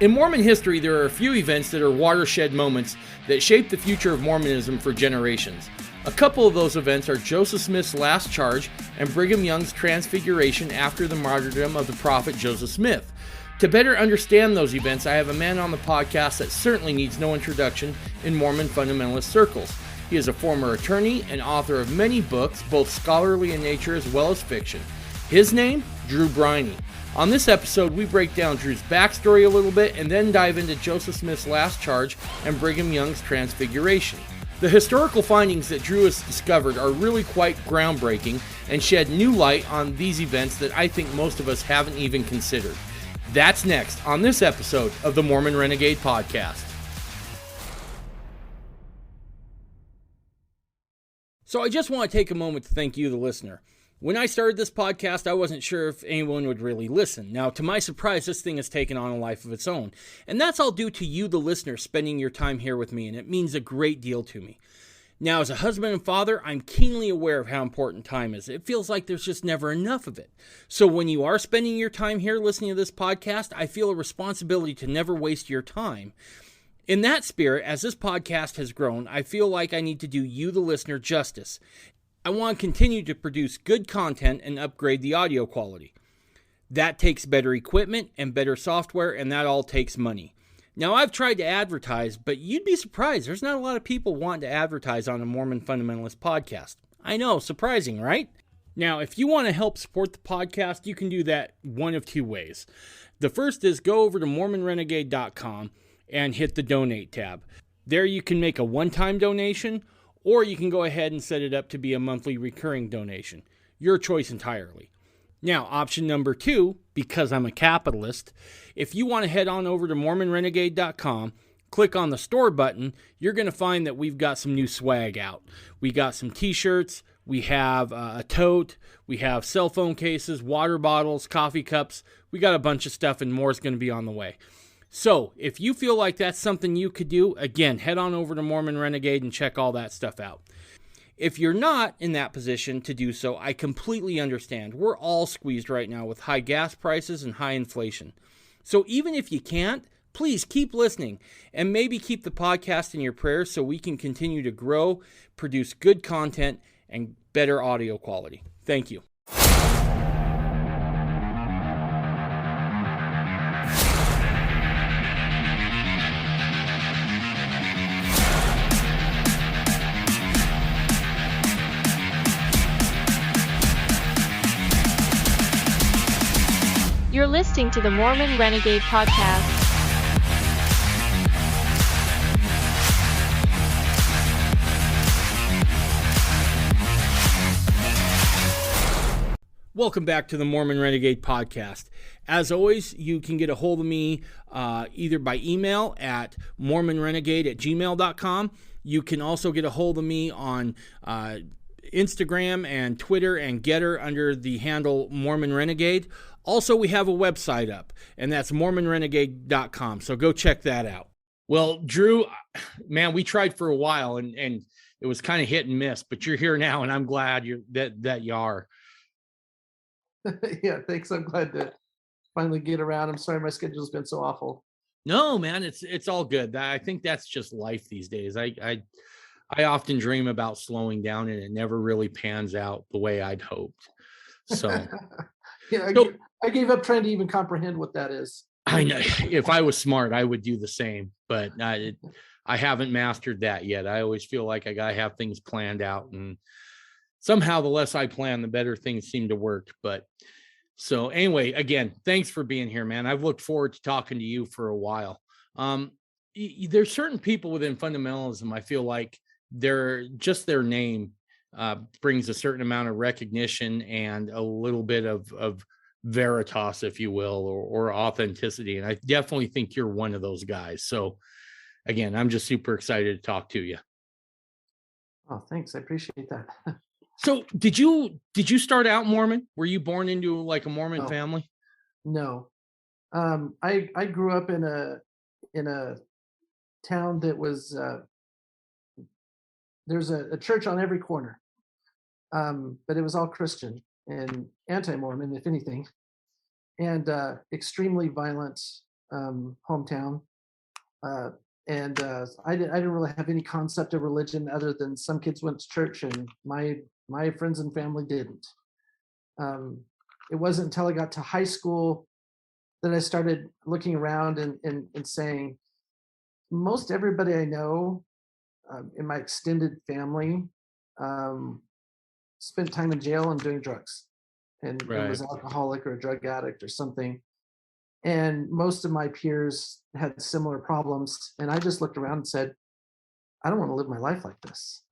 In Mormon history, there are a few events that are watershed moments that shape the future of Mormonism for generations. A couple of those events are Joseph Smith's last charge and Brigham Young's transfiguration after the martyrdom of the prophet Joseph Smith. To better understand those events, I have a man on the podcast that certainly needs no introduction in Mormon Fundamentalist circles. He is a former attorney and author of many books, both scholarly in nature as well as fiction. His name? Drew Briney. On this episode, we break down Drew's backstory a little bit and then dive into Joseph Smith's last charge and Brigham Young's transfiguration. The historical findings that Drew has discovered are really quite groundbreaking and shed new light on these events that I think most of us haven't even considered. That's next on this episode of the Mormon Renegade Podcast. So I just want to take a moment to thank you, the listener. When I started this podcast, I wasn't sure if anyone would really listen. Now, to my surprise, this thing has taken on a life of its own. And that's all due to you, the listener, spending your time here with me, and it means a great deal to me. Now, as a husband and father, I'm keenly aware of how important time is. It feels like there's just never enough of it. So when you are spending your time here listening to this podcast, I feel a responsibility to never waste your time. In that spirit, as this podcast has grown, I feel like I need to do you, the listener, justice. I want to continue to produce good content and upgrade the audio quality. That takes better equipment and better software, and that all takes money. Now, I've tried to advertise, but you'd be surprised. There's not a lot of people wanting to advertise on a Mormon Fundamentalist podcast. I know, surprising, right? Now, if you want to help support the podcast, you can do that one of two ways. The first is go over to MormonRenegade.com and hit the donate tab. There you can make a one-time donation, or you can go ahead and set it up to be a monthly recurring donation. Your choice entirely. Now, option number two, because I'm a capitalist, if you want to head on over to MormonRenegade.com, click on the store button, you're going to find that we've got some new swag out. We got some t-shirts, we have a tote, we have cell phone cases, water bottles, coffee cups. We got a bunch of stuff, and more is going to be on the way. So, if you feel like that's something you could do, again, head on over to Mormon Renegade and check all that stuff out. If you're not in that position to do so, I completely understand. We're all squeezed right now with high gas prices and high inflation. So even if you can't, please keep listening and maybe keep the podcast in your prayers so we can continue to grow, produce good content, and better audio quality. Thank you. You're listening to the Mormon Renegade Podcast. Welcome back to the Mormon Renegade Podcast. As always, you can get a hold of me either by email at mormonrenegade@gmail.com. You can also get a hold of me on Instagram and Twitter and Getter under the handle Mormon Renegade. Also, we have a website up, and that's mormonrenegade.com, so go check that out. Well, Drew, man, we tried for a while, and it was kind of hit and miss, but you're here now, and I'm glad that you are. Yeah, thanks. I'm glad to finally get around. I'm sorry my schedule's been so awful. No, man, it's all good. I think that's just life these days. I often dream about slowing down, and it never really pans out the way I'd hoped. So... Yeah, I gave up trying to even comprehend what that is. I know. If I was smart, I would do the same, but I haven't mastered that yet. I always feel like I got to have things planned out, and somehow the less I plan, the better things seem to work. But so anyway, again, thanks for being here, man. I've looked forward to talking to you for a while. There's certain people within fundamentalism, I feel like their name brings a certain amount of recognition and a little bit of veritas, if you will, or authenticity. And I definitely think you're one of those guys. So again, I'm just super excited to talk to you. Oh, thanks. I appreciate that. So did you start out Mormon? Were you born into like a Mormon family? No. I grew up in a town that was there's a church on every corner. But it was all Christian and anti-Mormon, if anything, and extremely violent hometown. I didn't really have any concept of religion other than some kids went to church and my friends and family didn't. It wasn't until I got to high school that I started looking around and saying, most everybody I know in my extended family spent time in jail and doing drugs and was alcoholic or a drug addict or something. And most of my peers had similar problems. And I just looked around and said, I don't want to live my life like this.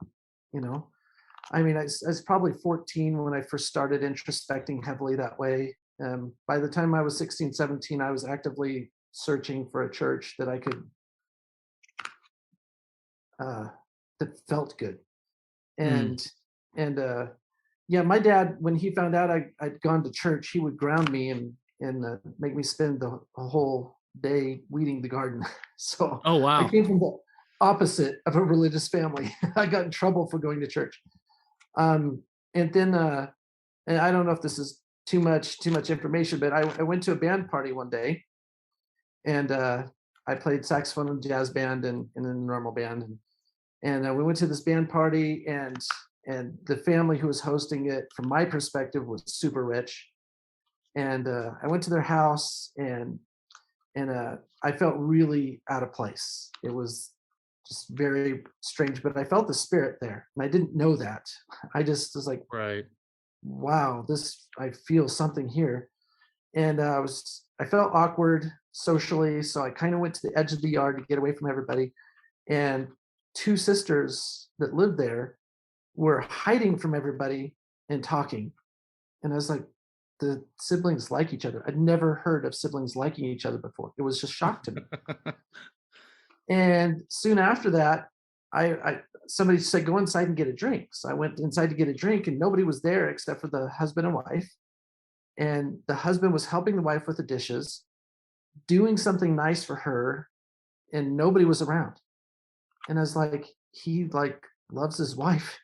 I mean, I was probably 14 when I first started introspecting heavily that way. By the time I was 16, 17, I was actively searching for a church that I could, that felt good. And yeah, my dad, when he found out I'd gone to church, he would ground me and make me spend the whole day weeding the garden. So oh wow, I came from the opposite of a religious family. I got in trouble for going to church. And then and I don't know if this is too much information, but I went to a band party one day, and I played saxophone in a jazz band and in a normal band, and we went to this band party, and the family who was hosting it, from my perspective, was super rich. And I went to their house, and I felt really out of place. It was just very strange, but I felt the spirit there, and I didn't know that. I just was like, wow, I feel something here. And I felt awkward socially, so I kind of went to the edge of the yard to get away from everybody. And two sisters that lived there were hiding from everybody and talking. And I was like, the siblings like each other. I'd never heard of siblings liking each other before. It was just shock to me. And soon after that, somebody said, go inside and get a drink. So I went inside to get a drink, and nobody was there except for the husband and wife. And the husband was helping the wife with the dishes, doing something nice for her, and nobody was around. And I was like, he loves his wife.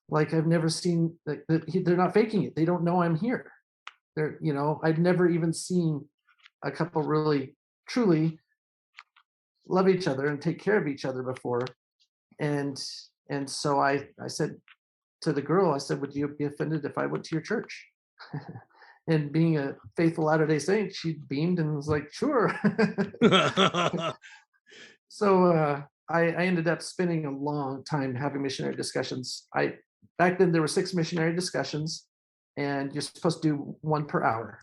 Like, I've never seen they're not faking it. They don't know I'm here. I've never even seen a couple really truly love each other and take care of each other before. And so I said to the girl, I said, would you be offended if I went to your church? And being a faithful Latter-day Saint, she beamed and was like, sure. So I ended up spending a long time having missionary discussions. Back then there were 6 missionary discussions, and you're supposed to do 1 per hour.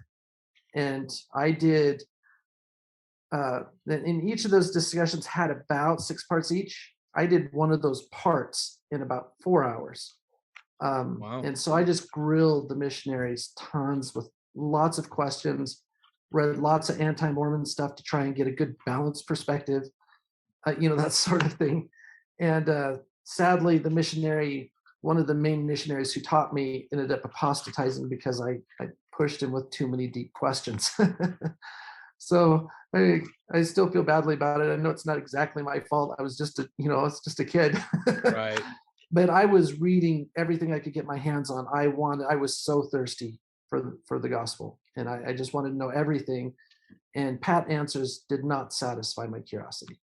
And I did, in each of those discussions had about 6 parts each. I did one of those parts in about 4 hours. Wow. And so I just grilled the missionaries tons with lots of questions, read lots of anti-Mormon stuff to try and get a good balanced perspective, that sort of thing. And sadly, one of the main missionaries who taught me ended up apostatizing because I pushed him with too many deep questions. So I still feel badly about it. I know it's not exactly my fault. I was just a kid. Right. But I was reading everything I could get my hands on. I was so thirsty for the gospel, and I just wanted to know everything. And pat answers did not satisfy my curiosity,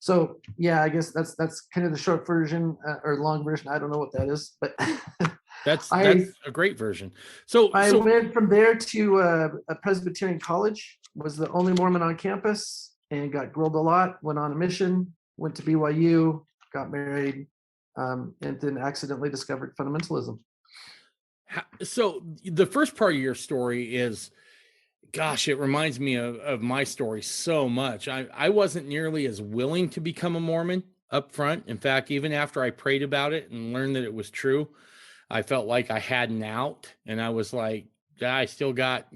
So yeah, I guess that's kind of the short version or long version. I don't know what that is, but that's a great version. So I went from there to a Presbyterian college, was the only Mormon on campus, and got grilled a lot, went on a mission, went to BYU, got married, and then accidentally discovered fundamentalism. So the first part of your story is, gosh, it reminds me of my story so much. I wasn't nearly as willing to become a Mormon up front. In fact, even after I prayed about it and learned that it was true, I felt like I had an out, and I was like, I still got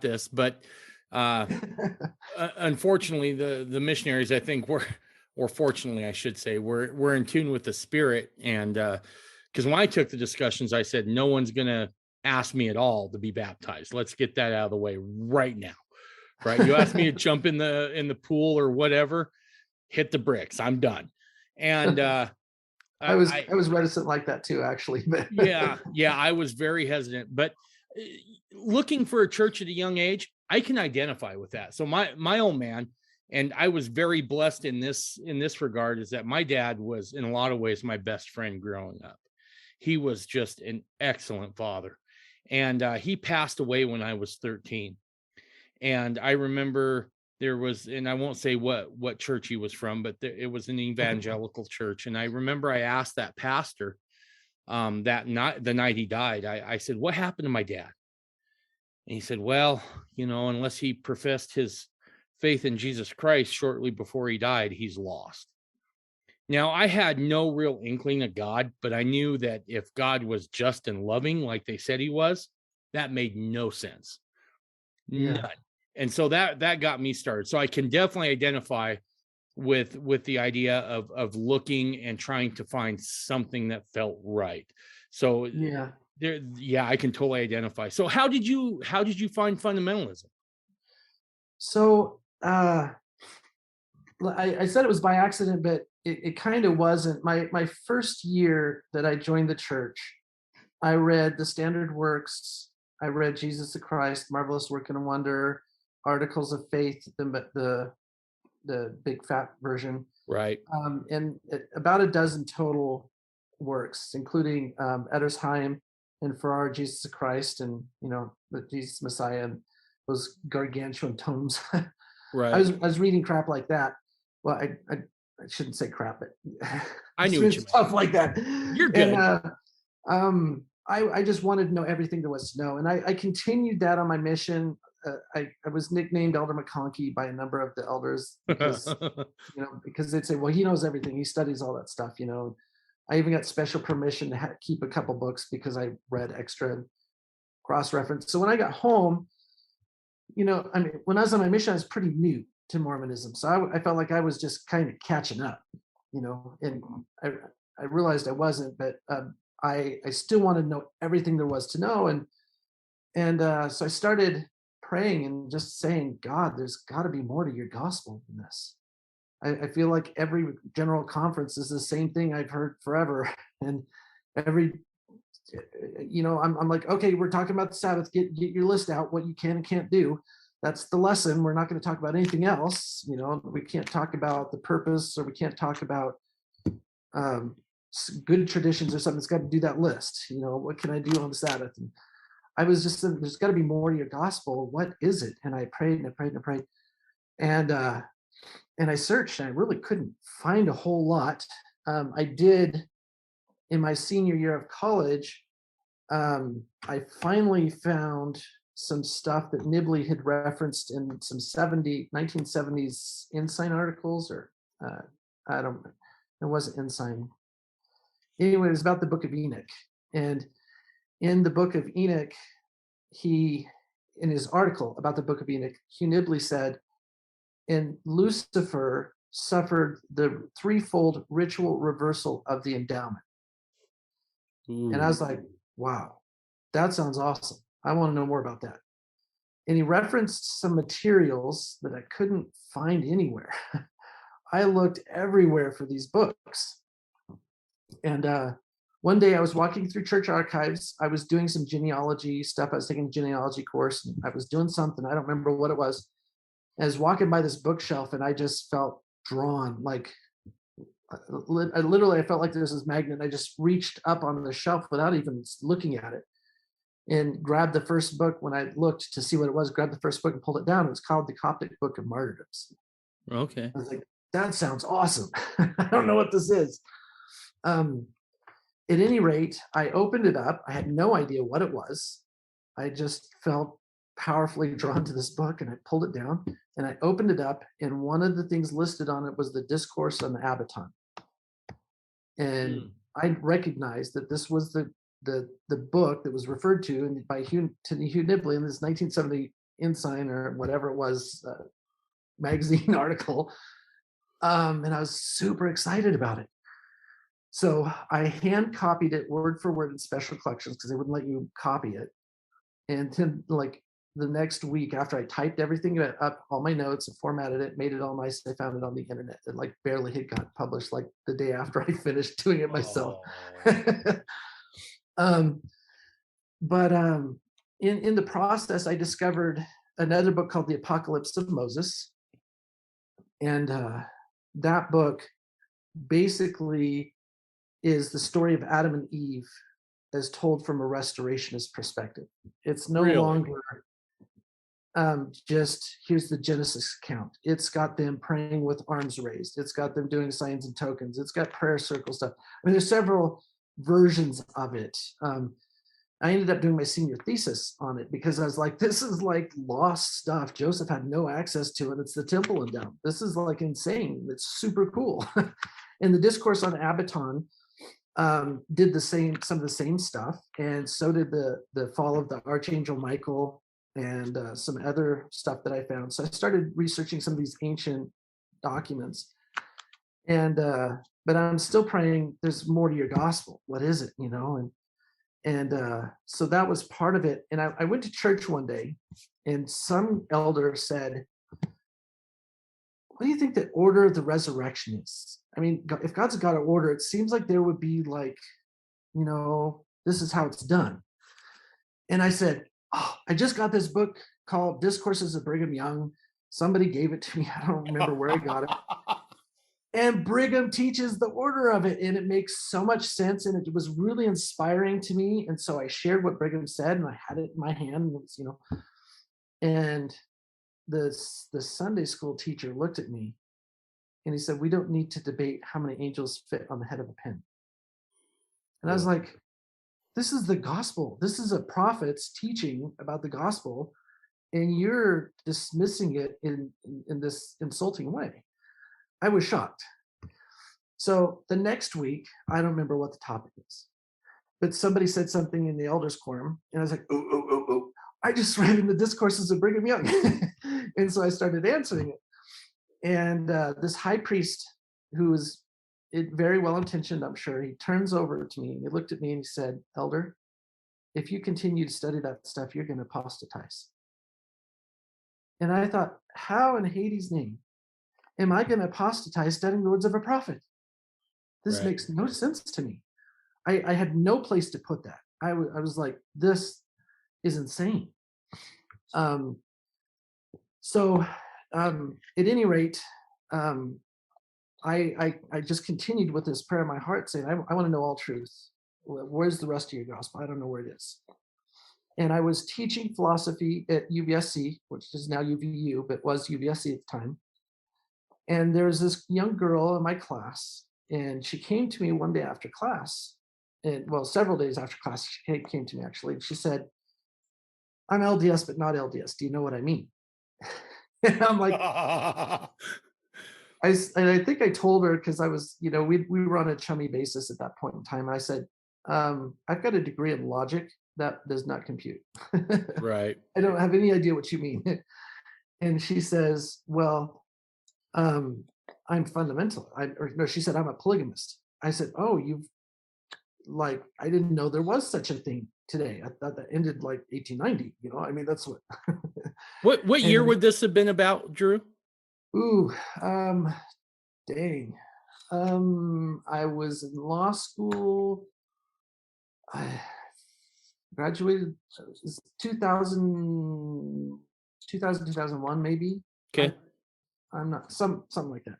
this. But unfortunately, the missionaries, I think, or fortunately, I should say, were in tune with the Spirit. And because when I took the discussions, I said, no one's going to ask me at all to be baptized. Let's get that out of the way right now. Right. You asked me to jump in the pool or whatever, hit the bricks. I'm done. And I was reticent like that too, actually. yeah, I was very hesitant. But looking for a church at a young age, I can identify with that. So my old man, and I was very blessed in this regard, is that my dad was in a lot of ways my best friend growing up. He was just an excellent father, and he passed away when I was 13. And I remember there was, and I won't say what church he was from, but it was an evangelical church. And I remember I asked that pastor that night, the night he died, I said, "What happened to my dad?" And he said, "Well, unless he professed his faith in Jesus Christ shortly before he died, he's lost." Now, I had no real inkling of God, but I knew that if God was just and loving, like they said he was, that made no sense. Yeah. None. And so that got me started. So I can definitely identify with the idea of looking and trying to find something that felt right. So Yeah. I can totally identify. So how did you find fundamentalism? So I said it was by accident, but it kind of wasn't. My first year that I joined the church, I read the standard works. I read Jesus the Christ, Marvelous Work and a Wonder, Articles of Faith, the big fat version, Right. and about a dozen total works, including Edersheim and Farrar, Jesus the Christ, and the Jesus Messiah, and those gargantuan tomes. Right. I was reading crap like that. Well, I shouldn't say crap, but I knew what you stuff meant. like that. You're good. And I just wanted to know everything there was to know, and I continued that on my mission. I was nicknamed Elder McConkie by a number of the elders because because they'd say, "Well, he knows everything. He studies all that stuff." I even got special permission to keep a couple books because I read extra cross-reference. So when I got home, when I was on my mission, I was pretty new to Mormonism, so I felt like I was just kind of catching up, and I realized I wasn't, but I still wanted to know everything there was to know, and so I started praying and just saying, "God, there's got to be more to your gospel than this." I feel like every general conference is the same thing I've heard forever, and every I'm like, "Okay, we're talking about the Sabbath. Get your list out, what you can and can't do. That's the lesson. We're not going to talk about anything else. We can't talk about the purpose, or we can't talk about good traditions or something. It's got to do that list. What can I do on the Sabbath?" And I was just saying, there's got to be more to your gospel. What is it? And I prayed and I prayed and I prayed, and I searched, and I really couldn't find a whole lot. I did in my senior year of college. I finally found some stuff that Nibley had referenced in some 1970s Ensign articles, or I don't know. It wasn't Ensign. Anyway, it was about the Book of Enoch. And in the Book of Enoch, in his article about the Book of Enoch, Hugh Nibley said, "And Lucifer suffered the threefold ritual reversal of the endowment." Ooh. And I was like, wow, that sounds awesome. I want to know more about that. And he referenced some materials that I couldn't find anywhere. I looked everywhere for these books. And one day I was walking through church archives. I was doing some genealogy stuff. I was taking a genealogy course, and I was doing something. I don't remember what it was. I was walking by this bookshelf, and I just felt drawn. Like I felt like there was this magnet. I just reached up on the shelf without even looking at it, and grabbed the first book. When I looked to see what it was, grabbed the first book and pulled it down. It was called the Coptic Book of Martyrdoms. Okay. I was like, that sounds awesome. I don't know what this is. At any rate, I opened it up. I had no idea what it was. I just felt powerfully drawn to this book, and I pulled it down, and I opened it up, and one of the things listed on it was the Discourse on the Abaton. And I recognized that this was the book that was referred to by Hugh Nibley in this 1970 Ensign or whatever it was magazine article, and I was super excited about it. So I hand copied it word for word in special collections because they wouldn't let you copy it. And then, like, the next week after I typed everything up, all my notes, and formatted it, made it all nice, I found it on the internet. It like barely had got published, like the day after I finished doing it myself. in the process, I discovered another book called The Apocalypse of Moses. And that book basically is the story of Adam and Eve as told from a restorationist perspective. It's no longer just here's the Genesis account. It's got them praying with arms raised. It's got them doing signs and tokens. It's got prayer circle stuff. I mean, there's several versions of it. I ended up doing my senior thesis on it because I was like, this is like lost stuff. Joseph had no access to it. It's the temple and down. This is like insane. It's super cool. And the discourse on Abaton did some of the same stuff, and so did the fall of the Archangel Michael and some other stuff that I found. So I started researching some of these ancient documents, and but I'm still praying. There's more to your gospel. What is it? And so that was part of it. And I went to church one day, and some elder said, what do you think the order of the resurrection is? I mean, if God's got an order, it seems like there would be like, this is how it's done. And I said, oh, I just got this book called Discourses of Brigham Young. Somebody gave it to me. I don't remember where I got it. And Brigham teaches the order of it, and it makes so much sense, and it was really inspiring to me. And so I shared what Brigham said, and I had it in my hand, and it was, and the Sunday school teacher looked at me, and he said, we don't need to debate how many angels fit on the head of a pin. And I was like, this is the gospel. This is a prophet's teaching about the gospel, and you're dismissing it in this insulting way. I was shocked. So the next week, I don't remember what the topic is, but somebody said something in the elders quorum, and I was like, oh, I just read in the Discourses of Brigham Young. And so I started answering it. And this high priest, who was very well-intentioned, I'm sure, he turns over to me, and he looked at me, and he said, Elder, if you continue to study that stuff, you're going to apostatize. And I thought, how in Hades' name am I going to apostatize studying the words of a prophet? This makes no sense to me. I had no place to put that. I was like, this is insane. So at any rate, I just continued with this prayer in my heart saying, I want to know all truth. Where's the rest of your gospel? I don't know where it is. And I was teaching philosophy at UVSC, which is now UVU, but was UVSC at the time. And there was this young girl in my class, and she came to me one day after class, several days after class, she came to me actually, and she said, I'm LDS, but not LDS. Do you know what I mean? And I'm like, I think I told her, because I was, we were on a chummy basis at that point in time. And I said, I've got a degree in logic that does not compute. Right. I don't have any idea what you mean. And she says, well, I'm fundamental. She said, I'm a polygamist. I said, oh, I didn't know there was such a thing today. I thought that ended like 1890. I mean, that's what. What year would this have been about, Drew? Ooh, dang. I was in law school. I graduated 2001 maybe. Okay. I'm not something like that.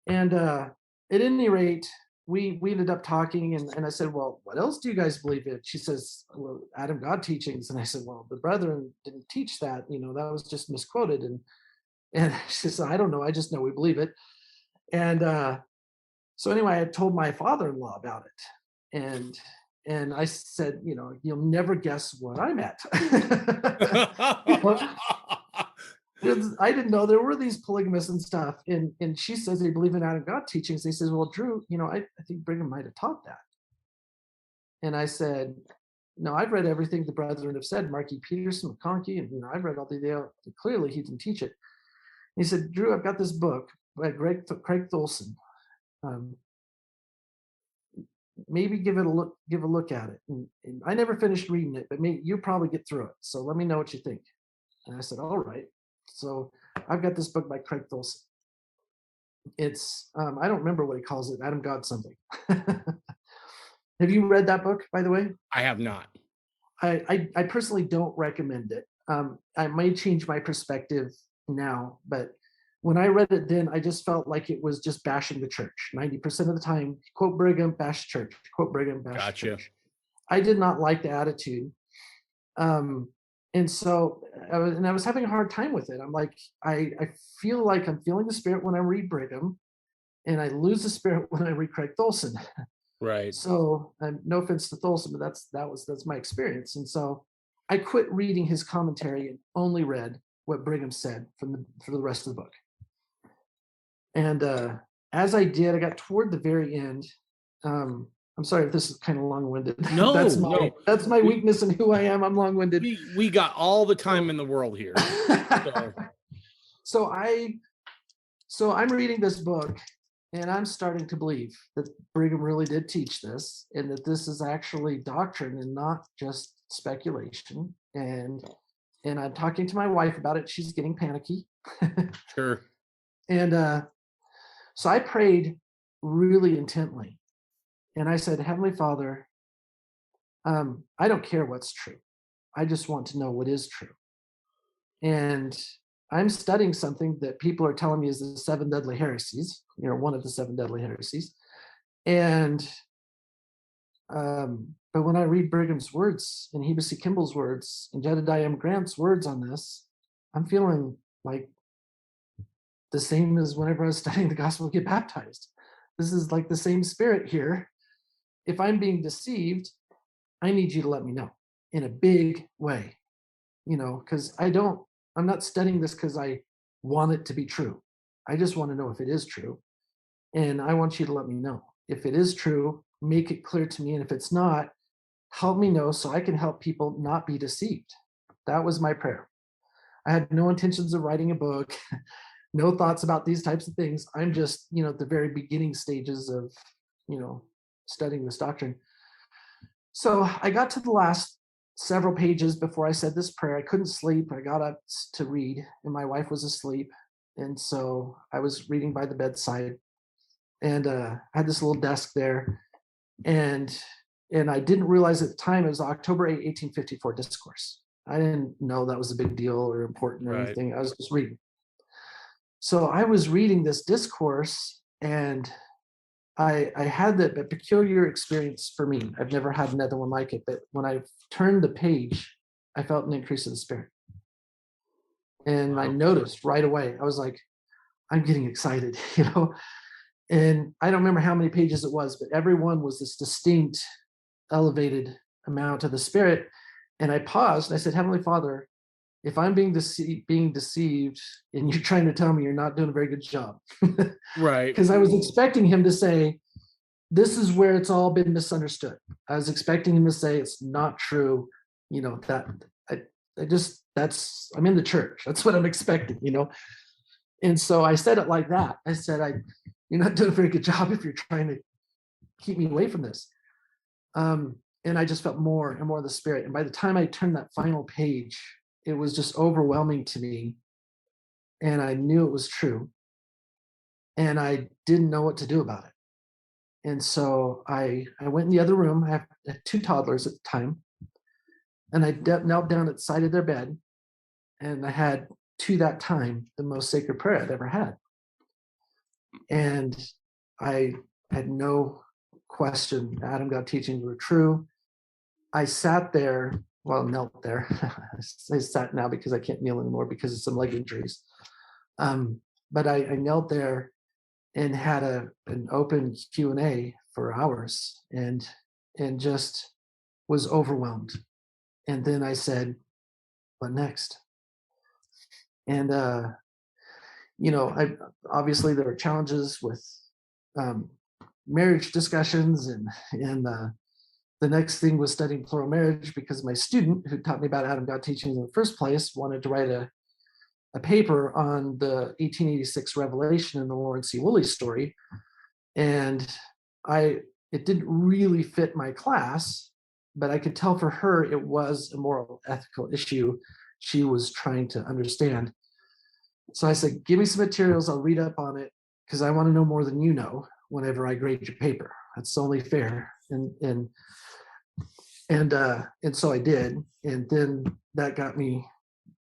And at any rate, we ended up talking, and I said, well, what else do you guys believe in? She says, well, Adam God teachings. And I said, well, the brethren didn't teach that, that was just misquoted. And she said, I don't know, I just know we believe it. And so anyway, I told my father-in-law about it, and I said, you'll never guess what I'm at. I didn't know there were these polygamists and stuff. And she says they believe in Adam God teachings. They says, well, Drew, I think Brigham might have taught that. And I said, no, I've read everything the brethren have said, Marky Peterson, McConkie, and I've read all clearly he didn't teach it. And he said, Drew, I've got this book by Craig Tholson. Maybe give a look at it. And I never finished reading it, but maybe you probably get through it. So let me know what you think. And I said, all right. So I've got this book by Craig Tholson. It's, I don't remember what he calls it, Adam God something. Have you read that book, by the way? I have not. I personally don't recommend it. I may change my perspective now, but when I read it then, I just felt like it was just bashing the church. 90% of the time, quote Brigham, bash church, quote Brigham, bash Gotcha. church. I did not like the attitude. And so I was having a hard time with it. I'm like, I feel like I'm feeling the Spirit when I read Brigham, and I lose the Spirit when I read Craig Tholson. Right. So no offense to Tholson, but that's my experience. And so I quit reading his commentary and only read what Brigham said for the rest of the book. And as I did, I got toward the very end. I'm sorry if this is kind of long-winded. No, that's my weakness in who I am. I'm long-winded. We got all the time in the world here. So I'm reading this book, and I'm starting to believe that Brigham really did teach this, and that this is actually doctrine and not just speculation. And I'm talking to my wife about it. She's getting panicky. Sure. And so I prayed really intently. And I said, Heavenly Father, I don't care what's true. I just want to know what is true. And I'm studying something that people are telling me is the 7 deadly heresies, one of the 7 deadly heresies. And, but when I read Brigham's words and Heba C. Kimball's words and Jedediah M. Grant's words on this, I'm feeling like the same as whenever I was studying the gospel to get baptized. This is like the same spirit here. If I'm being deceived, I need you to let me know in a big way, because I'm not studying this because I want it to be true. I just want to know if it is true. And I want you to let me know. If it is true, make it clear to me. And if it's not, help me know so I can help people not be deceived. That was my prayer. I had no intentions of writing a book, no thoughts about these types of things. I'm just, at the very beginning stages of, studying this doctrine. So I got to the last several pages before I said this prayer. I couldn't sleep. I got up to read, and my wife was asleep. And so I was reading by the bedside, and I had this little desk there. And I didn't realize at the time it was October 8, 1854 discourse. I didn't know that was a big deal or important or anything. I was just reading. So I was reading this discourse, and I had that peculiar experience for me. I've never had another one like it, but when I turned the page, I felt an increase of the Spirit. And I noticed right away, I was like, I'm getting excited, And I don't remember how many pages it was, but every one was this distinct, elevated amount of the Spirit. And I paused and I said, Heavenly Father, if I'm being deceived and you're trying to tell me you're not doing a very good job. Right. Because I was expecting him to say, this is where it's all been misunderstood. I was expecting him to say it's not true, that I'm in the church. That's what I'm expecting, And so I said it like that. I said, you're not doing a very good job if you're trying to keep me away from this. And I just felt more and more of the Spirit. And by the time I turned that final page, it was just overwhelming to me. And I knew it was true. And I didn't know what to do about it. And so I went in the other room. I had 2 toddlers at the time. And I knelt down at the side of their bed. And I had, to that time, the most sacred prayer I'd ever had. And I had no question Adam God teachings were true. I sat there, knelt there. I sat now because I can't kneel anymore because of some leg injuries. But I knelt there and had an open Q&A for hours and just was overwhelmed. And then I said, what next? And, obviously there were challenges with marriage discussions and the next thing was studying plural marriage because my student who taught me about Adam God teachings in the first place wanted to write a paper on the 1886 revelation in the Warren C. Woolley story. And it didn't really fit my class, but I could tell for her it was a moral ethical issue she was trying to understand. So I said, give me some materials, I'll read up on it because I want to know more than you know whenever I grade your paper. That's only fair. And And so I did, and then that got me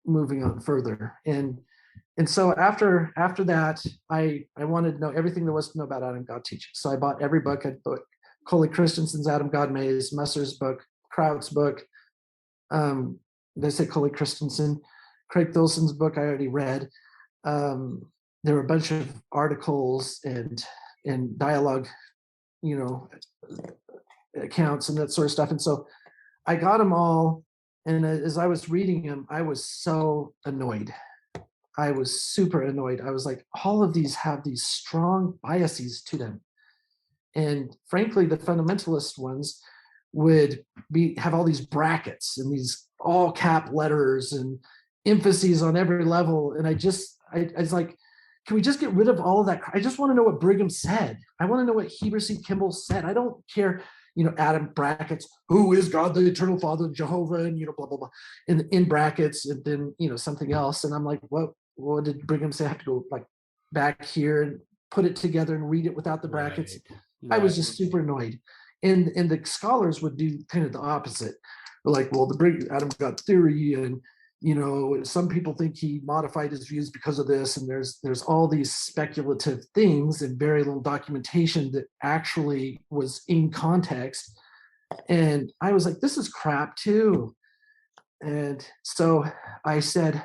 moving on further. And so after that, I wanted to know everything there was to know about Adam God teaching. So I bought every book. I bought Coley Christensen's Adam God Maze, Musser's book, Kraut's book. Did I say Coley Christensen? Craig Thilson's book I already read. There were a bunch of articles and dialogue, accounts and that sort of stuff. And so I got them all. And as I was reading them, I was so annoyed. I was super annoyed. I was like, all of these have these strong biases to them. And frankly, the fundamentalist ones would have all these brackets and these all cap letters and emphases on every level. And I was like, can we just get rid of all of that? I just want to know what Brigham said. I want to know what Heber C. Kimball said. I don't care, Adam brackets, who is God, the eternal Father, Jehovah, and, blah, blah, blah, in brackets, and then, something else. And I'm like, what did Brigham say? I have to go like back here and put it together and read it without the brackets. Right. I was just super annoyed. And the scholars would do kind of the opposite. They're like, well, the Adam God theory, and some people think he modified his views because of this, and there's all these speculative things and very little documentation that actually was in context. And I was like, this is crap too. And so I said,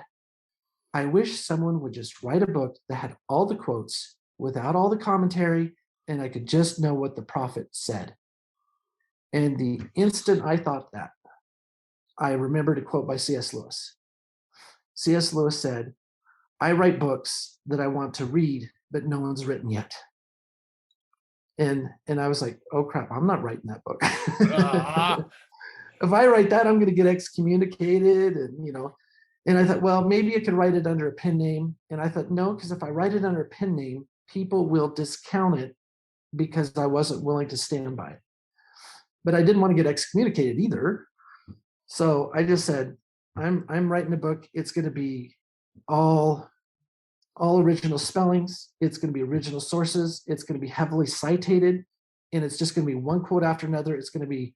I wish someone would just write a book that had all the quotes without all the commentary, and I could just know what the prophet said. And the instant I thought that, I remembered a quote by C.S. Lewis. C.S. Lewis said, I write books that I want to read, but no one's written yet. And I was like, oh crap, I'm not writing that book. If I write that, I'm going to get excommunicated. And I thought, well, maybe I could write it under a pen name. And I thought, no, because if I write it under a pen name, people will discount it because I wasn't willing to stand by it. But I didn't want to get excommunicated either. So I just said, I'm writing a book. It's going to be all original spellings. It's going to be original sources. It's going to be heavily cited, and it's just going to be one quote after another. It's going to be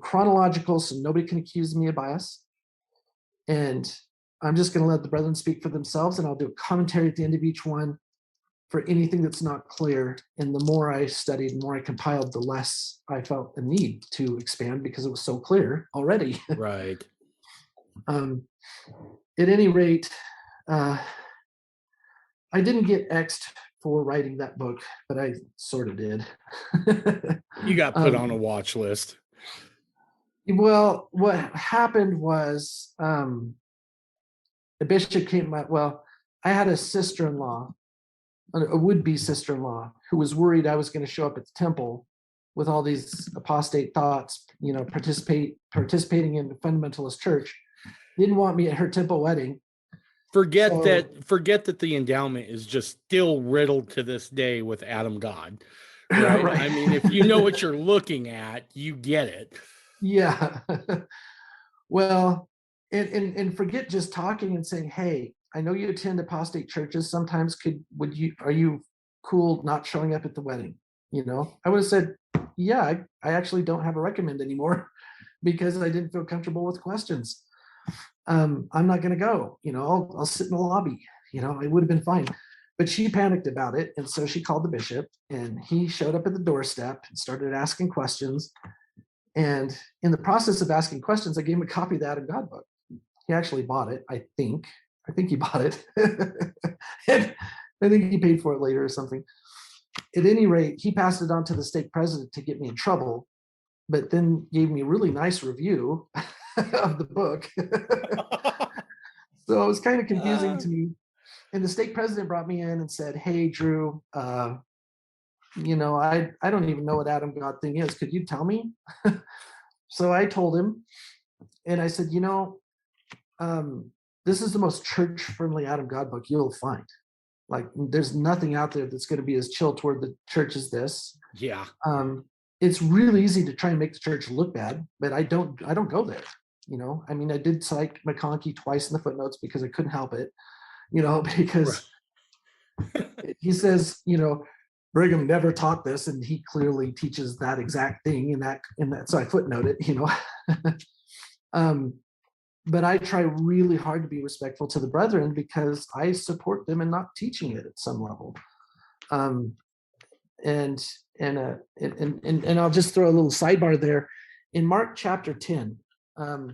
chronological, so nobody can accuse me of bias. And I'm just going to let the brethren speak for themselves, and I'll do a commentary at the end of each one for anything that's not clear. And the more I studied, the more I compiled, the less I felt a need to expand because it was so clear already. Right. At any rate, I didn't get X'd for writing that book, but I sort of did. You got put on a watch list. Well, what happened was a bishop came up. Well, I had a sister-in-law, a would-be sister-in-law, who was worried I was going to show up at the temple with all these apostate thoughts, participating in the fundamentalist church. Didn't want me at her temple wedding. Forget that the endowment is just still riddled to this day with Adam God. Right? Right. I mean, if you know what you're looking at, you get it. Yeah. Well, and forget just talking and saying, hey, I know you attend apostate churches. Sometimes are you cool not showing up at the wedding? I would have said, yeah, I actually don't have a recommend anymore because I didn't feel comfortable with questions. I'm not going to go, I'll sit in the lobby, I would have been fine. But she panicked about it. And so she called the bishop, and he showed up at the doorstep and started asking questions. And in the process of asking questions, I gave him a copy of the Adam God book. He actually bought it. I think he bought it. And I think he paid for it later or something. At any rate, he passed it on to the stake president to get me in trouble, but then gave me a really nice review of the book. So it was kind of confusing to me. And the stake president brought me in and said, hey, Drew, I don't even know what Adam God thing is. Could you tell me? So I told him, and I said, this is the most church-friendly Adam God book you'll find. Like, there's nothing out there that's going to be as chill toward the church as this. Yeah. It's really easy to try and make the church look bad, but I don't go there. I did cite McConkie twice in the footnotes because I couldn't help it, because he says, Brigham never taught this, and he clearly teaches that exact thing in that. So I footnote it, but I try really hard to be respectful to the brethren because I support them in not teaching it at some level. And I'll just throw a little sidebar there. In Mark chapter 10, I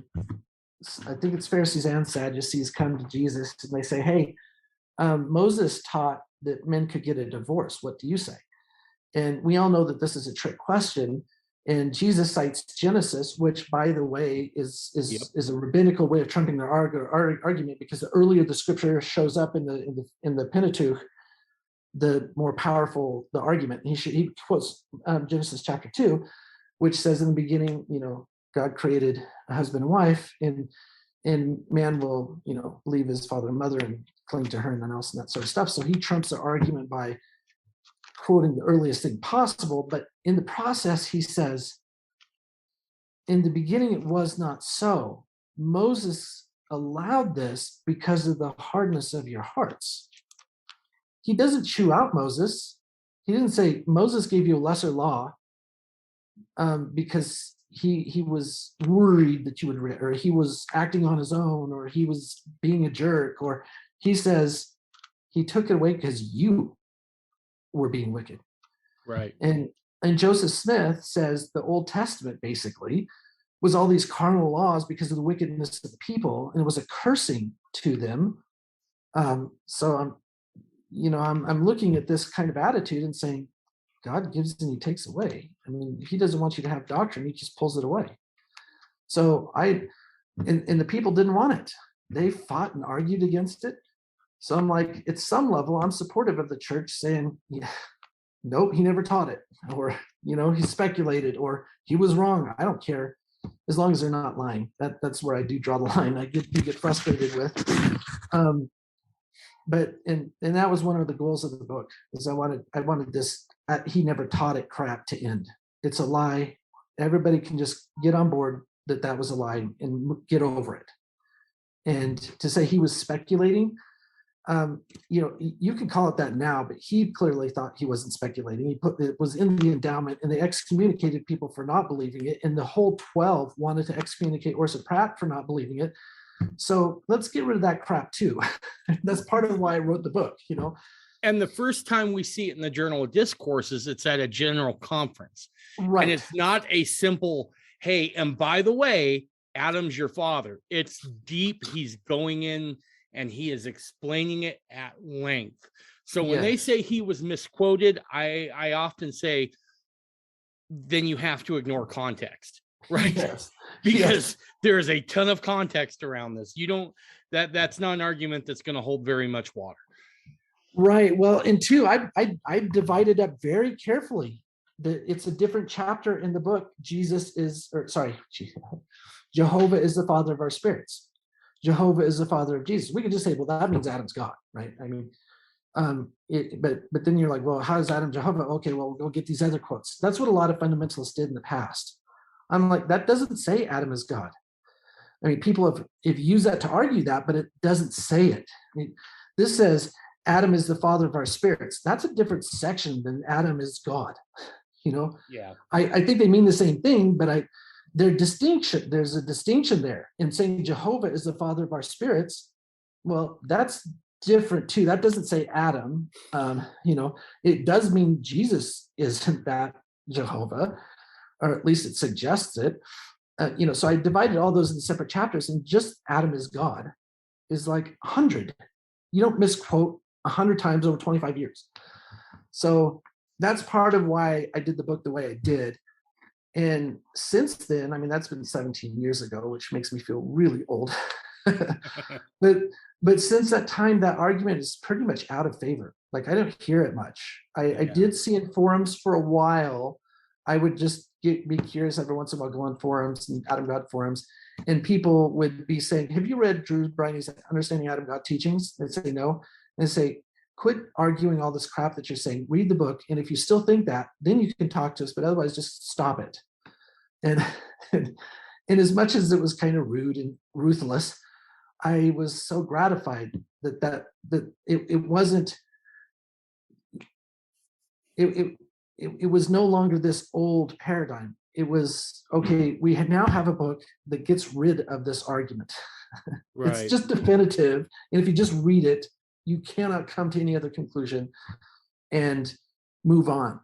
think it's Pharisees and Sadducees come to Jesus and they say, hey, Moses taught that men could get a divorce. What do you say? And we all know that this is a trick question. And Jesus cites Genesis, which, by the way, is a rabbinical way of trumping their argument, because the earlier the scripture shows up in the Pentateuch, the more powerful the argument. He quotes Genesis chapter 2, which says in the beginning, God created a husband and wife, and man will, leave his father and mother and cling to her and then else and that sort of stuff. So he trumps the argument by quoting the earliest thing possible. But in the process, he says, in the beginning, it was not so. Moses allowed this because of the hardness of your hearts. He doesn't chew out Moses. He didn't say Moses gave you a lesser law because he was worried that you would, or he was acting on his own, or he was being a jerk, or he says he took it away because you were being wicked. Right. And Joseph Smith says the Old Testament basically was all these carnal laws because of the wickedness of the people, and it was a cursing to them. So I'm looking at this kind of attitude and saying, God gives and he takes away. I mean, if he doesn't want you to have doctrine, he just pulls it away. So and the people didn't want it. They fought and argued against it. So I'm like, at some level, I'm supportive of the church saying, yeah, nope, he never taught it. Or, he speculated, or he was wrong. I don't care. As long as they're not lying. That's where I do draw the line. I get frustrated with. But that was one of the goals of the book, is I wanted this he never taught it crap to end. It's a lie. Everybody can just get on board that was a lie and get over it. And to say he was speculating, you can call it that now, but he clearly thought he wasn't speculating. It was in the endowment, and they excommunicated people for not believing it, and the whole 12 wanted to excommunicate Orsa Pratt for not believing it. So let's get rid of that crap too. That's part of why I wrote the book, And the first time we see it in the Journal of Discourses, it's at a general conference. Right. And it's not a simple, hey, and by the way, Adam's your father. It's deep. He's going in and he is explaining it at length. So when they say he was misquoted, I often say, then you have to ignore context, right? Yes. Because there is a ton of context around this. That's not an argument that's going to hold very much water. Right. Well, and two, I divided up very carefully. It's a different chapter in the book. Jehovah is the father of our spirits. Jehovah is the father of Jesus. We could just say, well, that means Adam's God, right? I mean, but then you're like, well, how is Adam Jehovah? Okay, well, we'll get these other quotes. That's what a lot of fundamentalists did in the past. I'm like, that doesn't say Adam is God. I mean, people have used that to argue that, but it doesn't say it. I mean, this says Adam is the father of our spirits. That's a different section than Adam is God. Yeah. I think they mean the same thing, but there's a distinction there in saying Jehovah is the father of our spirits. Well, that's different too. That doesn't say Adam. It does mean Jesus isn't that Jehovah, or at least it suggests it. So I divided all those into separate chapters, and just Adam is God is like 100. You don't misquote 100 times over 25 years. So that's part of why I did the book the way I did. And since then, I mean, that's been 17 years ago, which makes me feel really old. But since that time, that argument is pretty much out of favor. Like, I don't hear it much. I did see in forums for a while. I would just be curious every once in a while, go on forums and Adam God forums, and people would be saying, have you read Drew Briney's Understanding Adam God Teachings? They'd say no. And say, quit arguing all this crap that you're saying. Read the book. And if you still think that, then you can talk to us, but otherwise just stop it. And as much as it was kind of rude and ruthless, I was so gratified that it wasn't, it was no longer this old paradigm. It was, okay, we now have a book that gets rid of this argument. It's Right. just definitive. And if you just read it, you cannot come to any other conclusion and move on.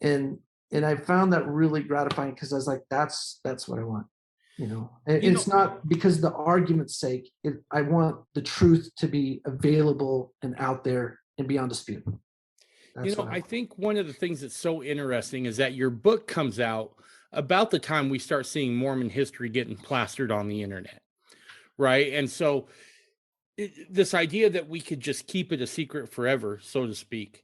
And I found that really gratifying, because I was like, that's what I want. It's not because the argument's sake. I want the truth to be available and out there and beyond dispute. I think one of the things that's so interesting is that your book comes out about the time we start seeing Mormon history getting plastered on the internet, right? And so this idea that we could just keep it a secret forever, so to speak,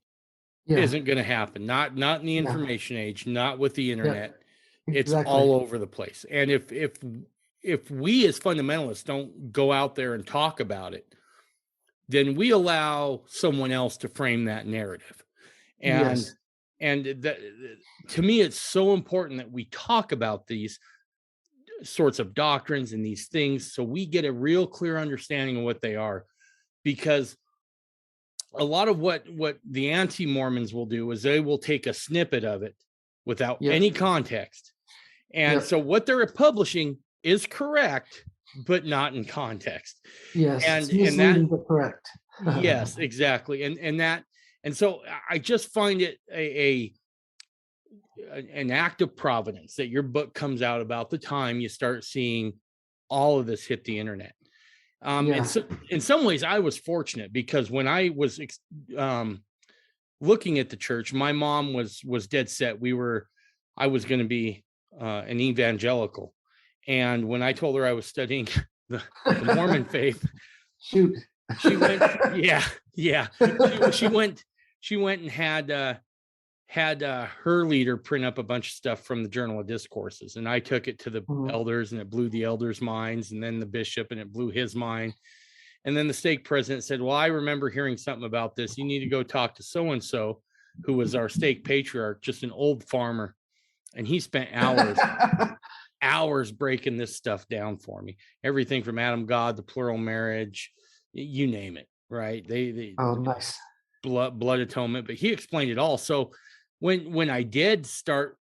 isn't going to happen. Not in the information age, not with the internet. It's all over the place. And if we as fundamentalists don't go out there and talk about it, then we allow someone else to frame that narrative. And that, to me, it's so important that we talk about these sorts of doctrines and these things so we get a real clear understanding of what they are. Because a lot of what the anti-Mormons will do is they will take a snippet of it without any context. And so what they're publishing is correct, but not in context. Yes, and that, but correct. Yes, exactly. And so I just find it an act of providence that your book comes out about the time you start seeing all of this hit the internet. And so in some ways I was fortunate, because when I was looking at the church, my mom was dead set. I was going to be an evangelical. And when I told her I was studying the Mormon faith, she went, she went and had her leader print up a bunch of stuff from the Journal of Discourses, and I took it to the elders, and it blew the elders' minds, and then the bishop, and it blew his mind. And then the stake president said, well, I remember hearing something about this. You need to go talk to so-and-so, who was our stake patriarch, just an old farmer. And he spent hours breaking this stuff down for me. Everything from Adam God, the plural marriage, you name it, right? They nice. Blood atonement, but he explained it all. So when I did start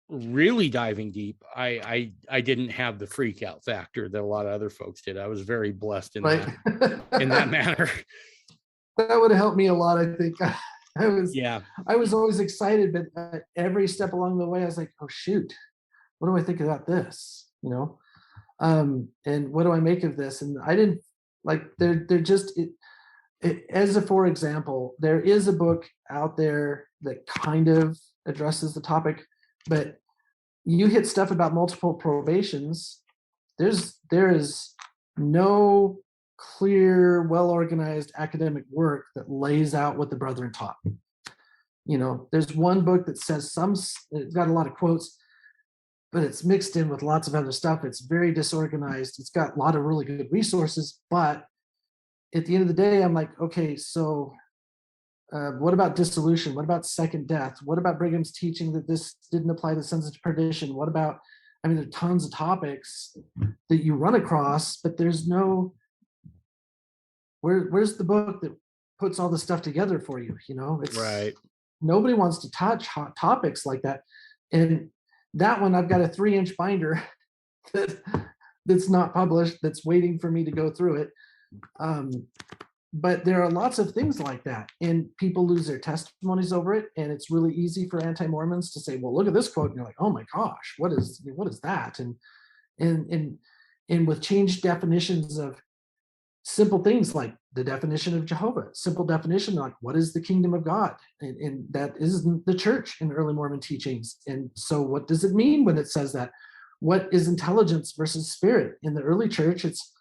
really diving deep, I didn't have the freak out factor that a lot of other folks did. I was very blessed in that manner. That would have helped me a lot, I think. I was always excited, but every step along the way I was like, oh shoot, what do I think about this? And what do I make of this? And I didn't like, they're just as a, for example, there is a book out there that kind of addresses the topic, but you hit stuff about multiple probations. There is no clear, well-organized academic work that lays out what the brethren taught. There's one book that says it's got a lot of quotes, but it's mixed in with lots of other stuff. It's very disorganized. It's got a lot of really good resources, but at the end of the day, I'm like, okay, so what about dissolution? What about second death? What about Brigham's teaching that this didn't apply to sons of perdition? What about, there are tons of topics that you run across, but there's no, where's the book that puts all the stuff together for you? It's right. Nobody wants to touch hot topics like that. And that one, I've got a 3-inch binder that's not published, that's waiting for me to go through it. But there are lots of things like that, and people lose their testimonies over it. And it's really easy for anti-Mormons to say, well, look at this quote. And you're like, oh my gosh, what is that? And with changed definitions of simple things like the definition of Jehovah, simple definition, like what is the kingdom of God? And that isn't the church in early Mormon teachings. And so what does it mean when it says that? What is intelligence versus spirit? In the early church, it's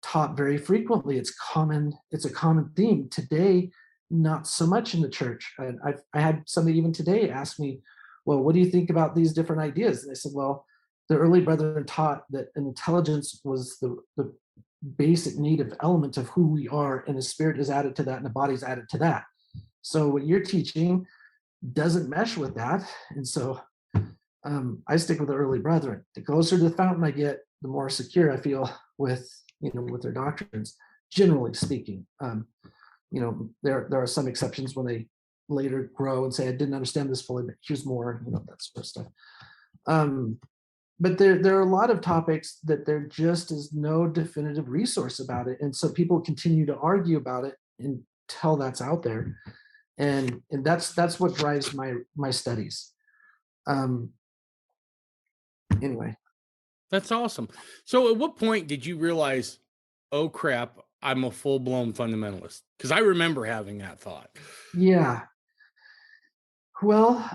taught very frequently. It's a common theme. Today, not so much in the church. I had somebody even today ask me, well, what do you think about these different ideas? And I said, well, the early brethren taught that an intelligence was the basic native element of who we are, and the spirit is added to that, and the body's added to that. So what you're teaching doesn't mesh with that. And so I stick with the early brethren. The closer to the fountain I get, the more secure I feel with their doctrines, generally speaking. There are some exceptions when they later grow and say, I didn't understand this fully, but here's more, that sort of stuff. But there are a lot of topics that there just is no definitive resource about it. And so people continue to argue about it until that's out there. And that's what drives my studies. Anyway. That's awesome. So at what point did you realize, oh crap, I'm a full-blown fundamentalist? Because I remember having that thought. Yeah. Well,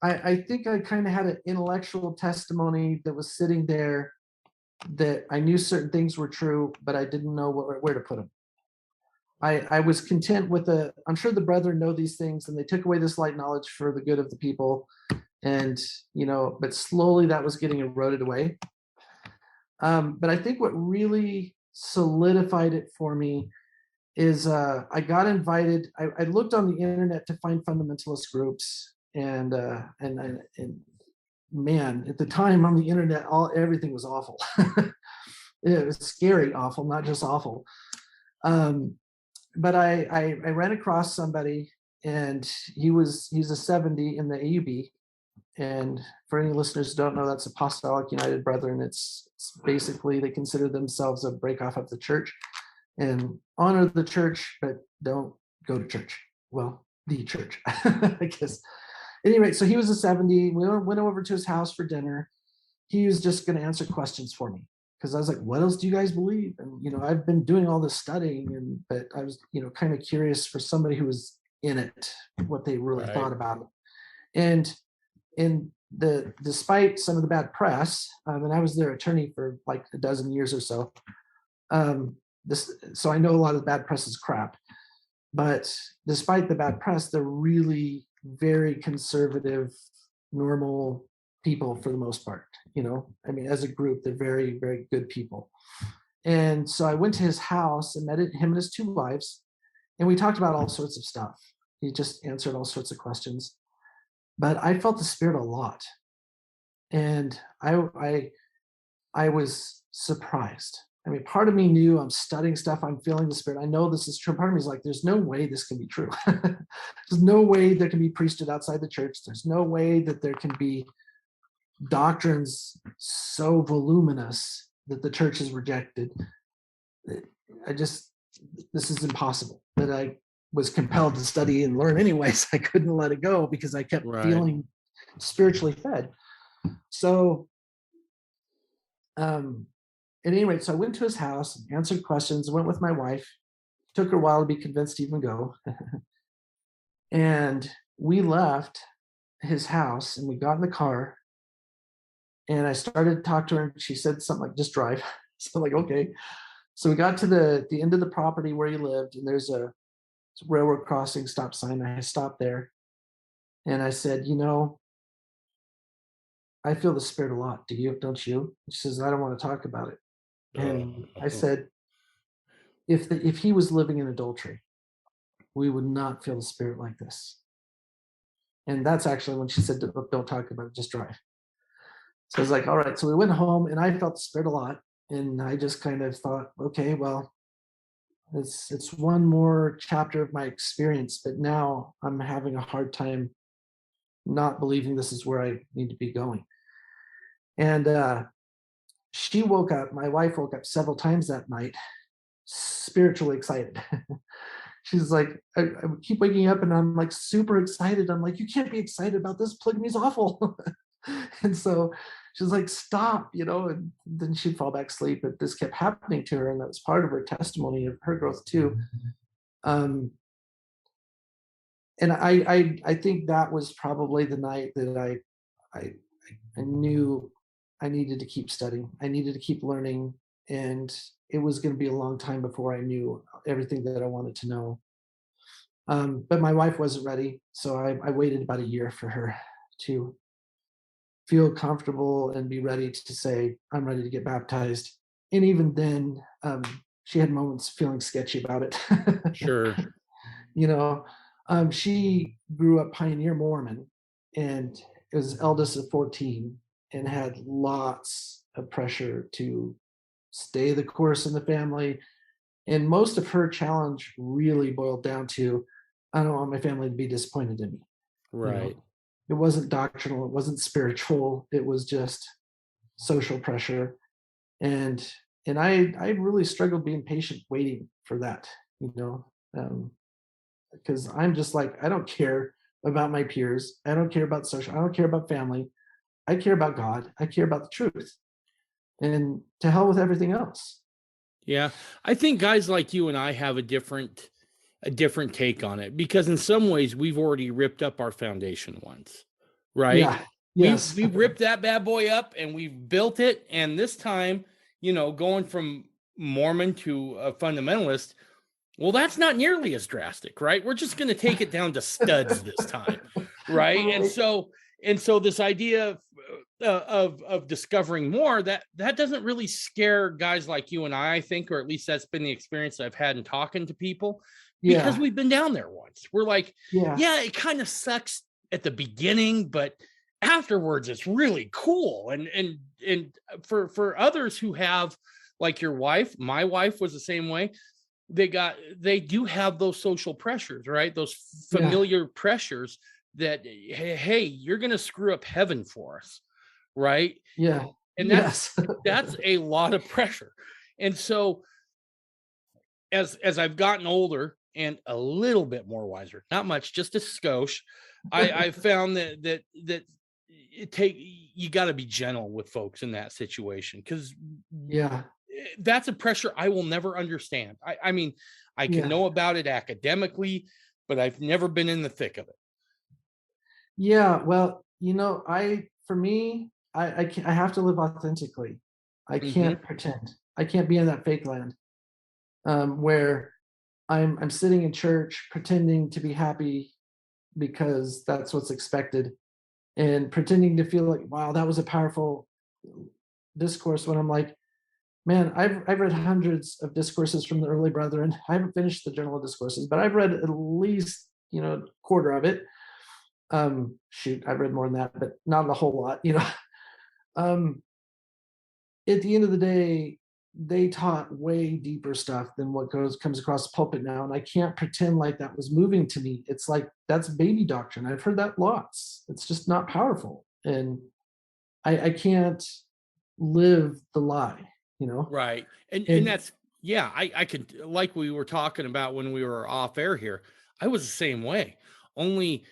I think I kind of had an intellectual testimony that was sitting there that I knew certain things were true, but I didn't know where to put them. I was content with I'm sure the brethren know these things, and they took away this light knowledge for the good of the people. And, but slowly that was getting eroded away. But I think what really solidified it for me is I got invited. I looked on the internet to find fundamentalist groups, and man, at the time on the internet, everything was awful. It was scary, awful, not just awful. But I ran across somebody, and he's a 70 in the AUB. And for any listeners who don't know, that's Apostolic United Brethren. It's basically, they consider themselves a breakoff of the church and honor the church, but don't go to church. Well, the church, I guess. Anyway, so he was a 70. We went over to his house for dinner. He was just going to answer questions for me, because I was like, what else do you guys believe? And, I've been doing all this studying, but I was, kind of curious for somebody who was in it, what they really thought about it. And despite some of the bad press, and I was their attorney for like a dozen years or so, so I know a lot of the bad press is crap. But despite the bad press, they're really very conservative, normal people for the most part. As a group, they're very, very good people. And so I went to his house and met him and his two wives, and we talked about all sorts of stuff. He just answered all sorts of questions. But I felt the Spirit a lot, and I was surprised. Part of me knew I'm studying stuff, I'm feeling the Spirit, I know this is true. Part of me is like, there's no way this can be true. There's no way there can be priesthood outside the church. There's no way that there can be doctrines so voluminous that the church has rejected. This is impossible. But I was compelled to study and learn anyways. I couldn't let it go because I kept feeling spiritually fed. So, at any rate, so I went to his house, answered questions, went with my wife. Took her a while to be convinced to even go. And we left his house and we got in the car, and I started to talk to her, and she said something like, just drive. So I'm like, okay. So we got to the end of the property where he lived, and there's a railroad crossing stop sign. I stopped there, and I said, I feel the Spirit a lot. Don't you? She says, I don't want to talk about it. And I said, if he was living in adultery, we would not feel the Spirit like this. And that's actually when she said, don't talk about it, just drive. So I was like, all right. So we went home, and I felt the Spirit a lot. And I just kind of thought, okay, well, it's one more chapter of my experience, but now I'm having a hard time not believing this is where I need to be going. And she woke up, my wife woke up several times that night, spiritually excited. She's like, I keep waking up and I'm like super excited. I'm like, you can't be excited about this. Polygamy is awful. And so she's like, stop, and then she'd fall back asleep. But this kept happening to her, and that was part of her testimony of her growth too. And I think that was probably the night that I knew I needed to keep studying. I needed to keep learning, and it was going to be a long time before I knew everything that I wanted to know. But my wife wasn't ready, so I waited about a year for her to feel comfortable and be ready to say, I'm ready to get baptized. And even then, she had moments feeling sketchy about it. Sure. She grew up pioneer Mormon, and was eldest of 14, and had lots of pressure to stay the course in the family And most of her challenge really boiled down to, I don't want my family to be disappointed in me. You know, Right. it wasn't doctrinal, it wasn't spiritual, it was just social pressure. And I really struggled being patient, waiting for that, you know, because I'm just like, I don't care about my peers, I don't care about social, I don't care about family, I care about God, I care about the truth, and to hell with everything else. Yeah. I think guys like you and I have a different take on it, because in some ways we've already ripped up our foundation once, right? Yeah. We've Yes. we've ripped that bad boy up and we've built it, and this time, going from Mormon to a fundamentalist, well, that's not nearly as drastic, right? We're just going to take it down to studs this time, right? And Right. so this idea of discovering more, that doesn't really scare guys like you and I think, or at least that's been the experience I've had in talking to people, because Yeah. we've been down there once. We're like, Yeah. yeah, it kind of sucks at the beginning, but afterwards it's really cool. And for others who have, like your wife, my wife was the same way. They do have those social pressures, right? Those Yeah. familiar pressures that, hey, you're going to screw up heaven for us, right? Yeah. And that's Yes. that's a lot of pressure. And so as I've gotten older and a little bit more wiser, not much, just a skosh, I found that you got to be gentle with folks in that situation, because Yeah. that's a pressure I will never understand. I mean, I can Yeah. know about it academically, but I've never been in the thick of it. Yeah. Well, for me, I have to live authentically. I Hmm. can't pretend. I can't be in that fake land, where I'm sitting in church pretending to be happy because that's what's expected, and pretending to feel like, wow, that was a powerful discourse, when I'm like, man, I've read hundreds of discourses from the early brethren. I haven't finished the Journal of Discourses, but I've read at least, a quarter of it. Shoot, I've read more than that, but not a whole lot. Um, at the end of the day, they taught way deeper stuff than what comes across the pulpit now, and I can't pretend like that was moving to me. It's like, that's baby doctrine. I've heard that lots. It's just not powerful, and I can't live the lie. You know, Right. And and that's, yeah, I could, like we were talking about when we were off air here, I was the same way. Only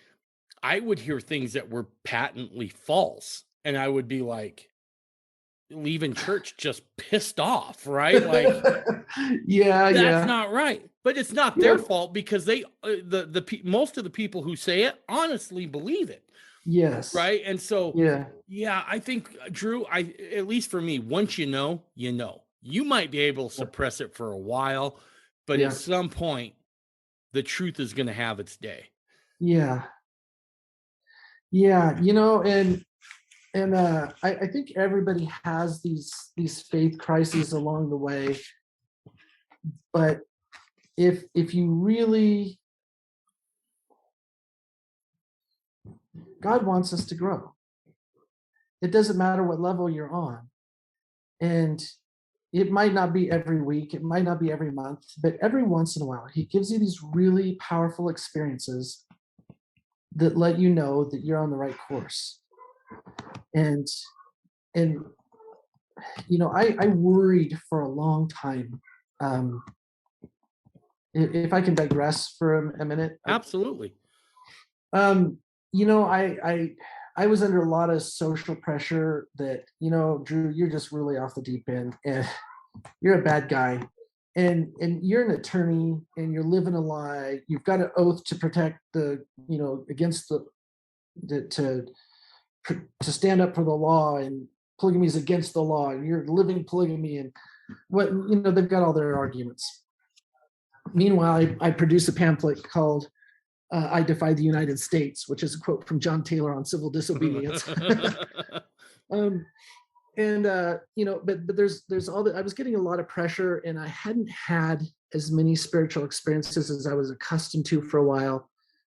I would hear things that were patently false, and I would be like, leaving church just pissed off, right? Like, yeah, that's yeah, not right. But it's not their yeah, fault, because they most of the people who say it honestly believe it, yes, right? And so, yeah, yeah, I think, Drew, I at least for me, once you know, you know. You might be able to yeah, suppress it for a while, but at yeah, some point, the truth is going to have its day. yeah, yeah. I think everybody has these faith crises along the way, but if you really, God wants us to grow. It doesn't matter what level you're on, and it might not be every week, it might not be every month, but every once in a while, He gives you these really powerful experiences that let you know that you're on the right course. And and I worried for a long time. Um, if I can digress for a minute, Absolutely. um, I was under a lot of social pressure that, Drew, you're just really off the deep end, and you're a bad guy, and you're an attorney, and you're living a lie. You've got an oath to protect against to to stand up for the law, and polygamy is against the law, and you're living polygamy, and they've got all their arguments. Meanwhile, I produce a pamphlet called "I Defy the United States," which is a quote from John Taylor on civil disobedience. um, and but there's all that. I was getting a lot of pressure, and I hadn't had as many spiritual experiences as I was accustomed to for a while.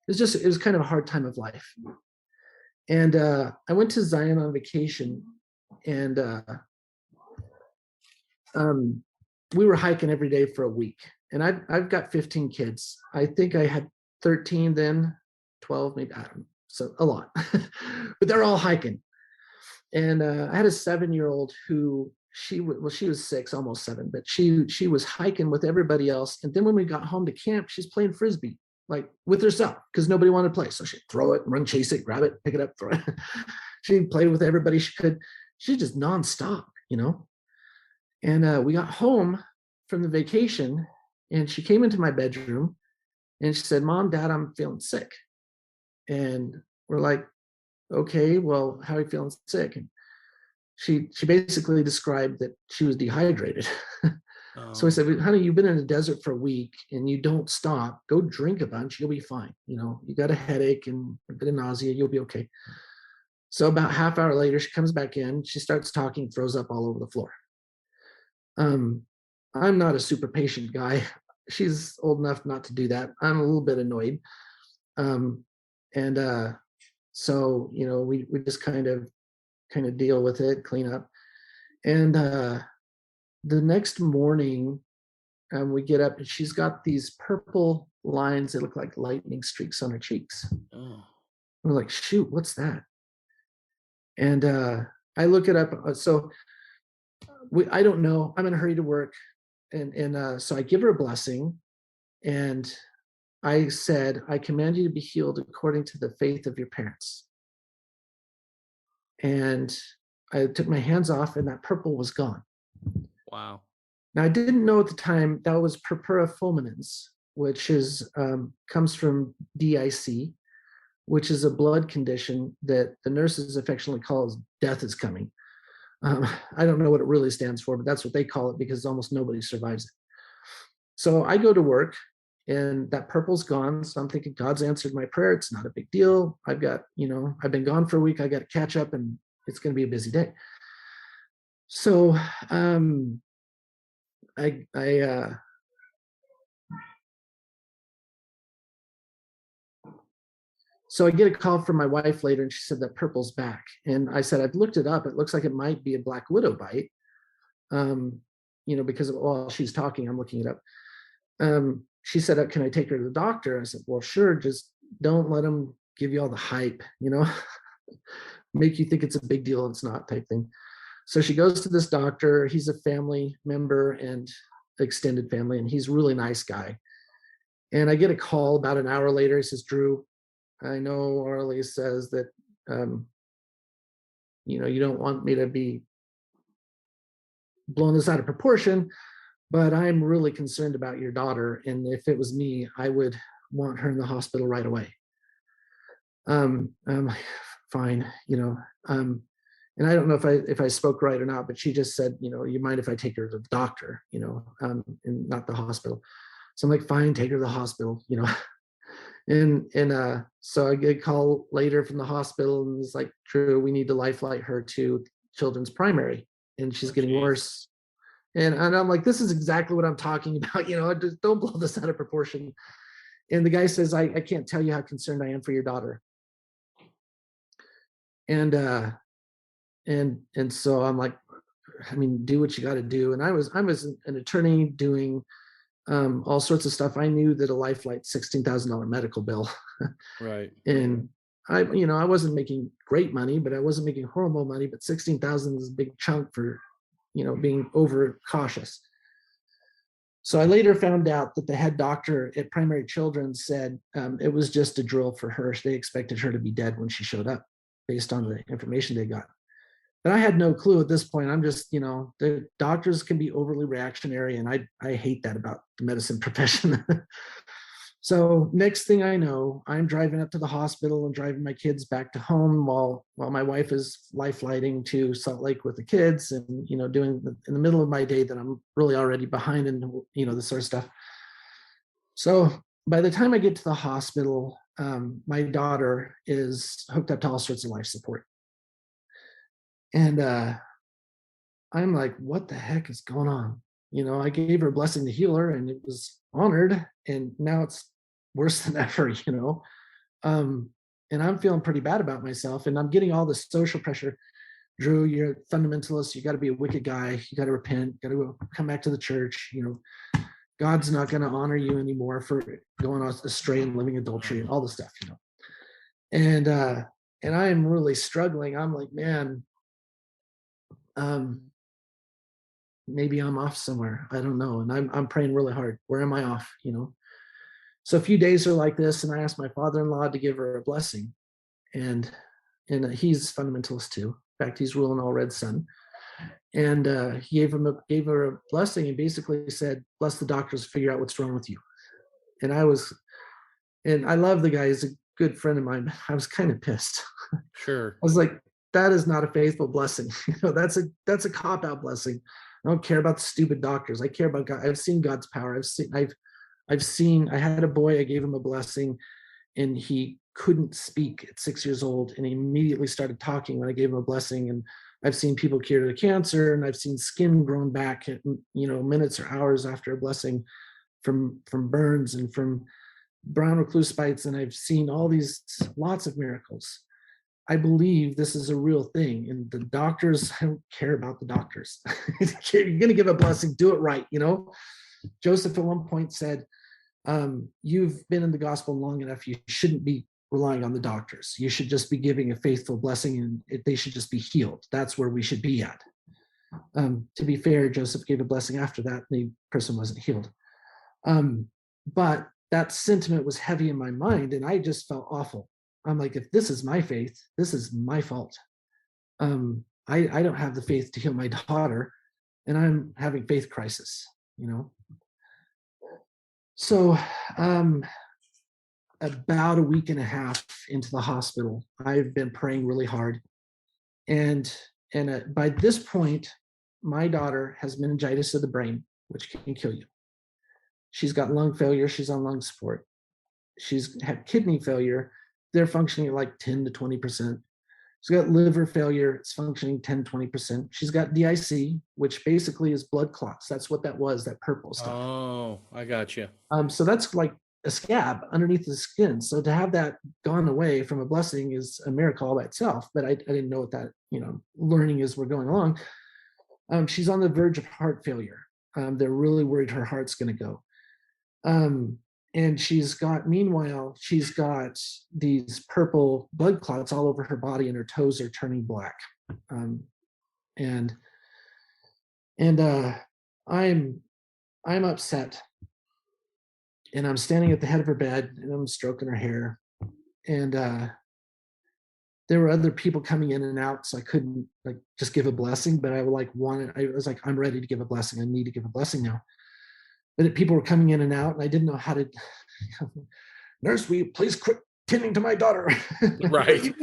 It was kind of a hard time of life. And I went to Zion on vacation, and um, we were hiking every day for a week, and I've got 15 kids. I think I had 13 then, 12 maybe, I don't know, so a lot. But they're all hiking. And I had a 7-year-old who she was 6, almost 7, but she was hiking with everybody else. And then when we got home to camp, she's playing frisbee, like with herself, because nobody wanted to play. So she'd throw it, run, chase it, grab it, pick it up, throw it. She played with everybody she could. She's just nonstop, you know. And we got home from the vacation, and she came into my bedroom, and she said, "Mom, Dad, I'm feeling sick." And we're like, "Okay, well, how are you feeling sick?" And she basically described that she was dehydrated. So I said, "Well, honey, you've been in the desert for a week and you don't stop. Go drink a bunch. You'll be fine. You know, you got a headache and a bit of nausea. You'll be okay." So about half hour later, she comes back in. She starts talking, throws up all over the floor. I'm not a super patient guy. She's old enough not to do that. I'm a little bit annoyed. And so, you know, we just kind of deal with it, clean up. And the next morning, we get up and she's got these purple lines that look like lightning streaks on her cheeks. Oh. We're like, shoot, what's that? And I look it up. So I don't know. I'm in a hurry to work. And so I give her a blessing. And I said, "I command you to be healed according to the faith of your parents." And I took my hands off, and that purple was gone. Wow. Now, I didn't know at the time that was purpura fulminans, which is comes from DIC, which is a blood condition that the nurses affectionately call death is coming. I don't know what it really stands for, but that's what they call it because almost nobody survives it. So I go to work, and that purple's gone. So I'm thinking God's answered my prayer. It's not a big deal. I've got, you know, I've been gone for a week. I got to catch up, and it's going to be a busy day. So so I get a call from my wife later, and she said that purple's back. And I said, "I've looked it up. It looks like it might be a black widow bite." You know, because while she's talking, I'm looking it up. She said, "Can I take her to the doctor?" I said, "Well, sure. Just don't let them give you all the hype, you know, make you think it's a big deal. It's not, type thing." So she goes to this doctor. He's a family member and extended family, and he's a really nice guy. And I get a call about an hour later. He says, "Drew, I know Arlie says that, you know, you don't want me to be blowing this out of proportion, but I'm really concerned about your daughter. And if it was me, I would want her in the hospital right away." I'm like, fine, you know. And I don't know if I spoke right or not, but she just said, "You know, you mind if I take her to the doctor, you know, and not the hospital?" So I'm like, fine, take her to the hospital, you know. And so I get a call later from the hospital, and it's like, "Drew, we need to lifeline her to children's primary, and she's getting worse." And I'm like, this is exactly what I'm talking about, you know, just don't blow this out of proportion. And the guy says, I can't tell you how concerned I am for your daughter. And so I'm like, I mean, do what you got to do. And I was an attorney doing all sorts of stuff. I knew that a lifeline $16,000 medical bill. Right. And I wasn't making great money, but I wasn't making horrible money. But 16,000 is a big chunk for, you know, being over cautious. So I later found out that the head doctor at Primary Children's said it was just a drill for her. They expected her to be dead when she showed up based on the information they got. But I had no clue at this point. I'm just, you know, the doctors can be overly reactionary, and I hate that about the medicine profession. So next thing I know, I'm driving up to the hospital and driving my kids back to home while my wife is life-flighting to Salt Lake with the kids, and, you know, doing in the middle of my day that I'm really already behind in, you know, this sort of stuff. So by the time I get to the hospital, my daughter is hooked up to all sorts of life support. And I'm like, what the heck is going on? You know, I gave her a blessing to heal her, and it was honored, and now it's worse than ever, you know. And I'm feeling pretty bad about myself, and I'm getting all this social pressure. Drew, you're a fundamentalist. You got to be a wicked guy. You got to repent. Got to come back to the church. God's not going to honor you anymore for going astray and living adultery and all this stuff. And I am really struggling. I'm like, man, maybe I'm off somewhere. I don't know. And I'm praying really hard. Where am I off? So a few days are like this, and I asked my father-in-law to give her a blessing, and he's fundamentalist too. In fact, he's ruling all red sun. And he gave her a blessing and basically said, bless the doctors, figure out what's wrong with you. And I love the guy. He's a good friend of mine. I was kind of pissed. Sure. I was like, that is not a faithful blessing. That's a cop-out blessing. I don't care about the stupid doctors. I care about God. I've seen God's power. I had a boy, I gave him a blessing, and he couldn't speak at 6 years old, and he immediately started talking when I gave him a blessing. And I've seen people cured of cancer, and I've seen skin grown back at, minutes or hours after a blessing from burns and from brown recluse bites. And I've seen lots of miracles. I believe this is a real thing. And the doctors, I don't care about the doctors. You're going to give a blessing, do it right. Joseph at one point said, you've been in the gospel long enough. You shouldn't be relying on the doctors. You should just be giving a faithful blessing, and they should just be healed. That's where we should be at. To be fair, Joseph gave a blessing after that. The person wasn't healed. But that sentiment was heavy in my mind, and I just felt awful. I'm like, if this is my faith, this is my fault. I don't have the faith to heal my daughter, and I'm having faith crisis, So about a week and a half into the hospital, I've been praying really hard. And by this point, my daughter has meningitis of the brain, which can kill you. She's got lung failure. She's on lung support. She's had kidney failure. They're functioning at like 10 to 20%. She's got liver failure. It's functioning 10, 20%. She's got DIC, which basically is blood clots. That's what that was, that purple stuff. Oh, I got you. So that's like a scab underneath the skin. So to have that gone away from a blessing is a miracle all by itself. But I didn't know what that, learning as we're going along. She's on the verge of heart failure. They're really worried her heart's going to go. And meanwhile, she's got these purple blood clots all over her body, and her toes are turning black. And I'm upset. And I'm standing at the head of her bed, and I'm stroking her hair. And there were other people coming in and out, so I couldn't just give a blessing. But I was like, I'm ready to give a blessing. I need to give a blessing now. But people were coming in and out, and I didn't know how to. Nurse, will you please quit tending to my daughter? Right,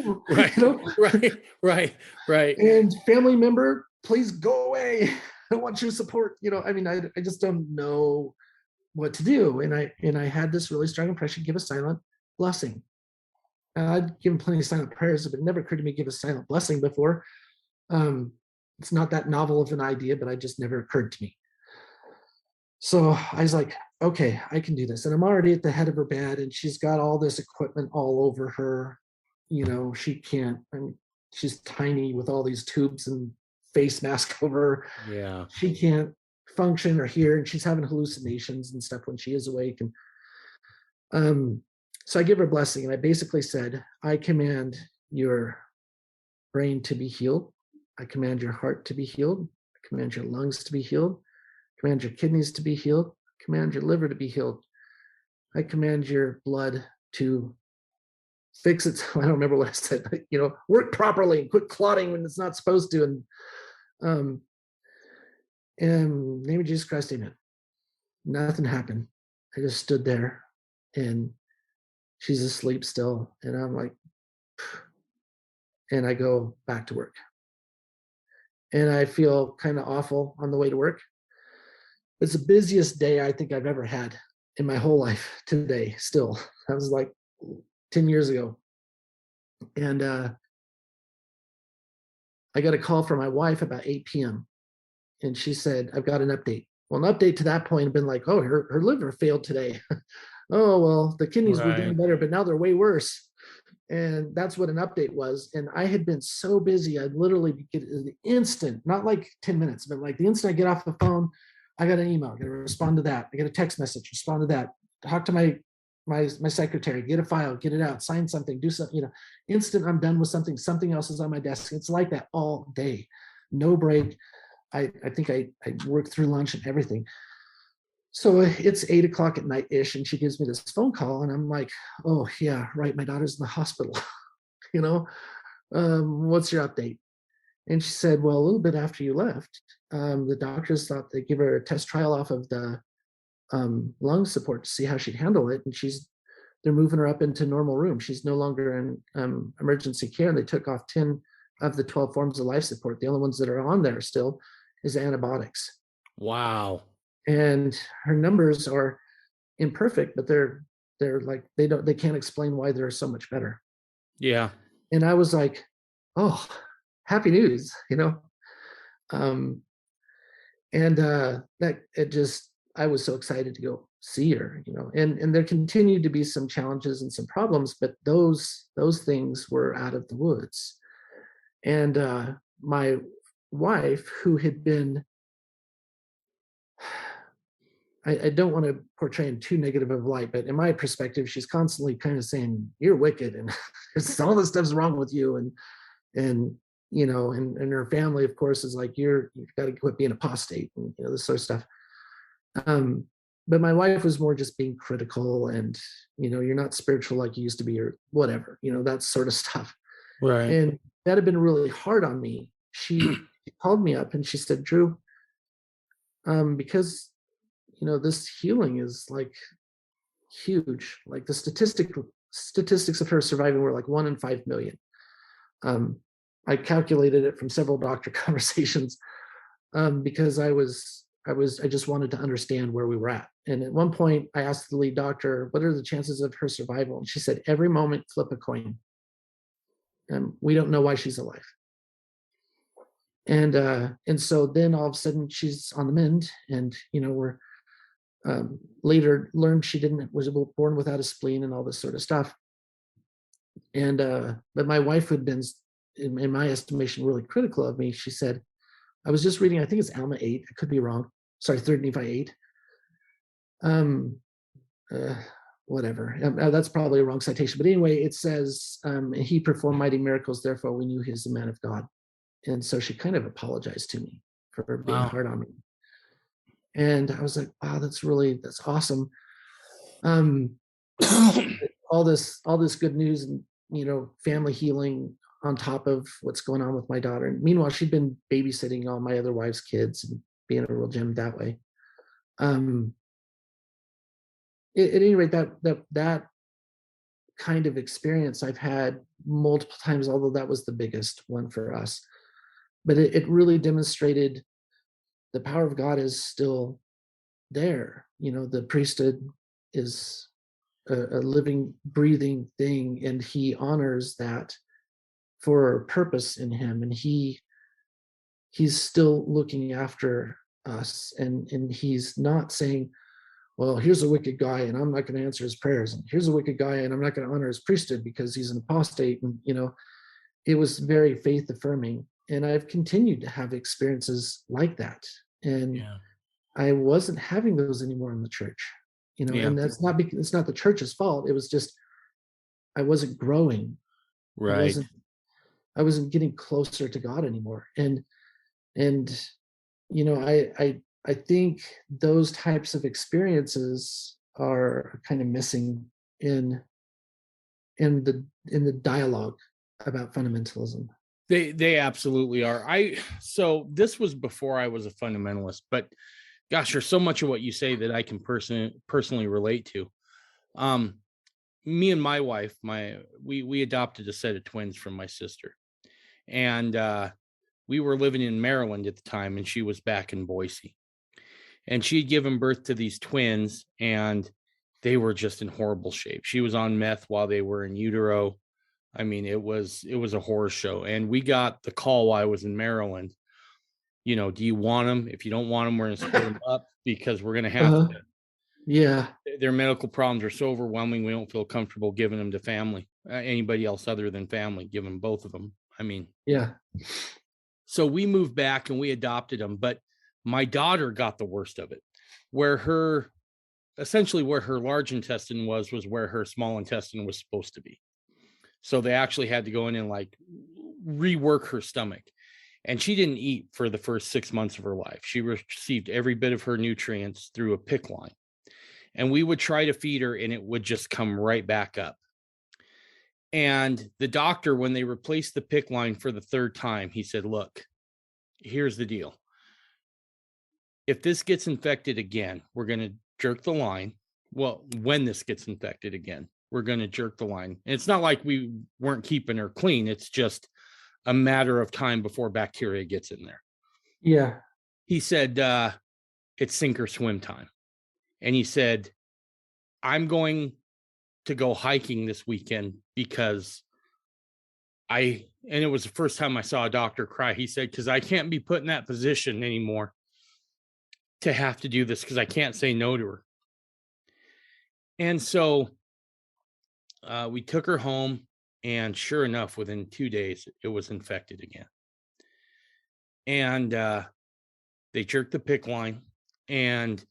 right. And family member, please go away. I want your support. I just don't know what to do. And I had this really strong impression, give a silent blessing. I'd given plenty of silent prayers, but it never occurred to me to give a silent blessing before. It's not that novel of an idea, but it just never occurred to me. So I was like, okay, I can do this. And I'm already at the head of her bed, and she's got all this equipment all over her. She can't, she's tiny with all these tubes and face mask over her. Yeah. She can't function or hear, and she's having hallucinations and stuff when she is awake. And so I give her a blessing, and I basically said, I command your brain to be healed. I command your heart to be healed. I command your lungs to be healed. I command your kidneys to be healed. I command your liver to be healed. I command your blood to fix its, I don't remember what I said, work properly and quit clotting when it's not supposed to. And in the name of Jesus Christ, amen. Nothing happened. I just stood there, and she's asleep still. And I'm like, and I go back to work. And I feel kind of awful on the way to work. It's the busiest day I think I've ever had in my whole life today, still. That was like 10 years ago. And I got a call from my wife about 8 p.m. And she said, I've got an update. Well, an update to that point had been like, oh, her liver failed today. Oh, well, the kidneys were doing better, but now they're way worse. And that's what an update was. And I had been so busy, I'd literally get the instant, not like 10 minutes, but like the instant I get off the phone, I got an email, I got to respond to that. I get a text message, respond to that. Talk to my secretary, get a file, get it out, sign something, do something, instant I'm done with something else is on my desk. It's like that all day, no break. I think I work through lunch and everything. So it's 8:00 at night ish, and she gives me this phone call, and I'm like, oh yeah, right, my daughter's in the hospital. What's your update? And she said, well, a little bit after you left, the doctors thought they'd give her a test trial off of the lung support to see how she'd handle it, and they're moving her up into normal room. She's no longer in emergency care, and they took off 10 of the 12 forms of life support. The only ones that are on there still is antibiotics. Wow. And her numbers are imperfect, but they're like, they can't explain why they're so much better. Yeah. And I was like, oh, happy news, that it just, I was so excited to go see her, and there continued to be some challenges and some problems, but those things were out of the woods. And my wife, who had been, I don't want to portray in too negative of light, but in my perspective, she's constantly kind of saying, you're wicked, and all this stuff's wrong with you. And her family, of course, is like, you've got to quit being apostate, and this sort of stuff. But my wife was more just being critical, and you're not spiritual like you used to be, or whatever, that sort of stuff. Right. And that had been really hard on me. She called me up and she said, Drew, because this healing is like huge. Like the statistics of her surviving were like 1 in 5 million. I calculated it from several doctor conversations, because I just wanted to understand where we were at. And at one point I asked the lead doctor, what are the chances of her survival? And she said, every moment, flip a coin. We don't know why she's alive. And so then all of a sudden she's on the mend, and we're later learned she was born without a spleen and all this sort of stuff. And but my wife had been, in my estimation, really critical of me. She said, I was just reading, I think it's Alma 8, I could be wrong, sorry, 3 Nephi 8. Whatever, that's probably a wrong citation, but anyway, it says, he performed mighty miracles, therefore we knew he was a man of God. And so she kind of apologized to me for being hard on me. And I was like, wow, that's awesome. all this good news, and family healing on top of what's going on with my daughter. And meanwhile, she'd been babysitting all my other wife's kids and being a real gem that way. At any rate, that kind of experience I've had multiple times, although that was the biggest one for us. But it really demonstrated the power of God is still there. The priesthood is a living, breathing thing, and he honors that for a purpose in him. And he's still looking after us, and he's not saying, well, here's a wicked guy and I'm not going to answer his prayers, and here's a wicked guy and I'm not going to honor his priesthood because he's an apostate. And it was very faith affirming, and I've continued to have experiences like that. And I wasn't having those anymore in the church, and that's not because it's not the church's fault. It was just I wasn't growing. Right. I wasn't getting closer to God anymore. And I think those types of experiences are kind of missing in the dialogue about fundamentalism. They absolutely are. So this was before I was a fundamentalist, but gosh, there's so much of what you say that I can personally relate to. Me and my wife, we adopted a set of twins from my sister, and we were living in Maryland at the time, and she was back in Boise, and she had given birth to these twins, and they were just in horrible shape. She was on meth while they were in utero. I mean, it was a horror show. And we got the call while I was in Maryland. Do you want them? If you don't want them, we're going to split them up because we're going to have to. Yeah. Their medical problems are so overwhelming, we don't feel comfortable giving them to family. anybody else other than family, given both of them. I mean, Yeah. so we moved back and we adopted them, but my daughter got the worst of it, where her large intestine was where her small intestine was supposed to be. So they actually had to go in and like rework her stomach. And she didn't eat for the first 6 months of her life. She received every bit of her nutrients through a PICC line. And we would try to feed her and it would just come right back up. And the doctor, when they replaced the PICC line for the third time, he said, look, here's the deal. If this gets infected again, we're going to jerk the line. Well, when this gets infected again, we're going to jerk the line. And it's not like we weren't keeping her clean. It's just a matter of time before bacteria gets in there. Yeah. He said, it's sink or swim time. And he said, I'm going to go hiking this weekend because and it was the first time I saw a doctor cry. He said, because I can't be put in that position anymore to have to do this because I can't say no to her. And so we took her home. And sure enough, within 2 days, it was infected again. And they jerked the PICC line. And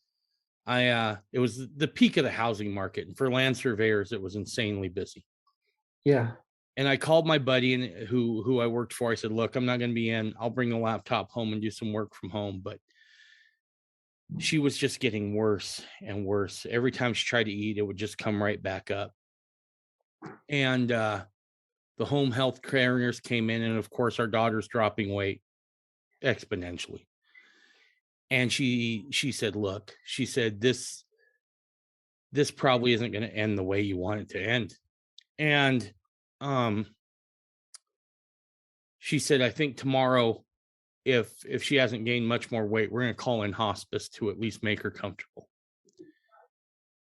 it was the peak of the housing market. And for land surveyors, it was insanely busy. Yeah. And I called my buddy who I worked for. I said, look, I'm not going to be in. I'll bring the laptop home and do some work from home. But she was just getting worse and worse. Every time she tried to eat, it would just come right back up. And the home health carriers came in, and of course, our daughter's dropping weight exponentially. And she said, look, she said, this probably isn't going to end the way you want it to end. And she said, I think tomorrow, if she hasn't gained much more weight, we're going to call in hospice to at least make her comfortable.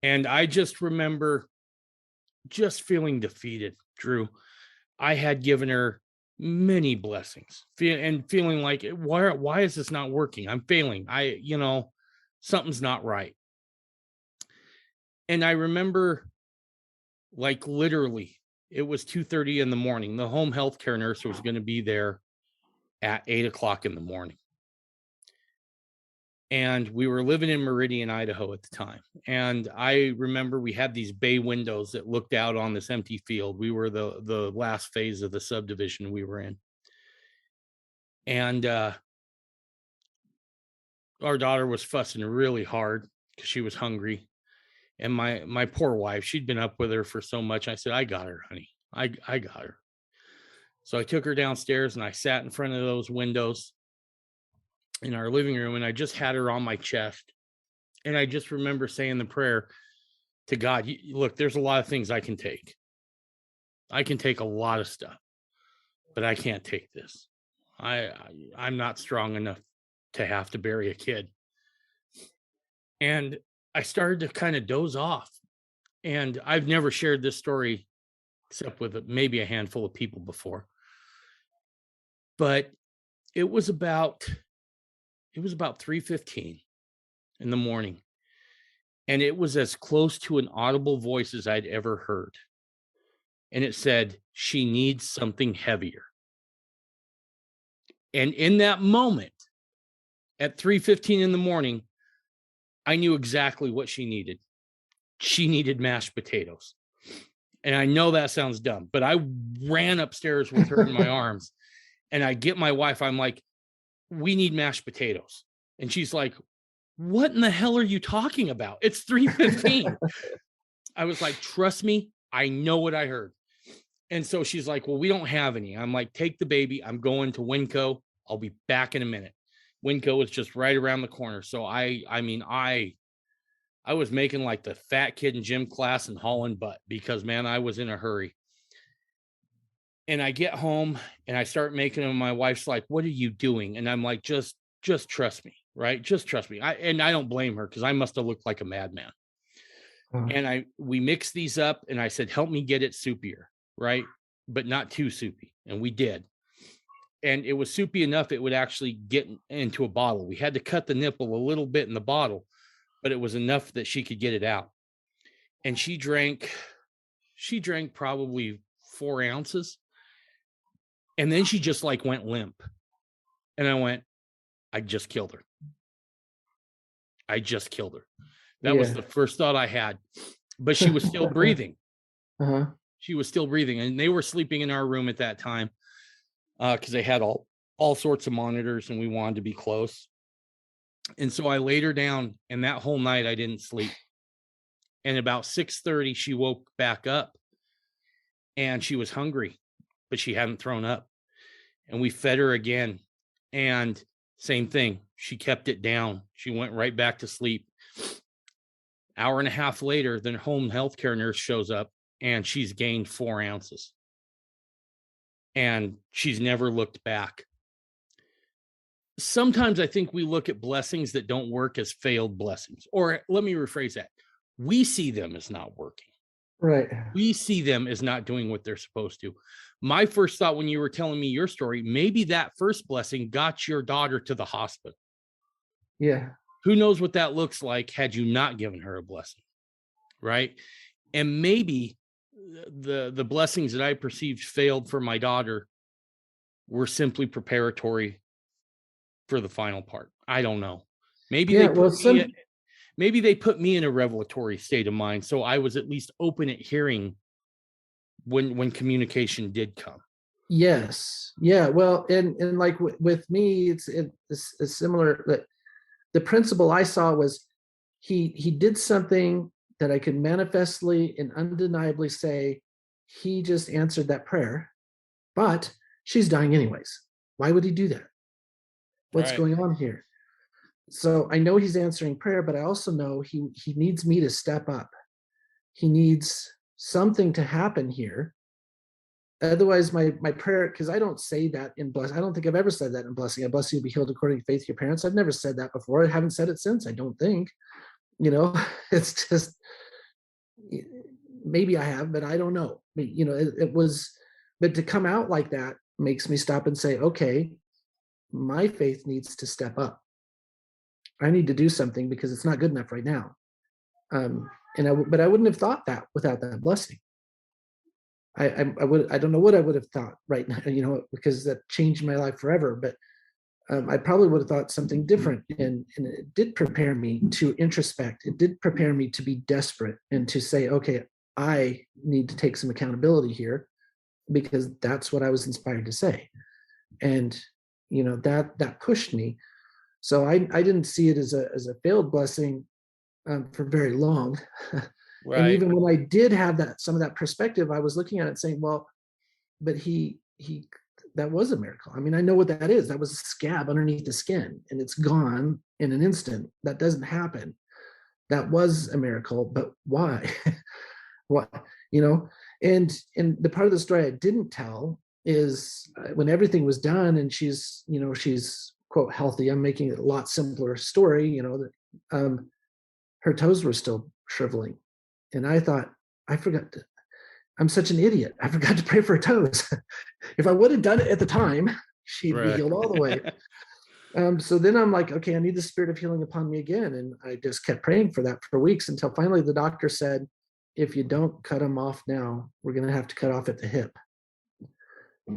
And I just remember just feeling defeated, Drew. I had given her many blessings and feeling like, why is this not working? I'm failing. Something's not right. And I remember, like, literally, it was 2:30 in the morning. The home health care nurse was going to be there at 8 o'clock in the morning. And we were living in Meridian, Idaho at the time. And I remember we had these bay windows that looked out on this empty field. We were the last phase of the subdivision we were in. And our daughter was fussing really hard because she was hungry. And my poor wife, she'd been up with her for so much. I said, I got her, honey. I got her. So I took her downstairs and I sat in front of those windows in our living room, and I just had her on my chest. And I just remember saying the prayer to God, look, there's a lot of things I can take. I can take a lot of stuff, but I can't take this. I'm not strong enough to have to bury a kid. And I started to kind of doze off. And I've never shared this story except with maybe a handful of people before. But it was about 3:15 in the morning. And it was as close to an audible voice as I'd ever heard. And it said, she needs something heavier. And in that moment, at 3:15 in the morning, I knew exactly what she needed. She needed mashed potatoes. And I know that sounds dumb, but I ran upstairs with her in my arms. And I get my wife, I'm like, we need mashed potatoes. And she's like, what in the hell are you talking about? It's 3:15. I was like, trust me, I know what I heard. And so she's like, well, we don't have any. I'm like, take the baby. I'm going to Winco. I'll be back in a minute. Winco is just right around the corner. So I was making like the fat kid in gym class and hauling butt because, man, I was in a hurry. And I get home and I start making them. My wife's like, what are you doing? And I'm like, just trust me, right? Just trust me. I don't blame her because I must have looked like a madman. And we mixed these up and I said, help me get it soupier, right? But not too soupy. And we did. And it was soupy enough it would actually get into a bottle. We had to cut the nipple a little bit in the bottle, but it was enough that she could get it out. And she drank probably 4 ounces. And then she just like went limp. And I went, I just killed her. I just killed her. That was the first thought I had. But she was still breathing. Uh-huh. She was still breathing. And they were sleeping in our room at that time because they had all sorts of monitors and we wanted to be close. And so I laid her down, and that whole night I didn't sleep. And about 6:30, she woke back up and she was hungry, but she hadn't thrown up. And we fed her again. And same thing. She kept it down. She went right back to sleep. Hour and a half later, the home healthcare nurse shows up and she's gained 4 ounces. And she's never looked back. Sometimes I think we look at blessings that don't work as failed blessings. Or let me rephrase that. We see them as not working. Right. We see them as not doing what they're supposed to. My first thought when you were telling me your story, maybe that first blessing got your daughter to the hospital. Yeah. Who knows what that looks like had you not given her a blessing, right? And maybe the blessings that I perceived failed for my daughter were simply preparatory for the final part. I don't know. Maybe maybe they put me in a revelatory state of mind, so I was at least open at hearing when communication did come. Yes. Yeah. Well, and like with me, it's similar. That the principle I saw was he did something that I could manifestly and undeniably say he just answered that prayer, but she's dying anyways. Why would he do that? What's going on here? So I know he's answering prayer, but I also know he needs me to step up. He needs something to happen here. Otherwise, my prayer, because I don't say that in blessing. I don't think I've ever said that in blessing. I bless you to be healed according to faith of your parents. I've never said that before. I haven't said it since, I don't think. It's just, maybe I have, but I don't know. It was, but to come out like that makes me stop and say, okay, my faith needs to step up. I need to do something because it's not good enough right now. But I wouldn't have thought that without that blessing. I don't know what I would have thought right now, because that changed my life forever. But I probably would have thought something different. And it did prepare me to introspect. It did prepare me to be desperate and to say, okay, I need to take some accountability here, because that's what I was inspired to say. And, that pushed me. So I didn't see it as a failed blessing for very long. Right. And even when I did have some of that perspective, I was looking at it saying, well, but he that was a miracle. I mean, I know what that is. That was a scab underneath the skin and it's gone in an instant. That doesn't happen. That was a miracle, but why? What, and the part of the story I didn't tell is when everything was done and she's quote healthy. I'm making it a lot simpler story, that her toes were still shriveling. And I thought, I'm such an idiot. I forgot to pray for her toes. If I would have done it at the time, she'd be healed all the way. So then I'm like, okay, I need the spirit of healing upon me again. And I just kept praying for that for weeks until finally the doctor said, if you don't cut them off now, we're going to have to cut off at the hip.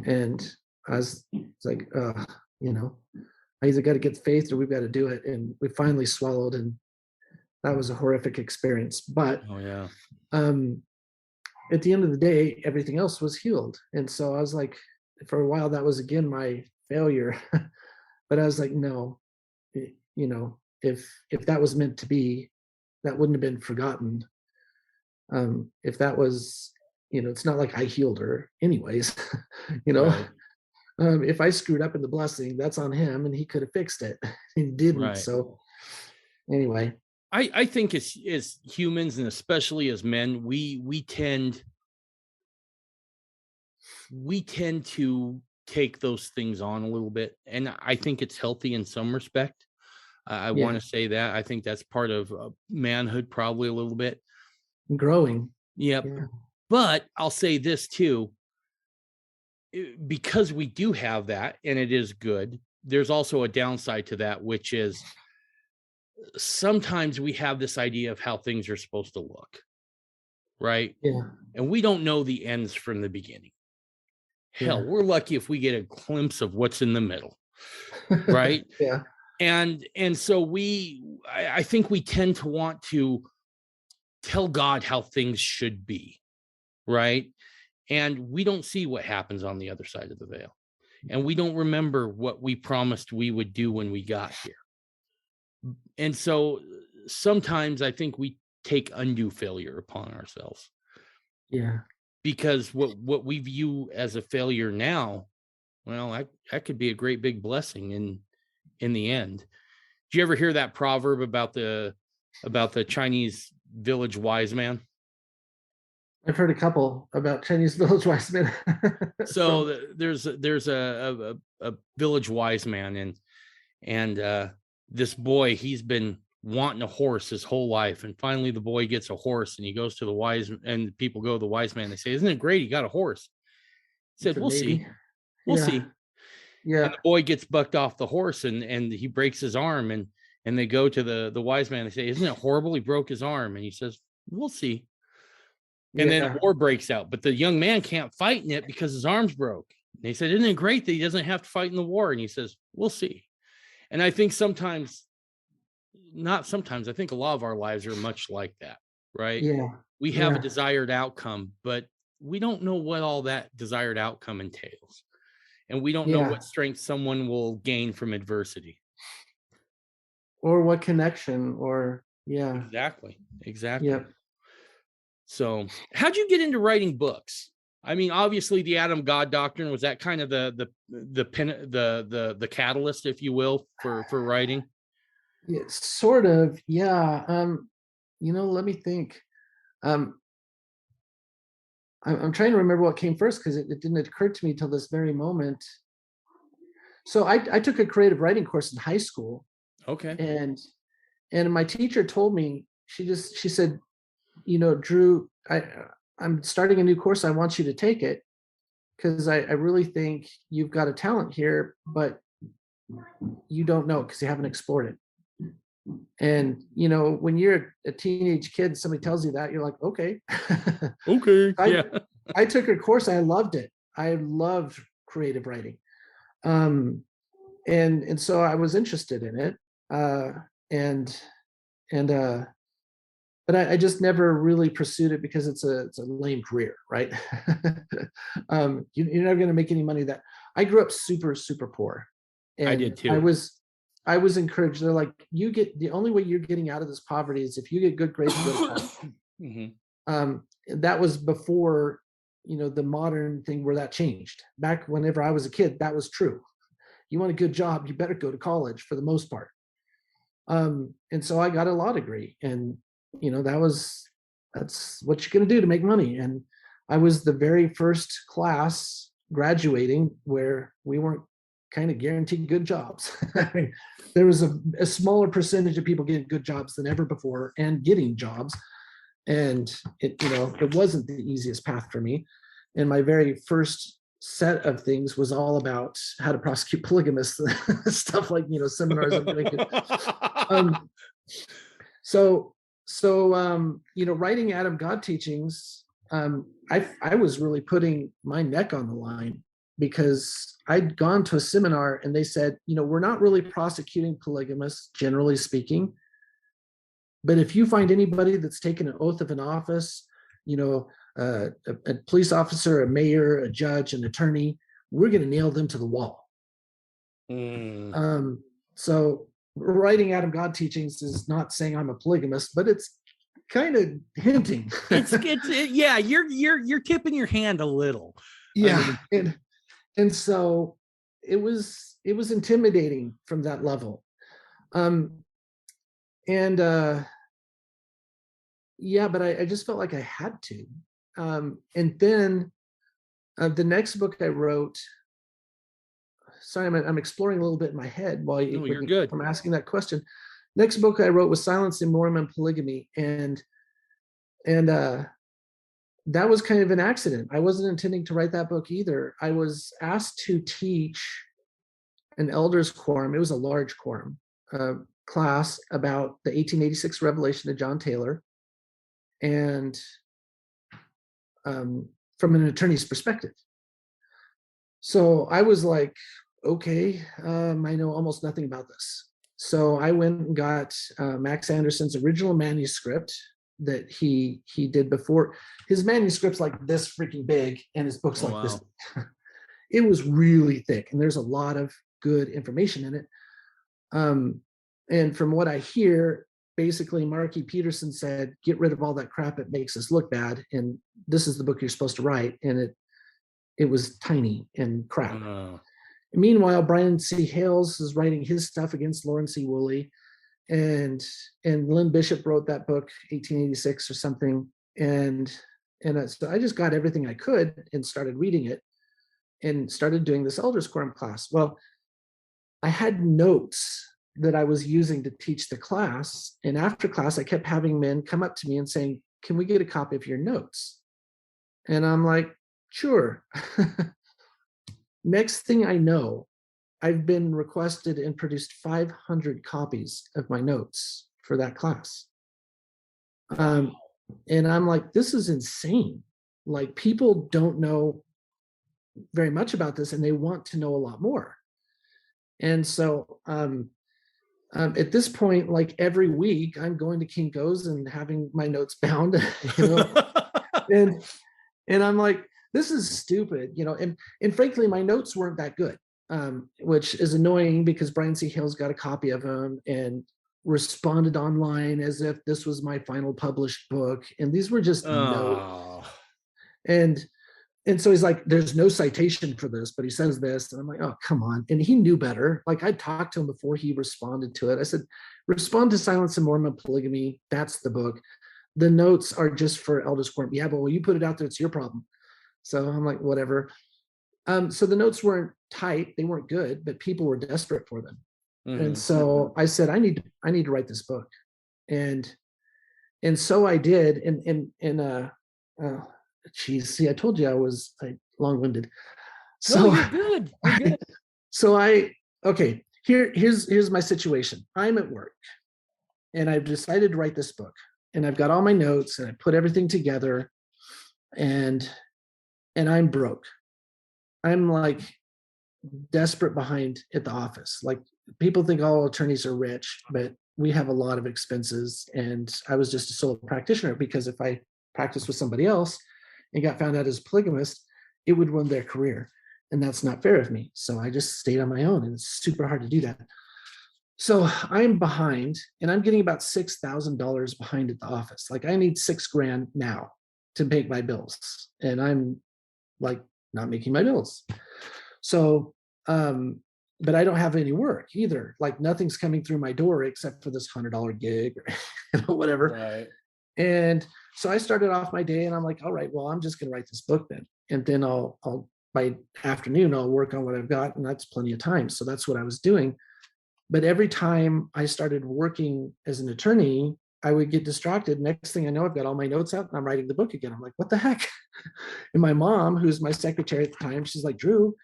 And I was like, I either got to get faith or we've got to do it. And we finally swallowed, and that was a horrific experience. But at the end of the day, everything else was healed. And so I was like, for a while, that was again my failure. But I was like, no, if that was meant to be, that wouldn't have been forgotten. If that was, it's not like I healed her anyways, Right. If I screwed up in the blessing, that's on him, and he could have fixed it. He didn't. Right. So anyway, I think as humans, and especially as men, we tend to take those things on a little bit, and I think it's healthy in some respect. I want to say that I think that's part of manhood, probably a little bit growing. Yep. Yeah. But I'll say this too, because we do have that, and it is good. There's also a downside to that, which is sometimes we have this idea of how things are supposed to look, right? Yeah. And we don't know the ends from the beginning. Hell, we're lucky if we get a glimpse of what's in the middle, right? Yeah. And so I think we tend to want to tell God how things should be, right? And we don't see what happens on the other side of the veil. And we don't remember what we promised we would do when we got here. And so sometimes I think we take undue failure upon ourselves. Yeah. Because what we view as a failure now, well, that could be a great big blessing in the end. Did you ever hear that proverb about the Chinese village wise man? I've heard a couple about Chinese village wise men. So there's a village wise man, and this boy, he's been wanting a horse his whole life, and finally the boy gets a horse, and he goes to the wise, and people go to the wise man. They say, "Isn't it great? He got a horse." He said, "We'll see, we'll see." Yeah. And the boy gets bucked off the horse, and he breaks his arm, and they go to the wise man. They say, "Isn't it horrible? He broke his arm." And he says, "We'll see." And then a war breaks out, but the young man can't fight in it because his arm's broke. And they said, "Isn't it great that he doesn't have to fight in the war?" And he says, "We'll see." And I think I think a lot of our lives are much like that, right? Yeah. We have a desired outcome, but we don't know what all that desired outcome entails. And we don't know what strength someone will gain from adversity. Or what connection, or Exactly. Yep. So how'd you get into writing books? I mean, obviously the Adam God doctrine, was that kind of the catalyst, if you will, for writing? Yeah, sort of. Yeah. Let me think. I'm trying to remember what came first, because it didn't occur to me till this very moment. So I took a creative writing course in high school. Okay. And my teacher told me, she said, "Drew, I'm starting a new course. I want you to take it, because I really think you've got a talent here, but you don't know because you haven't explored it." And when you're a teenage kid, somebody tells you that, you're like, okay. Okay. I took her course. I loved it. I loved creative writing. And so I was interested in it. But I just never really pursued it, because it's a lame career, right? You're never going to make any money. That I grew up super, super poor. And I did too. I was encouraged. They're like, the only way you're getting out of this poverty is if you get good grades. That was before, the modern thing where that changed. Back whenever I was a kid, that was true. You want a good job, you better go to college for the most part. And so I got a law degree, and that's what you're going to do to make money. And I was the very first class graduating where we weren't kind of guaranteed good jobs. I mean, there was a smaller percentage of people getting good jobs than ever before and getting jobs. And it wasn't the easiest path for me. And my very first set of things was all about how to prosecute polygamists, stuff like, seminars. Writing Adam God teachings, I was really putting my neck on the line, because I'd gone to a seminar and they said, we're not really prosecuting polygamists, generally speaking. But if you find anybody that's taken an oath of an office, a police officer, a mayor, a judge, an attorney, we're going to nail them to the wall. So writing Adam God teachings is not saying I'm a polygamist, but it's kind of hinting. You're tipping your hand a little. Yeah. And so it was intimidating from that level. But I just felt like I had to. And then the next book I wrote, sorry, I'm exploring a little bit in my head while you're good. I'm asking that question. Next book I wrote was Silencing Mormon Polygamy. And that was kind of an accident. I wasn't intending to write that book either. I was asked to teach an elders quorum. It was a large quorum class about the 1886 revelation of John Taylor, and from an attorney's perspective. So I was like, okay, I know almost nothing about this. So I went and got Max Anderson's original manuscript that he did before. His manuscript's like this freaking big, and his book's Oh, like this. wow. It was really thick, and there's a lot of good information in it. And from what I hear, basically Marky Peterson said, get rid of all that crap. It makes us look bad. And this is the book you're supposed to write. And it was tiny and crap. Meanwhile, Brian C. Hales is writing his stuff against Lawrence E. Woolley. And Lynn Bishop wrote that book, 1886 or something. And so I just got everything I could and started reading it and started doing this Elders Quorum class. Well, I had notes that I was using to teach the class. And after class, I kept having men come up to me and saying, can we get a copy of your notes? And I'm like, sure. Next thing I know, I've been requested and produced 500 copies of my notes for that class. And I'm like, this is insane. Like, people don't know very much about this and they want to know a lot more. And so at this point, like every week, I'm going to Kinko's and having my notes bound, you know, and I'm like, this is stupid, you know, and frankly, my notes weren't that good, which is annoying because Brian C. Hales got a copy of them and responded online as if this was my final published book. And these were just notes. And so he's like, there's no citation for this, but he says this. And I'm like, oh, come on. And he knew better. Like, I talked to him before he responded to it. I said, respond to Silence and Mormon Polygamy. That's the book. The notes are just for Elders Quorum. Yeah, but when you put it out there, it's your problem. So I'm like, whatever. So the notes weren't tight. They weren't good, but people were desperate for them. And so I said, I need to write this book. And so I did. Geez, see, I told you I was long-winded. So no, you're good. You're good. So okay, here's my situation. I'm at work and I've decided to write this book and I've got all my notes and I put everything together and I'm broke. I'm like desperate behind at the office. Like, people think all attorneys are rich, but we have a lot of expenses. And I was just a solo practitioner because if I practiced with somebody else and got found out as a polygamist, it would ruin their career. And that's not fair of me. So I just stayed on my own, and it's super hard to do that. So I'm behind, and I'm getting about $6,000 behind at the office. Like, I need $6,000 now to make my bills. And I'm like not making my bills. So, but I don't have any work either. Like, nothing's coming through my door except for this $100 gig or whatever. Right. And so I started off my day and I'm like, all right, well, I'm just going to write this book then. And then I'll by afternoon, I'll work on what I've got. And that's plenty of time. So that's what I was doing. But every time I started working as an attorney, I would get distracted. Next thing I know, I've got all my notes out and I'm writing the book again. I'm like, what the heck? And my mom, who's my secretary at the time, she's like, Drew,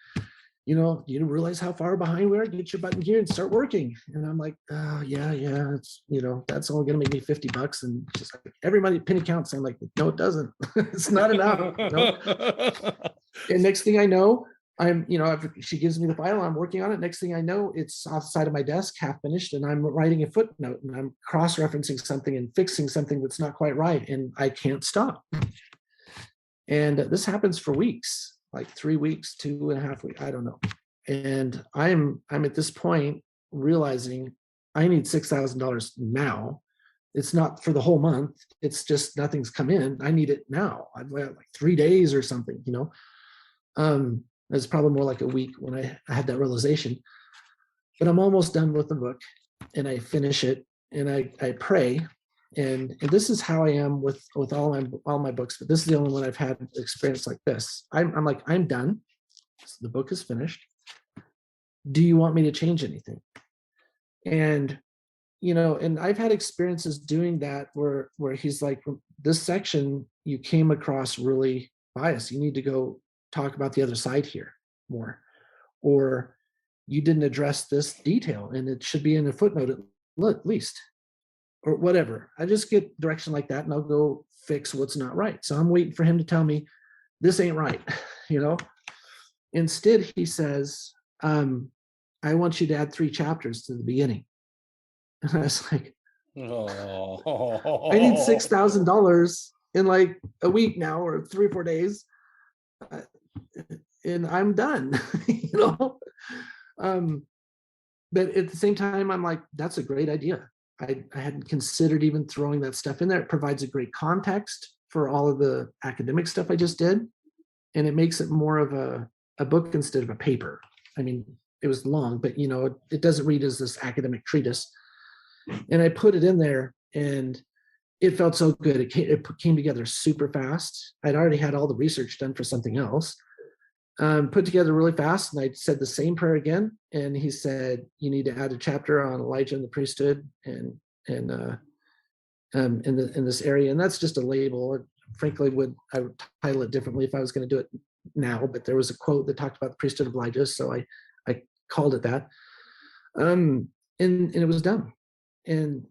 you know, you don't realize how far behind we are. Get your butt in gear and start working. And I'm like, oh yeah. It's, you know, that's only going to make me $50. And she's like, every money penny counts. I'm like, no, it doesn't. It's not enough. No. And next thing I know, I'm, you know, she gives me the file, I'm working on it. Next thing I know, it's off the side of my desk, half finished, and I'm writing a footnote and I'm cross-referencing something and fixing something that's not quite right. And I can't stop. And this happens for weeks, like 3 weeks, 2.5 weeks, I don't know. And I'm at this point realizing I need $6,000 now. It's not for the whole month. It's just nothing's come in. I need it now. I've got like 3 days or something, you know. It's probably more like a week when I had that realization. But I'm almost done with the book, and I finish it, and I pray, and this is how I am with all my books. But this is the only one I've had experience like this. I'm like, I'm done. So the book is finished. Do you want me to change anything? And you know, and I've had experiences doing that where he's like, this section you came across really biased. You need to go talk about the other side here more, or you didn't address this detail and it should be in a footnote at least, or whatever. I just get direction like that and I'll go fix what's not right. So I'm waiting for him to tell me this ain't right, you know. Instead, he says, I want you to add 3 chapters to the beginning. And I was like, I need $6,000 in like a week now, or 3 or 4 days, and I'm done. But at the same time, I'm like, that's a great idea. I hadn't considered even throwing that stuff in there. It provides a great context for all of the academic stuff I just did, and it makes it more of a book instead of a paper. I mean, it was long, but it doesn't read as this academic treatise. And I put it in there, and it felt so good. It came together super fast. I'd already had all the research done for something else, put together really fast. And I said the same prayer again. And he said, you need to add a chapter on Elijah and the priesthood and in this area. And that's just a label. Frankly, I would title it differently if I was going to do it now, but there was a quote that talked about the priesthood of Elijah. So I called it that. And it was done. And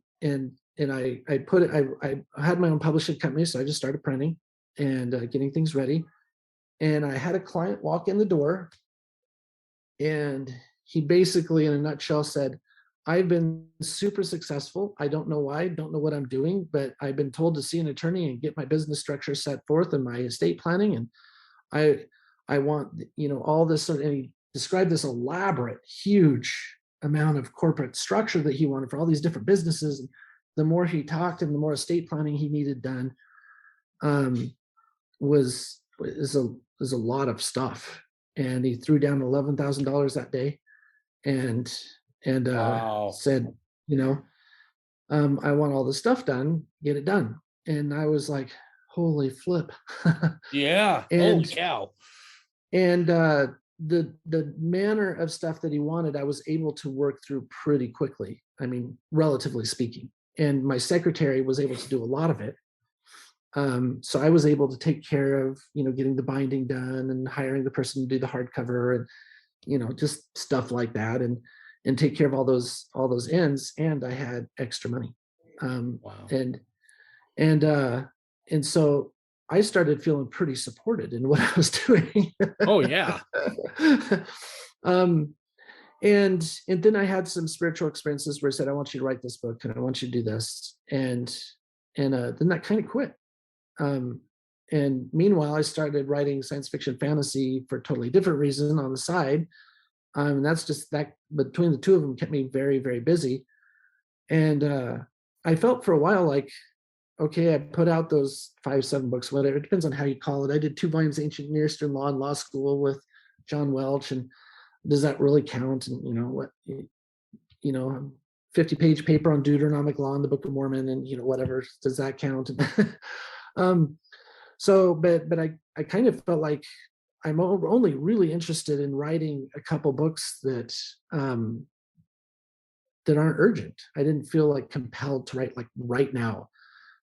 I put it, I had my own publishing company. So I just started printing and getting things ready. And I had a client walk in the door, and he basically, in a nutshell, said, I've been super successful. I don't know why, don't know what I'm doing, but I've been told to see an attorney and get my business structure set forth and my estate planning. And I want, all this sort of, and he described this elaborate, huge amount of corporate structure that he wanted for all these different businesses. And the more he talked and the more estate planning he needed done, was a lot of stuff. And he threw down $11,000 that day and Wow. said, I want all this stuff done, get it done. And I was like, holy flip. Yeah. And, holy cow. And the manner of stuff that he wanted, I was able to work through pretty quickly. I mean, relatively speaking. And my secretary was able to do a lot of it. So I was able to take care of, getting the binding done and hiring the person to do the hardcover and, just stuff like that, and take care of all those ends. And I had extra money. Wow. And so I started feeling pretty supported in what I was doing. Oh yeah. And then I had some spiritual experiences where I said, I want you to write this book and I want you to do this. And then that kind of quit. And meanwhile, I started writing science fiction fantasy for a totally different reason on the side. And that's just that between the two of them kept me very, very busy. And I felt for a while like, okay, I put out those 5-7 books, whatever. It depends on how you call it. I did 2 volumes of Ancient Near Eastern Law and Law School with John Welch. And does that really count? And what, 50-page paper on Deuteronomic law in the Book of Mormon, and whatever, does that count? So, but I kind of felt like I'm only really interested in writing a couple books that aren't urgent. I didn't feel like compelled to write like right now.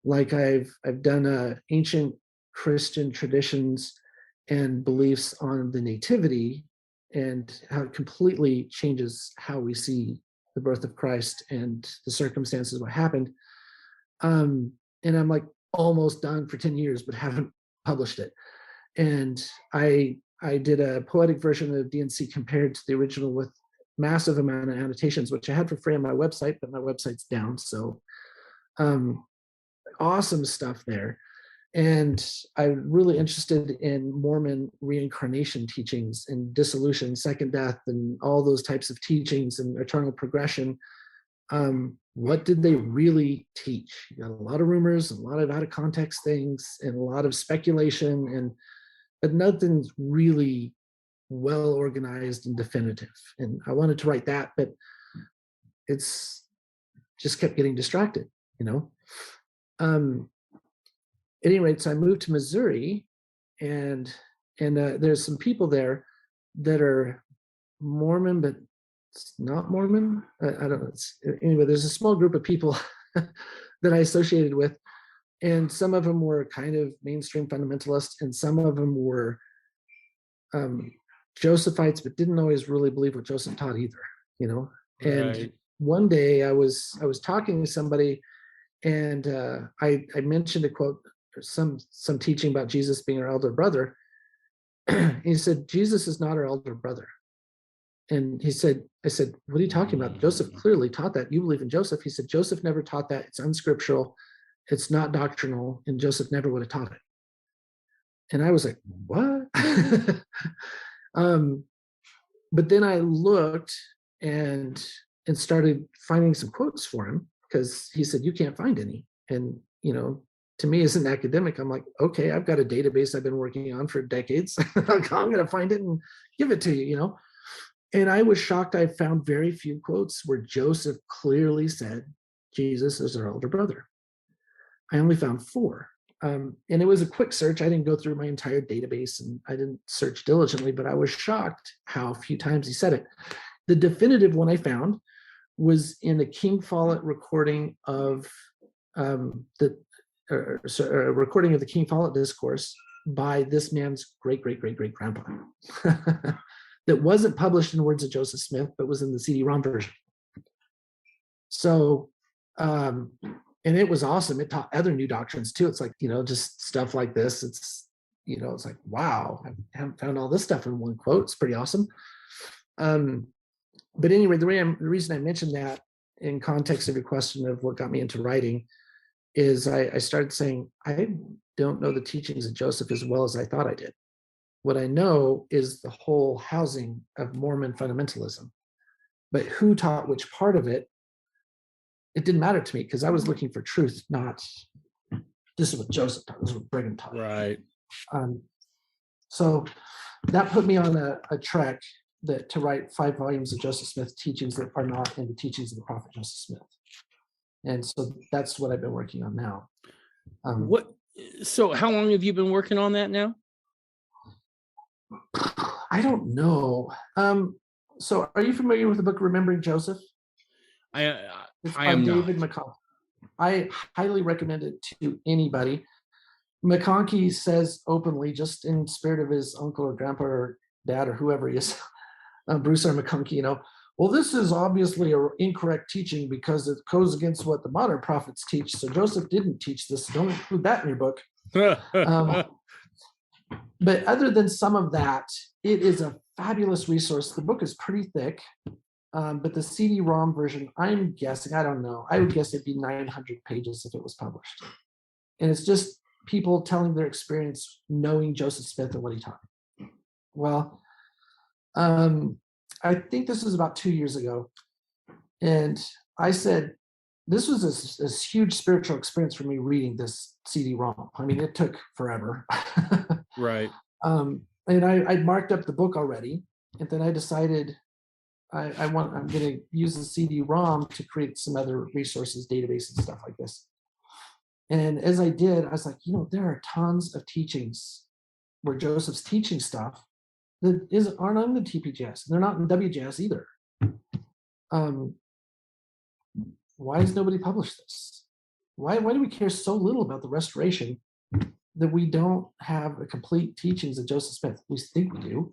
Like I've done ancient Christian traditions and beliefs on the nativity and how it completely changes how we see the birth of Christ and the circumstances, what happened. And I'm like almost done for 10 years, but haven't published it. And I did a poetic version of DNC compared to the original with massive amount of annotations, which I had for free on my website, but my website's down. So awesome stuff there. And I'm really interested in Mormon reincarnation teachings and dissolution, second death, and all those types of teachings and eternal progression. What did they really teach? You got a lot of rumors, a lot of out of context things, and a lot of speculation, but nothing's really well organized and definitive. And I wanted to write that, but it's just kept getting distracted, At any rate, so I moved to Missouri, and there's some people there that are Mormon, but it's not Mormon. I don't know. Anyway, there's a small group of people that I associated with, and some of them were kind of mainstream fundamentalists, and some of them were Josephites, but didn't always really believe what Joseph taught either, And Right. one day I was talking to somebody, and I mentioned a quote, or some teaching about Jesus being our elder brother, He said, Jesus is not our elder brother. And I said, what are you talking about? Joseph clearly taught that. You believe in Joseph. He said, Joseph never taught that. It's unscriptural. It's not doctrinal. And Joseph never would have taught it. And I was like, what? But then I looked and started finding some quotes for him, because he said, you can't find any. And, to me as an academic, I'm like, okay, I've got a database I've been working on for decades. I'm going to find it and give it to you, And I was shocked. I found very few quotes where Joseph clearly said, Jesus is our elder brother. I only found 4. And it was a quick search. I didn't go through my entire database, and I didn't search diligently, but I was shocked how few times he said it. The definitive one I found was in a King Follett recording of the King Follett discourse by this man's great-great-great-great-grandpa that wasn't published in Words of Joseph Smith, but was in the CD-ROM version. So, and it was awesome. It taught other new doctrines too. It's like, just stuff like this. It's, it's like, wow, I haven't found all this stuff in one quote. It's pretty awesome. But anyway, the reason I mentioned that in context of your question of what got me into writing is I started saying, I don't know the teachings of Joseph as well as I thought I did. What I know is the whole housing of Mormon fundamentalism, but who taught which part of it, it didn't matter to me, because I was looking for truth, not this is what Joseph taught, this is what Brigham taught. Right. So that put me on a trek to write 5 volumes of Joseph Smith teachings that are not in the teachings of the prophet Joseph Smith. And so that's what I've been working on now. So how long have you been working on that now? I don't know. So are you familiar with the book Remembering Joseph? I am David not. McConkie. I highly recommend it to anybody. McConkie says openly, just in spirit of his uncle or grandpa or dad or whoever he is, Bruce R. McConkie, well, this is obviously an incorrect teaching because it goes against what the modern prophets teach. So Joseph didn't teach this. Don't include that in your book. But other than some of that, it is a fabulous resource. The book is pretty thick, but the CD-ROM version, I'm guessing, I don't know, I would guess it'd be 900 pages if it was published. And it's just people telling their experience knowing Joseph Smith and what he taught. Well, I think this was about 2 years ago. And I said, this was this huge spiritual experience for me reading this CD-ROM. I mean, it took forever. Right. And I'd marked up the book already. And then I decided I'm going to use the CD-ROM to create some other resources, database and stuff like this. And as I did, I was like, there are tons of teachings where Joseph's teaching stuff that aren't on the TPJS. They're not in WJS either. Why has nobody published this? Why do we care so little about the restoration that we don't have a complete teachings of Joseph Smith? We think we do.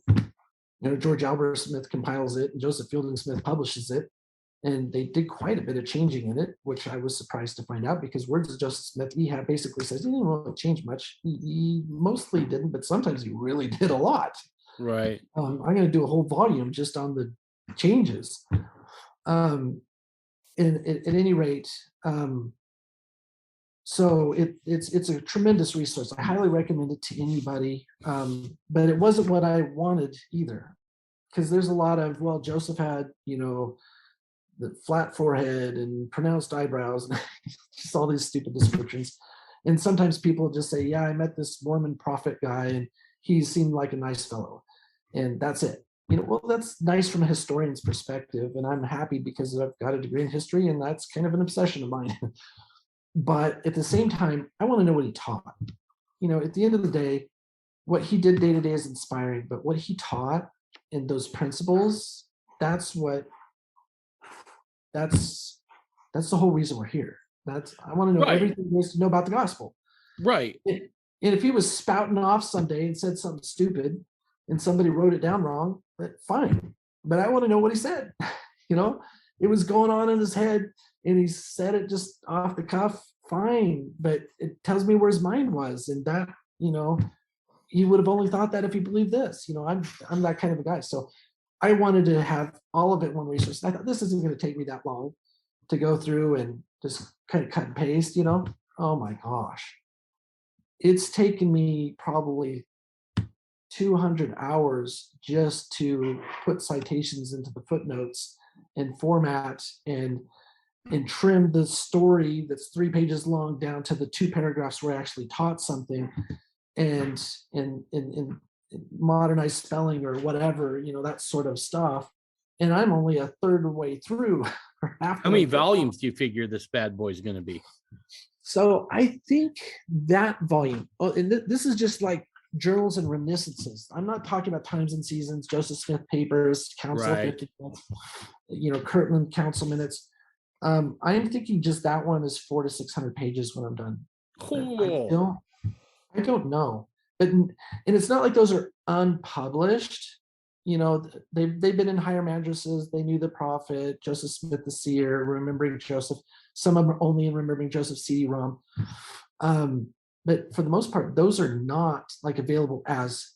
George Albert Smith compiles it, and Joseph Fielding Smith publishes it, and they did quite a bit of changing in it, which I was surprised to find out, because Words of Joseph Smith, basically says he didn't really change much. He mostly didn't, but sometimes he really did a lot. Right. I'm going to do a whole volume just on the changes. At any rate, so it's a tremendous resource. I highly recommend it to anybody. But it wasn't what I wanted either, because there's a lot of, well, Joseph had, the flat forehead and pronounced eyebrows, and just all these stupid descriptions. And sometimes people just say, yeah, I met this Mormon prophet guy, and he seemed like a nice fellow. And that's it. Well, that's nice from a historian's perspective, and I'm happy because I've got a degree in history, and that's kind of an obsession of mine. But at the same time, I want to know what he taught. At the end of the day, what he did day to day is inspiring, but what he taught and those principles, that's the whole reason we're here. I want to know everything there is to know about the gospel. Right. And if he was spouting off someday and said something stupid and somebody wrote it down wrong, fine. But I want to know what he said. It was going on in his head and he said it just off the cuff, fine. But it tells me where his mind was. And that, you would have only thought that if you believed this. I'm that kind of a guy. So I wanted to have all of it one resource. I thought this isn't going to take me that long to go through and just kind of cut and paste, Oh my gosh. It's taken me probably 200 hours just to put citations into the footnotes and format and trim the story that's 3 pages long down to the 2 paragraphs where I actually taught something and modernized spelling or whatever, that sort of stuff. And I'm only a third of the way through. How many volumes do you figure this bad boy's going to be? So I think that volume, and this is just like journals and reminiscences. I'm not talking about Times and Seasons, Joseph Smith papers, Council of 50, Kirtland Council minutes. I'm thinking just that one is 400 to 600 pages when I'm done. Cool. I don't know, and it's not like those are unpublished. They've been in higher madrasas. They knew the prophet, Joseph Smith the seer, Remembering Joseph. Some of them are only in Remembering Joseph CD-ROM. But for the most part, those are not like available as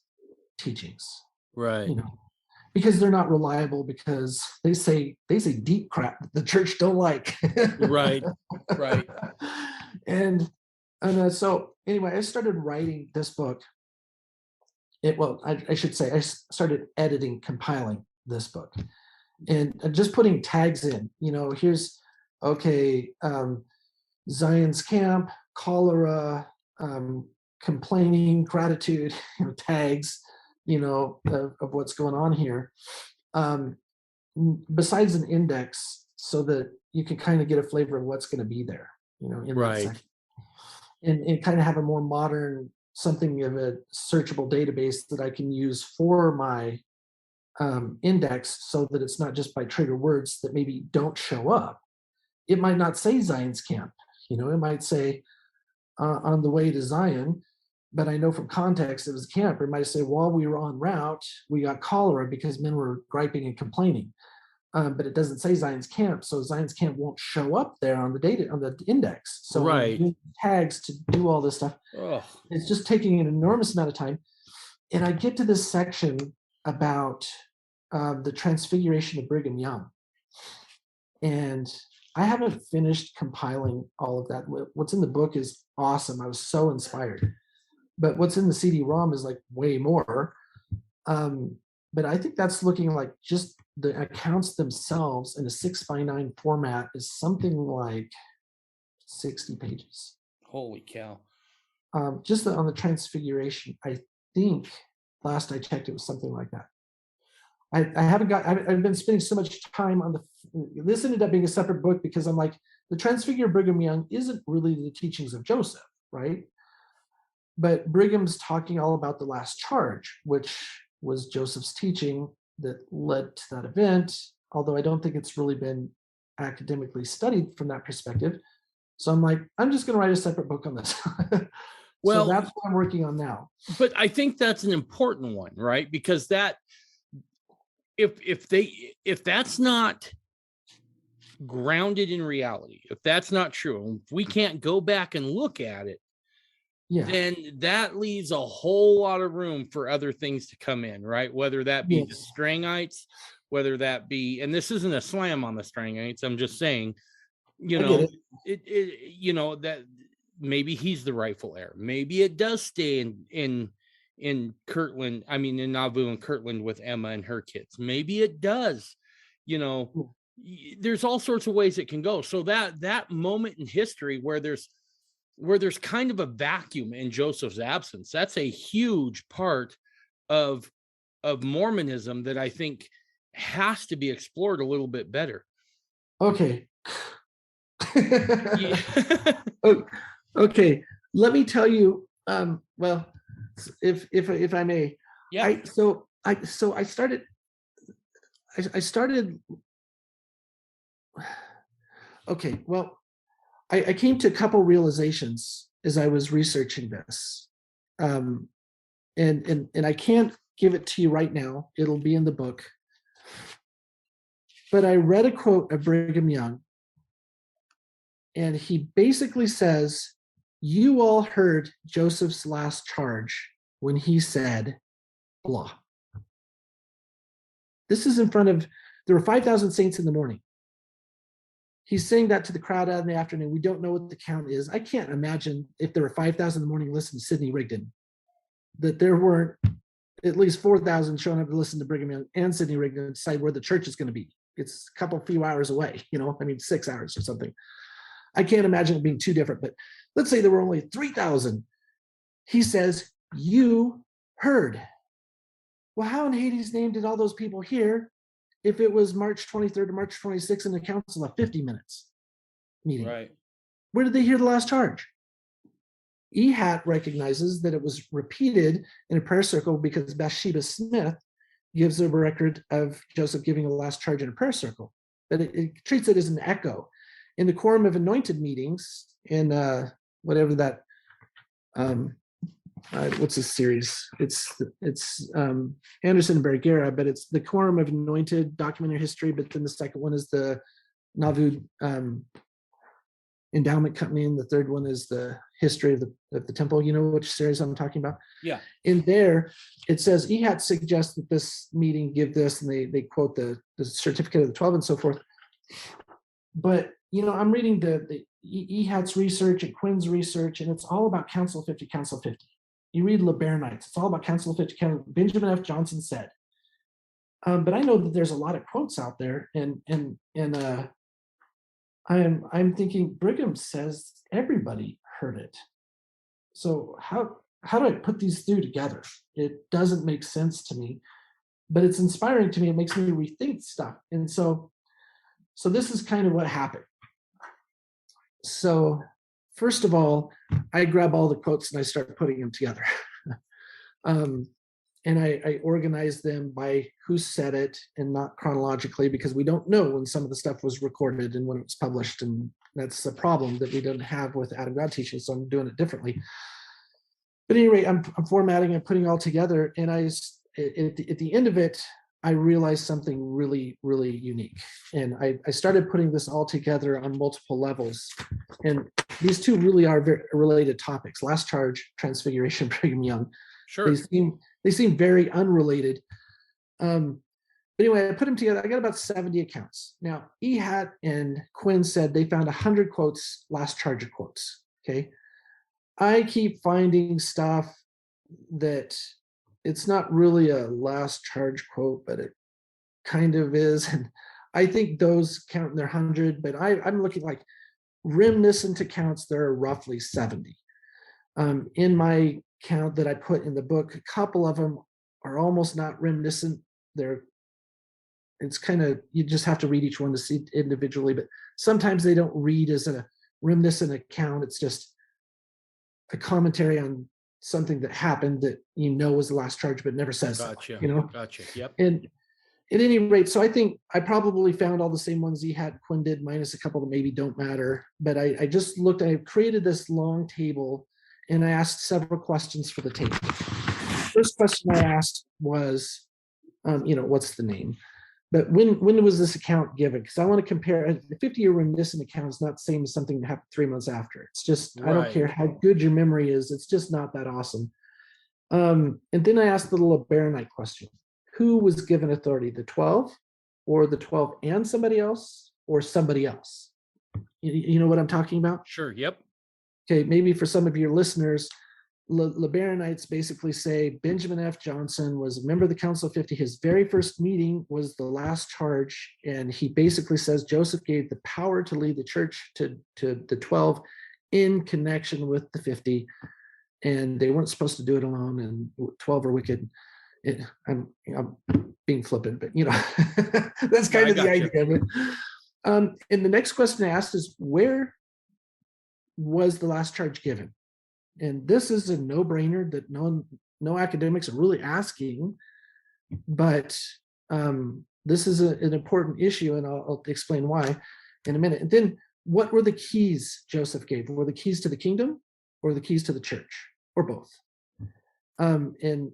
teachings, right? Because they're not reliable, because they say deep crap that the church don't like. Right. And so anyway, I started writing this book. I should say I started compiling this book, and just putting tags in. Here's Zion's camp, cholera, complaining, gratitude, tags, of what's going on here. Besides an index, so that you can kind of get a flavor of what's going to be there, in that section, and kind of have a more modern, something of a searchable database that I can use for my index, so that it's not just by trigger words that maybe don't show up. It might not say Zion's camp, it might say on the way to Zion, but I know from context it was a camp. Or it might say while we were en route, we got cholera because men were griping and complaining. But it doesn't say Zion's camp, so Zion's camp won't show up there on the data, on the index. So tags to do all this stuff. It's just taking an enormous amount of time. And I get to this section about the Transfiguration of Brigham Young, and I haven't finished compiling all of that. What's in the book is awesome. I was so inspired, but what's in the CD-ROM is like way more. But I think that's looking like just the accounts themselves in a 6x9 format is something like 60 pages. Holy cow. Just on the Transfiguration, I think last I checked, it was something like that. I've been spending so much time on this ended up being a separate book, because I'm like, the Transfigure of Brigham Young isn't really the teachings of Joseph, right? But Brigham's talking all about the last charge, which was Joseph's teaching that led to that event, although I don't think it's really been academically studied from that perspective. So I'm like, I'm just going to write a separate book on this. Well, so that's what I'm working on now. But I think that's an important one, right? Because that, if that's not grounded in reality, if that's not true, if we can't go back and look at it, then that leaves a whole lot of room for other things to come in, right? Whether that be the Strangites, whether that be, and this isn't a slam on the Strangites, I'm just saying, that maybe he's the rightful heir. Maybe it does stay in Kirtland, in Nauvoo and Kirtland with Emma and her kids. Maybe it does, there's all sorts of ways it can go. So that moment in history where there's kind of a vacuum in Joseph's absence, that's a huge part of Mormonism that I think has to be explored a little bit better. Okay. Okay. Let me tell you, well, if I may, I started, okay, well, I came to a couple realizations as I was researching this, and I can't give it to you right now. It'll be in the book. But I read a quote of Brigham Young, and he basically says, "You all heard Joseph's last charge when he said, blah. This is in front of, there were 5,000 saints in the morning. He's saying that to the crowd out in the afternoon. We don't know what the count is. I can't imagine if there were 5,000 in the morning listening to Sidney Rigdon, that there weren't at least 4,000 showing up to listen to Brigham and Sidney Rigdon and decide where the church is going to be. It's a few hours away, 6 hours or something. I can't imagine it being too different, but let's say there were only 3,000. He says, you heard. Well, how in Hades' name did all those people hear if it was March 23rd to March 26th in a council of 50 minutes meeting? Right. Where did they hear the last charge? Ehat recognizes that it was repeated in a prayer circle because Bathsheba Smith gives a record of Joseph giving a last charge in a prayer circle, but it treats it as an echo. In the Quorum of Anointed meetings, in whatever that, what's this series? It's Anderson and Bergera, but it's the Quorum of Anointed documentary history. But then the second one is the Nauvoo Endowment Company, and the third one is the history of the temple. You know which series I'm talking about? Yeah. In there, it says Ehat suggests that this meeting give this, and they quote the certificate of the 12 and so forth. But I'm reading the Ehat's research and Quinn's research, and it's all about Council 50, Council 50. You read LeBaronites, it's all about Council 50. Benjamin F. Johnson said. But I know that there's a lot of quotes out there, and I'm thinking Brigham says everybody heard it. So how do I put these two together? It doesn't make sense to me, but it's inspiring to me. It makes me rethink stuff. And so this is kind of what happened. So first of all, I grab all the quotes and I start putting them together. And I organize them by who said it and not chronologically, because we don't know when some of the stuff was recorded and when it was published. And that's a problem that we don't have with Adam God teaching. So I'm doing it differently. But anyway, I'm formatting and putting all together. And at the end of it, I realized something really, really unique. And I started putting this all together on multiple levels. And these two really are very related topics. Last charge, Transfiguration, Brigham Young. Sure. They seem very unrelated. But anyway, I put them together. I got about 70 accounts. Now, Ehat and Quinn said they found 100 quotes, last charge of quotes. Okay. I keep finding stuff that it's not really a last charge quote, but it kind of is. And I think those count in their 100, but I'm looking like reminiscent accounts, there are roughly 70. In my count that I put in the book, a couple of them are almost not reminiscent. It's kind of, you just have to read each one to see individually, but sometimes they don't read as a reminiscent account. It's just a commentary on something that happened that was the last charge, but never says Gotcha. So, Gotcha. Yep. And at any rate, so I think I probably found all the same ones Ehat Quinn did, minus a couple that maybe don't matter. But I just looked, I created this long table and I asked several questions for the table. First question I asked was, what's the name? But when was this account given? Because I want to compare. The 50-year reminiscent account is not the same as something that happened 3 months after. It's just, right. I don't care how good your memory is. It's just not that awesome. And then I asked the little Baronite question. Who was given authority, the 12 or the 12 and somebody else or somebody else? You know what I'm talking about? Sure, yep. Okay, maybe for some of your listeners, LeBaronites basically say Benjamin F. Johnson was a member of the Council of 50. His very first meeting was the last charge, and he basically says Joseph gave the power to lead the church to the 12 in connection with the 50, and they weren't supposed to do it alone, and 12 are wicked. I'm being flippant, but that's kind of the idea of it. And the next question I asked is, where was the last charge given? And this is a no-brainer that no academics are really asking, but this is an important issue, and I'll explain why in a minute. And then, what were the keys Joseph gave? Were the keys to the kingdom or the keys to the church, or both? And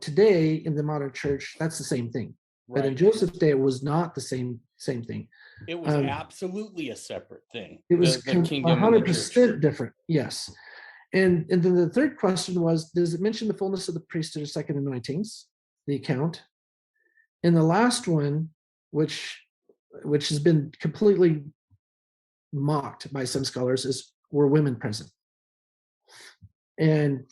today in the modern church, that's the same thing. Right. But in Joseph's day, it was not the same thing. It was absolutely a separate thing. It was 100% different. Yes. And then the third question was, does it mention the fullness of the priesthood or second anointings, the account? And the last one, which has been completely mocked by some scholars, is were women present? And,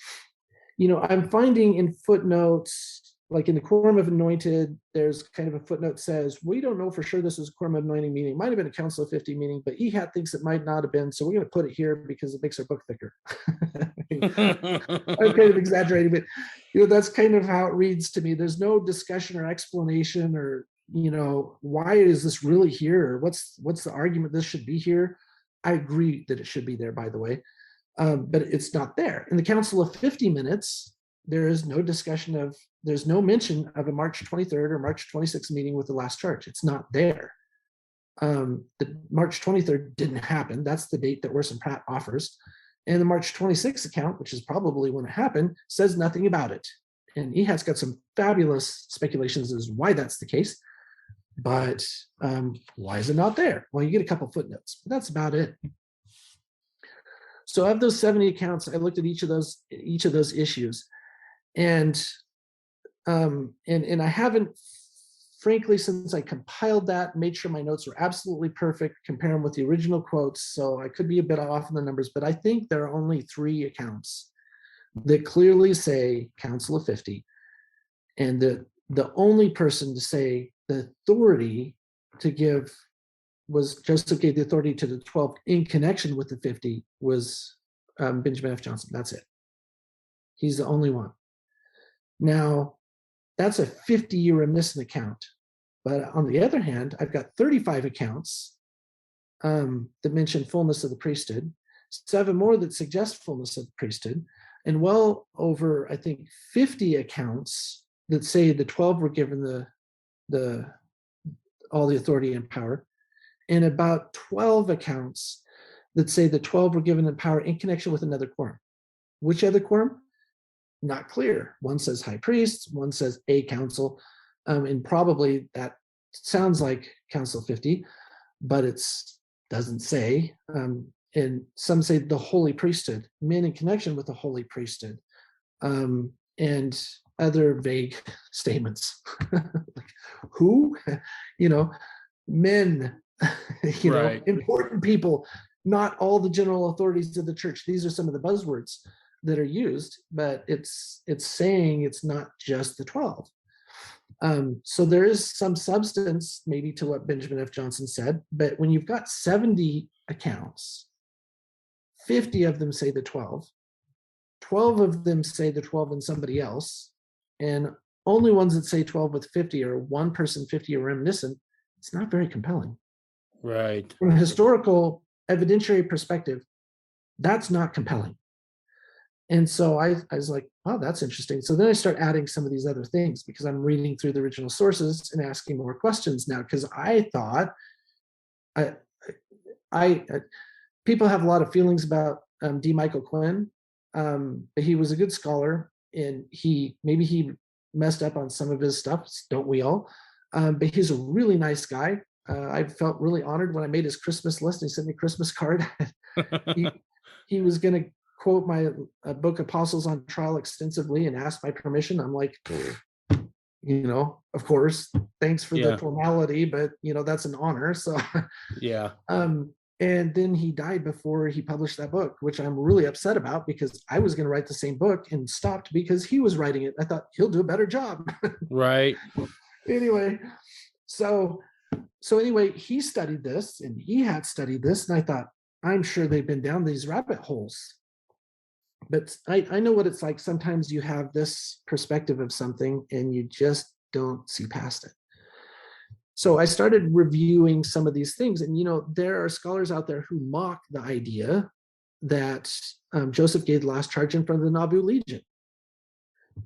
I'm finding in footnotes, like in the Quorum of Anointed, there's kind of a footnote says, we don't know for sure this was a Quorum of Anointing meeting. It might have been a Council of 50 meeting, but EHAT thinks it might not have been. So we're going to put it here because it makes our book thicker. I'm kind of exaggerating, but that's kind of how it reads to me. There's no discussion or explanation or, why is this really here? Or what's the argument this should be here? I agree that it should be there, by the way. But it's not there. In the Council of 50 Minutes, there is no discussion there's no mention of a March 23rd or March 26th meeting with the last charge. It's not there. The March 23rd didn't happen. That's the date that Orson Pratt offers. And the March 26th account, which is probably when it happened, says nothing about it. And EHAT's got some fabulous speculations as to why that's the case. But why is it not there? Well, you get a couple footnotes, but that's about it. So of those 70 accounts, I looked at each of those issues, and I haven't, frankly, since I compiled that, made sure my notes were absolutely perfect, compare them with the original quotes. So I could be a bit off in the numbers, but I think there are only 3 accounts that clearly say Council of 50, and the only person to say the authority to give was Joseph gave the authority to the 12 in connection with the 50 was Benjamin F. Johnson. That's it. He's the only one. Now, that's a 50-year reminiscent account. But on the other hand, I've got 35 accounts that mention fullness of the priesthood, 7 more that suggest fullness of the priesthood, and well over, I think, 50 accounts that say the 12 were given all the authority and power, and about 12 accounts that say the 12 were given the power in connection with another quorum. Which other quorum? Not clear. One says high priest, one says a council, and probably that sounds like Council 50, but it doesn't say. And some say the holy priesthood, men in connection with the holy priesthood, and other vague statements. Like, who? Men, Right. important people, not all the general authorities of the church. These are some of the buzzwords that are used, but it's saying it's not just the 12. So there is some substance maybe to what Benjamin F. Johnson said, but when you've got 70 accounts, 50 of them say the 12, 12 of them say the 12 and somebody else, and only ones that say 12 with 50 are one person 50 or reminiscent. It's not very compelling. Right. From a historical evidentiary perspective, that's not compelling. And so I was like, oh, that's interesting. So then I start adding some of these other things because I'm reading through the original sources and asking more questions now, because I thought people have a lot of feelings about D. Michael Quinn, but he was a good scholar, and he messed up on some of his stuff. Don't we all? But he's a really nice guy. I felt really honored when I made his Christmas list. He sent me a Christmas card. he was going to quote my book Apostles on Trial extensively and asked my permission. I'm like, of course, thanks for the formality, but that's an honor. So yeah. And then he died before he published that book, which I'm really upset about, because I was going to write the same book and stopped because he was writing it. I thought he'll do a better job. Right. Anyway, so anyway, he studied this and he had studied this, and I thought, I'm sure they've been down these rabbit holes. But I know what it's like. Sometimes you have this perspective of something and you just don't see past it. So I started reviewing some of these things, and there are scholars out there who mock the idea that Joseph gave the last charge in front of the Nauvoo Legion.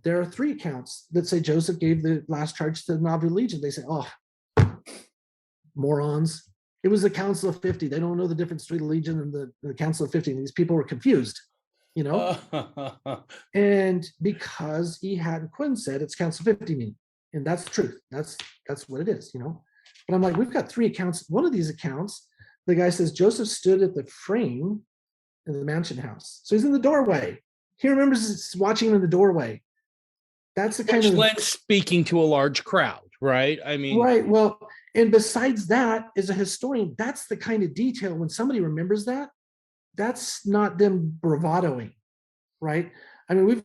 There are 3 accounts that say Joseph gave the last charge to the Nauvoo Legion. They say, oh, morons. It was the Council of 50. They don't know the difference between the Legion and the Council of 50. And these people were confused, and because EHAT and Quinn said it's Council 50 meeting, and that's the truth. That's what it is, But I'm like, we've got 3 accounts. One of these accounts, the guy says Joseph stood at the frame in the mansion house. So he's in the doorway. He remembers watching him in the doorway. That's the kind Which of lends speaking to a large crowd, right? I mean, right. Well, and besides that, as a historian, that's the kind of detail when somebody remembers that, that's not them bravadoing, right? I mean, we've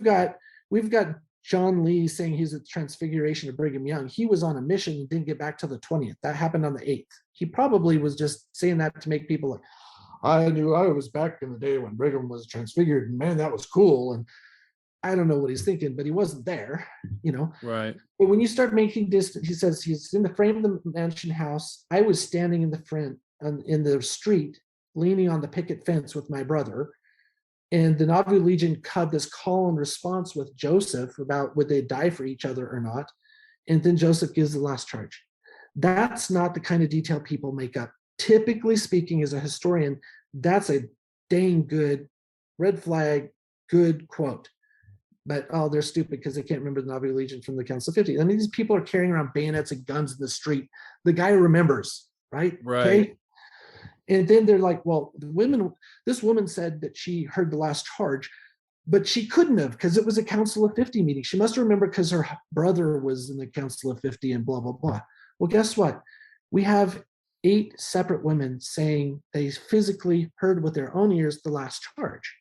got John Lee saying he's at the Transfiguration of Brigham Young. He was on a mission and didn't get back till the 20th. That happened on the 8th. He probably was just saying that to make people like, I knew I was back in the day when Brigham was transfigured, and man, that was cool. And I don't know what he's thinking, but he wasn't there, you know. right. But when you start making distance, he says he's in the frame of the mansion house. I was standing in the front in the street, leaning on the picket fence with my brother. And the Nauvoo Legion cut this call and response with Joseph about would they die for each other or not. And then Joseph gives the last charge. That's not the kind of detail people make up. Typically speaking, as a historian, that's a dang good red flag, good quote. But oh, they're stupid because they can't remember the Nauvoo Legion from the Council of 50. I mean, these people are carrying around bayonets and guns in the street. The guy remembers, right? Right. Okay. And then they're like, well, this woman said that she heard the last charge, but she couldn't have because it was a Council of 50 meeting. She must remember because her brother was in the Council of 50 and blah, blah, blah. Well, guess what? We have 8 separate women saying they physically heard with their own ears the last charge.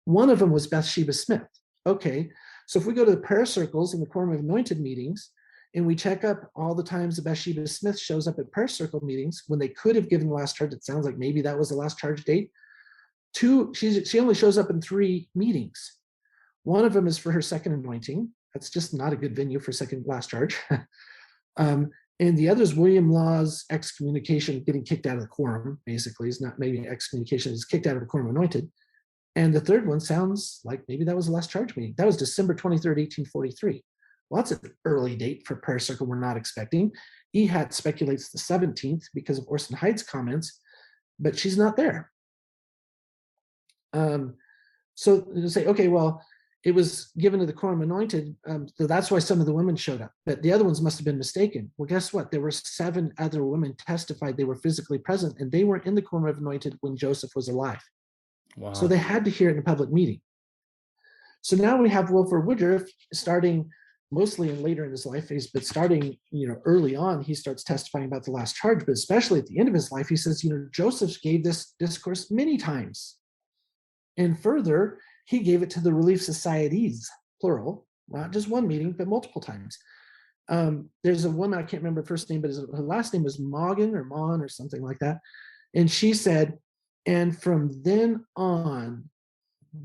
One of them was Bathsheba Smith. Okay, so if we go to the prayer circles in the Quorum of Anointed meetings, and we check up all the times that Bathsheba Smith shows up at prayer circle meetings when they could have given the last charge, it sounds like maybe that was the last charge date. 2, she only shows up in 3 meetings. One of them is for her second anointing. That's just not a good venue for second last charge. And the other is William Law's excommunication, getting kicked out of the quorum, basically. It's not maybe excommunication, it's kicked out of the Quorum of Anointed. And the third one sounds like maybe that was the last charge meeting. That was December 23rd, 1843. Well, that's an early date for prayer circle we're not expecting. Ehat speculates the 17th because of Orson Hyde's comments, but she's not there. So you say, okay, well, it was given to the Quorum Anointed, so that's why some of the women showed up, but the other ones must have been mistaken. Well, guess what? There were 7 other women testified they were physically present, and they weren't in the Quorum of Anointed when Joseph was alive. Wow. So they had to hear it in a public meeting. So now we have Wilford Woodruff starting mostly later in his life, but starting, early on, he starts testifying about the last charge, but especially at the end of his life, he says, Joseph gave this discourse many times. And further, he gave it to the relief societies, plural, not just one meeting, but multiple times. There's a woman, I can't remember her first name, but her last name was Morgan or Mon or something like that. And she said, and from then on,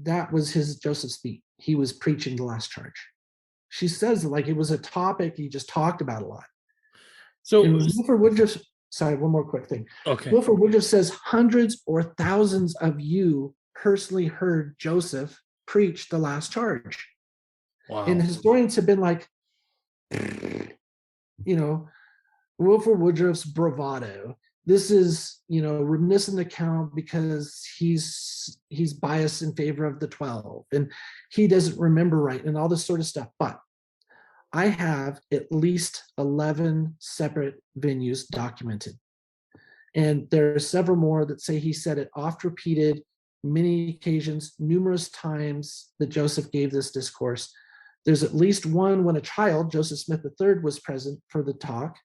that was Joseph's beat. He was preaching the last charge. She says like it was a topic he just talked about a lot. So Wilford Woodruff, sorry, one more quick thing. Okay. Wilford Woodruff says hundreds or thousands of you personally heard Joseph preach the last charge. Wow. And historians have been like, Wilford Woodruff's bravado. This is, reminiscent account because he's biased in favor of the 12 and he doesn't remember right and all this sort of stuff. But I have at least 11 separate venues documented. And there are several more that say he said it oft repeated, many occasions, numerous times that Joseph gave this discourse. There's at least one when a child, Joseph Smith III, was present for the talk.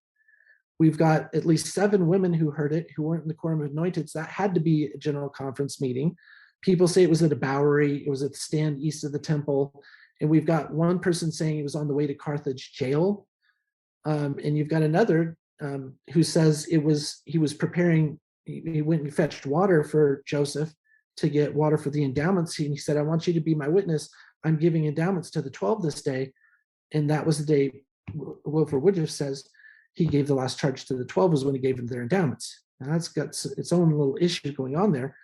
We've got at least 7 women who heard it, who weren't in the Quorum of Anointed. So that had to be a general conference meeting. People say it was at a Bowery. It was at the stand east of the temple. And we've got one person saying he was on the way to Carthage jail. And you've got another who says he was preparing, he went and fetched water for Joseph to get water for the endowments. And he said, I want you to be my witness. I'm giving endowments to the 12 this day. And that was the day Wilford Woodruff says he gave the last charge to the 12 was when he gave them their endowments. Now that's got its own little issue going on there.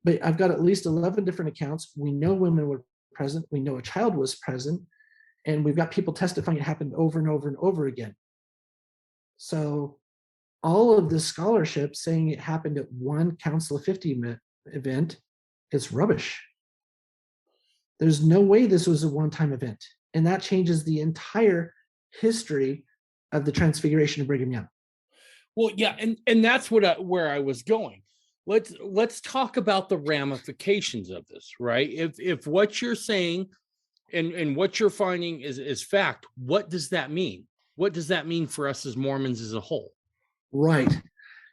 But I've got at least 11 different accounts. We know women were present. We know a child was present. And we've got people testifying it happened over and over and over again. So all of this scholarship saying it happened at one Council of 50 event is rubbish. There's no way this was a one-time event. And that changes the entire history of the Transfiguration of Brigham Young. Well, yeah, and that's where I was going. let's talk about the ramifications of this, right? If what you're saying and what you're finding is fact, what does that mean? What does that mean for us as Mormons as a whole? Right.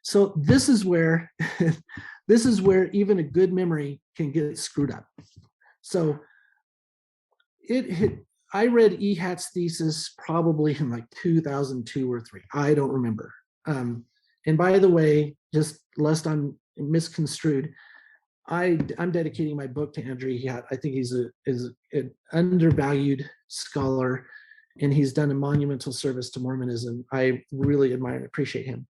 So this is where this is where even a good memory can get screwed up. So I read Ehat's thesis probably in like 2002 or 3. I don't remember. And by the way, just lest I'm misconstrued, I'm dedicating my book to Andrew Ehat. I think he's an undervalued scholar, and he's done a monumental service to Mormonism. I really admire and appreciate him.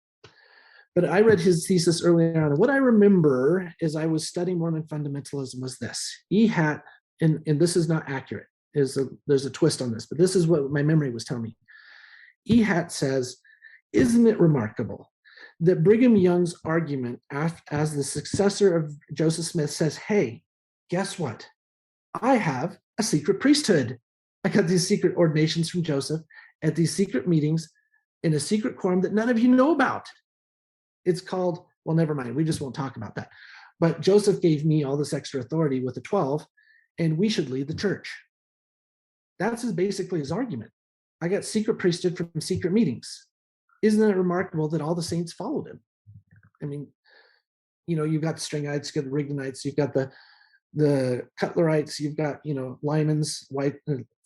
But I read his thesis early on. What I remember as I was studying Mormon fundamentalism was this. Ehat, and this is not accurate, there's a twist on this, but this is what my memory was telling me. Ehat says, isn't it remarkable that Brigham Young's argument as the successor of Joseph Smith says, hey, guess what? I have a secret priesthood. I got these secret ordinations from Joseph at these secret meetings in a secret quorum that none of you know about. It's called, well, never mind. We just won't talk about that. But Joseph gave me all this extra authority with the 12, and we should lead the church. That's basically his argument. I got secret priesthood from secret meetings. Isn't it remarkable that all the saints followed him? I mean, you've got the Stringites, you've got the Rigdonites, you've got the Cutlerites, you've got, Lymans, White,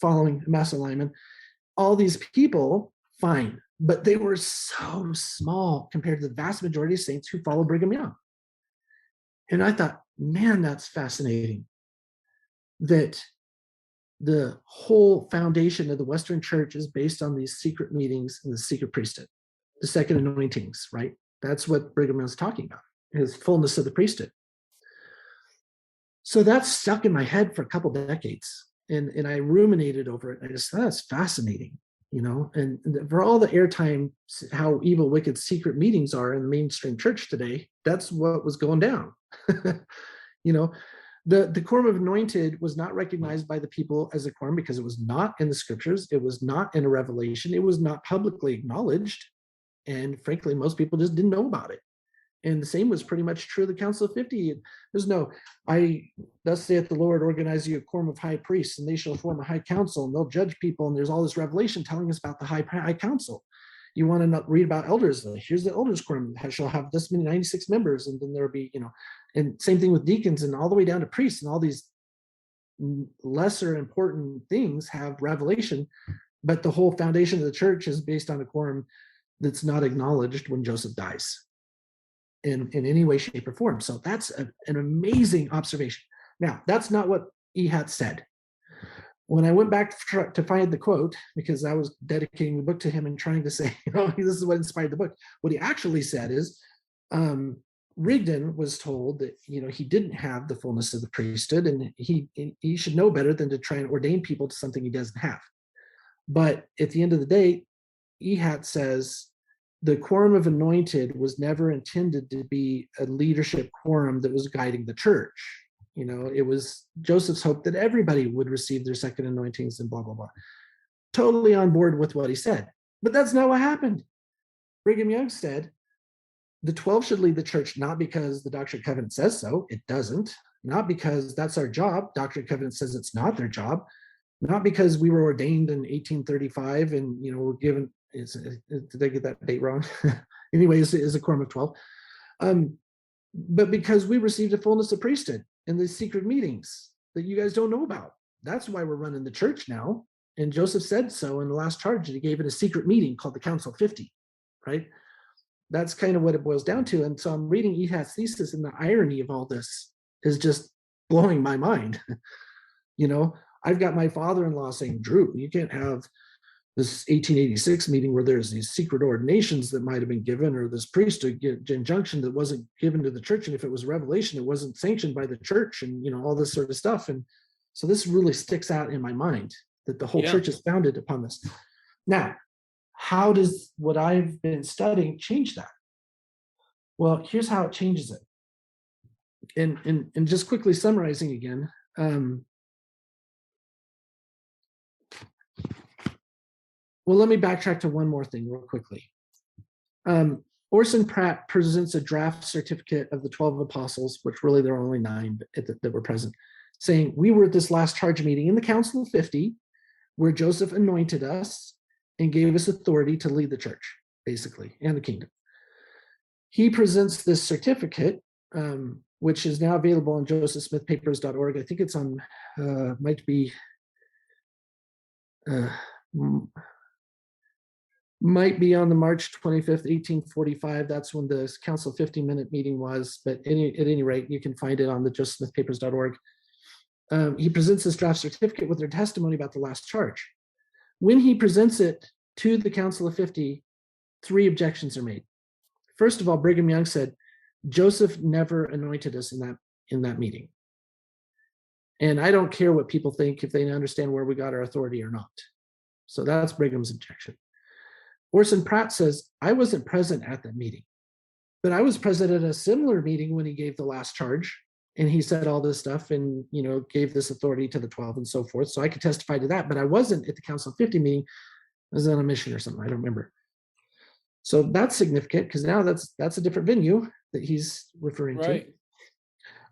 following Master Lyman. All these people, fine, but they were so small compared to the vast majority of saints who follow Brigham Young. And I thought, man, that's fascinating. That the whole foundation of the Western Church is based on these secret meetings and the secret priesthood, the second anointings, right? That's what Brigham Young's talking about, his fullness of the priesthood. So that's stuck in my head for a couple decades. And I ruminated over it. I just thought, that's fascinating, and for all the airtime, how evil, wicked secret meetings are in the mainstream church today, that's what was going down. The quorum of anointed was not recognized by the people as a quorum because it was not in the scriptures. It was not in a revelation. It was not publicly acknowledged. And frankly, most people just didn't know about it. And the same was pretty much true of the Council of 50. There's no, thus saith the Lord, organize you a quorum of high priests, and they shall form a high council, and they'll judge people. And there's all this revelation telling us about the high council. You want to read about elders? Here's the elders quorum. Shall have this many 96 members, and then there'll be, and same thing with deacons, and all the way down to priests, and all these lesser important things have revelation. But the whole foundation of the church is based on a quorum that's not acknowledged when Joseph dies in any way, shape, or form. So that's an amazing observation. Now, that's not what Ehat said. When I went back to find the quote, because I was dedicating the book to him and trying to say, this is what inspired the book. What he actually said is, Rigdon was told that, he didn't have the fullness of the priesthood, and he should know better than to try and ordain people to something he doesn't have. But at the end of the day, Ehat says, the quorum of anointed was never intended to be a leadership quorum that was guiding the church. It was Joseph's hope that everybody would receive their second anointings and blah, blah, blah. Totally on board with what he said. But that's not what happened. Brigham Young said, the 12 should lead the church, not because the Doctrine and Covenant says so. It doesn't. Not because that's our job. Doctrine and Covenant says it's not their job. Not because we were ordained in 1835 and, we're given, did I get that date wrong? Anyway, it's a quorum of 12. But because we received a fullness of priesthood in these secret meetings that you guys don't know about. That's why we're running the church now. And Joseph said so in the last charge that he gave it a secret meeting called the Council of 50, right? That's kind of what it boils down to. And so I'm reading Ehat's thesis, and the irony of all this is just blowing my mind. I've got my father-in-law saying, Drew, you can't have this 1886 meeting where there's these secret ordinations that might have been given, or this priesthood injunction that wasn't given to the church. And if it was revelation, it wasn't sanctioned by the church, and, all this sort of stuff. And so this really sticks out in my mind, that the whole church is founded upon this. Now, how does what I've been studying change that? Well, here's how it changes it. And just quickly summarizing again, well, let me backtrack to one more thing real quickly. Orson Pratt presents a draft certificate of the 12 apostles, which really there are only 9 that were present, saying, we were at this last charge meeting in the Council of 50, where Joseph anointed us and gave us authority to lead the church, basically, and the kingdom. He presents this certificate, which is now available on josephsmithpapers.org. I think it's on, might be on the March 25th, 1845. That's when the Council 50-minute meeting was. But at any rate, you can find it on the josephsmithpapers.org. He presents this draft certificate with their testimony about the last charge. When he presents it to the Council of 50, 3 objections are made. First of all, Brigham Young said, Joseph never anointed us in that meeting. And I don't care what people think, if they understand where we got our authority or not. So that's Brigham's objection. Orson Pratt says, I wasn't present at that meeting, but I was present at a similar meeting when he gave the last charge, and he said all this stuff and, gave this authority to the 12 and so forth. So I could testify to that, but I wasn't at the Council of 50 meeting. I was on a mission or something. I don't remember. So that's significant, because now that's a different venue that he's referring to.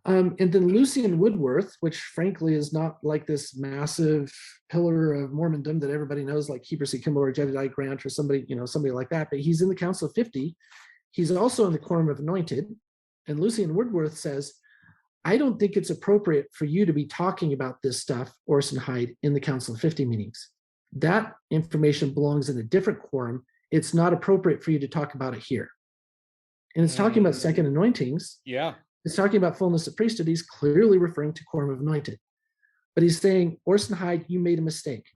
And then Lucian Woodworth, which frankly is not like this massive pillar of Mormondom that everybody knows, like Heber C. Kimball or Jedediah Grant or somebody like that, but he's in the Council of 50. He's also in the Quorum of Anointed. And Lucian Woodworth says, I don't think it's appropriate for you to be talking about this stuff, Orson Hyde, in the Council of 50 meetings. That information belongs in a different quorum. It's not appropriate for you to talk about it here. And it's talking about second anointings. Yeah. It's talking about fullness of priesthood. He's clearly referring to Quorum of Anointed. But he's saying, Orson Hyde, you made a mistake.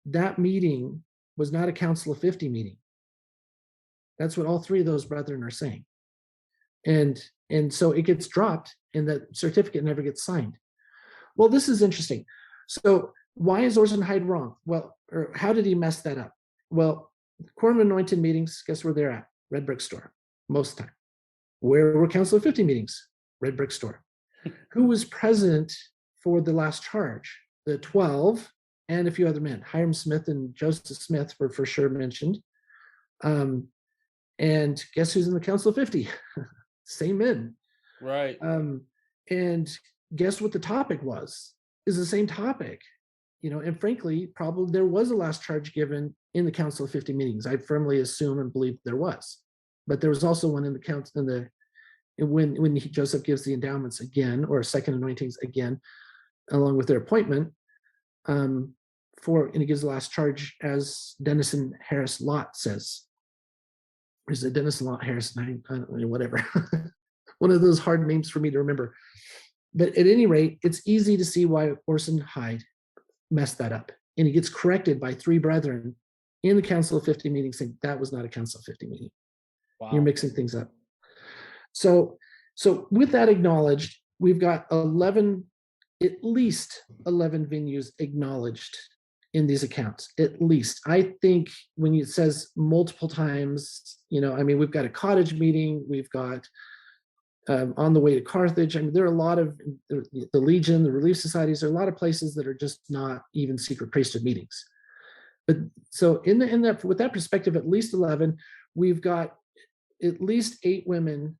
That meeting was not a Council of 50 meeting. That's what all 3 of those brethren are saying. And so it gets dropped, and that certificate never gets signed. Well, this is interesting. So why is Orson Hyde wrong? Well, or how did he mess that up? Well, Quorum of Anointed meetings, guess where they're at? Red Brick Store, most of the time. Where were Council of 50 meetings? Red Brick Store. Who was present for the last charge? The 12 and a few other men. Hiram Smith and Joseph Smith were for sure mentioned. And guess who's in the Council of 50? Same men. Right. And guess what the topic was? Is the same topic. And frankly, probably there was a last charge given in the Council of 50 meetings. I firmly assume and believe there was. But there was also one in the council when Joseph gives the endowments again, or second anointings again, along with their appointment, and he gives the last charge as Denison Harris Lott says. Or is it Denison Lott Harrison? I don't know, whatever. One of those hard names for me to remember. But at any rate, it's easy to see why Orson Hyde messed that up. And he gets corrected by 3 brethren in the Council of 50 meeting saying that was not a Council of 50 meeting. Wow. You're mixing things up. So with that acknowledged, we've got at least 11 venues acknowledged in these accounts, at least. I think when it says multiple times, we've got a cottage meeting, we've got on the way to Carthage. There are a lot of the Legion, the Relief Societies, there are a lot of places that are just not even secret priesthood meetings. But so in that, with that perspective, at least 11, we've got at least 8 women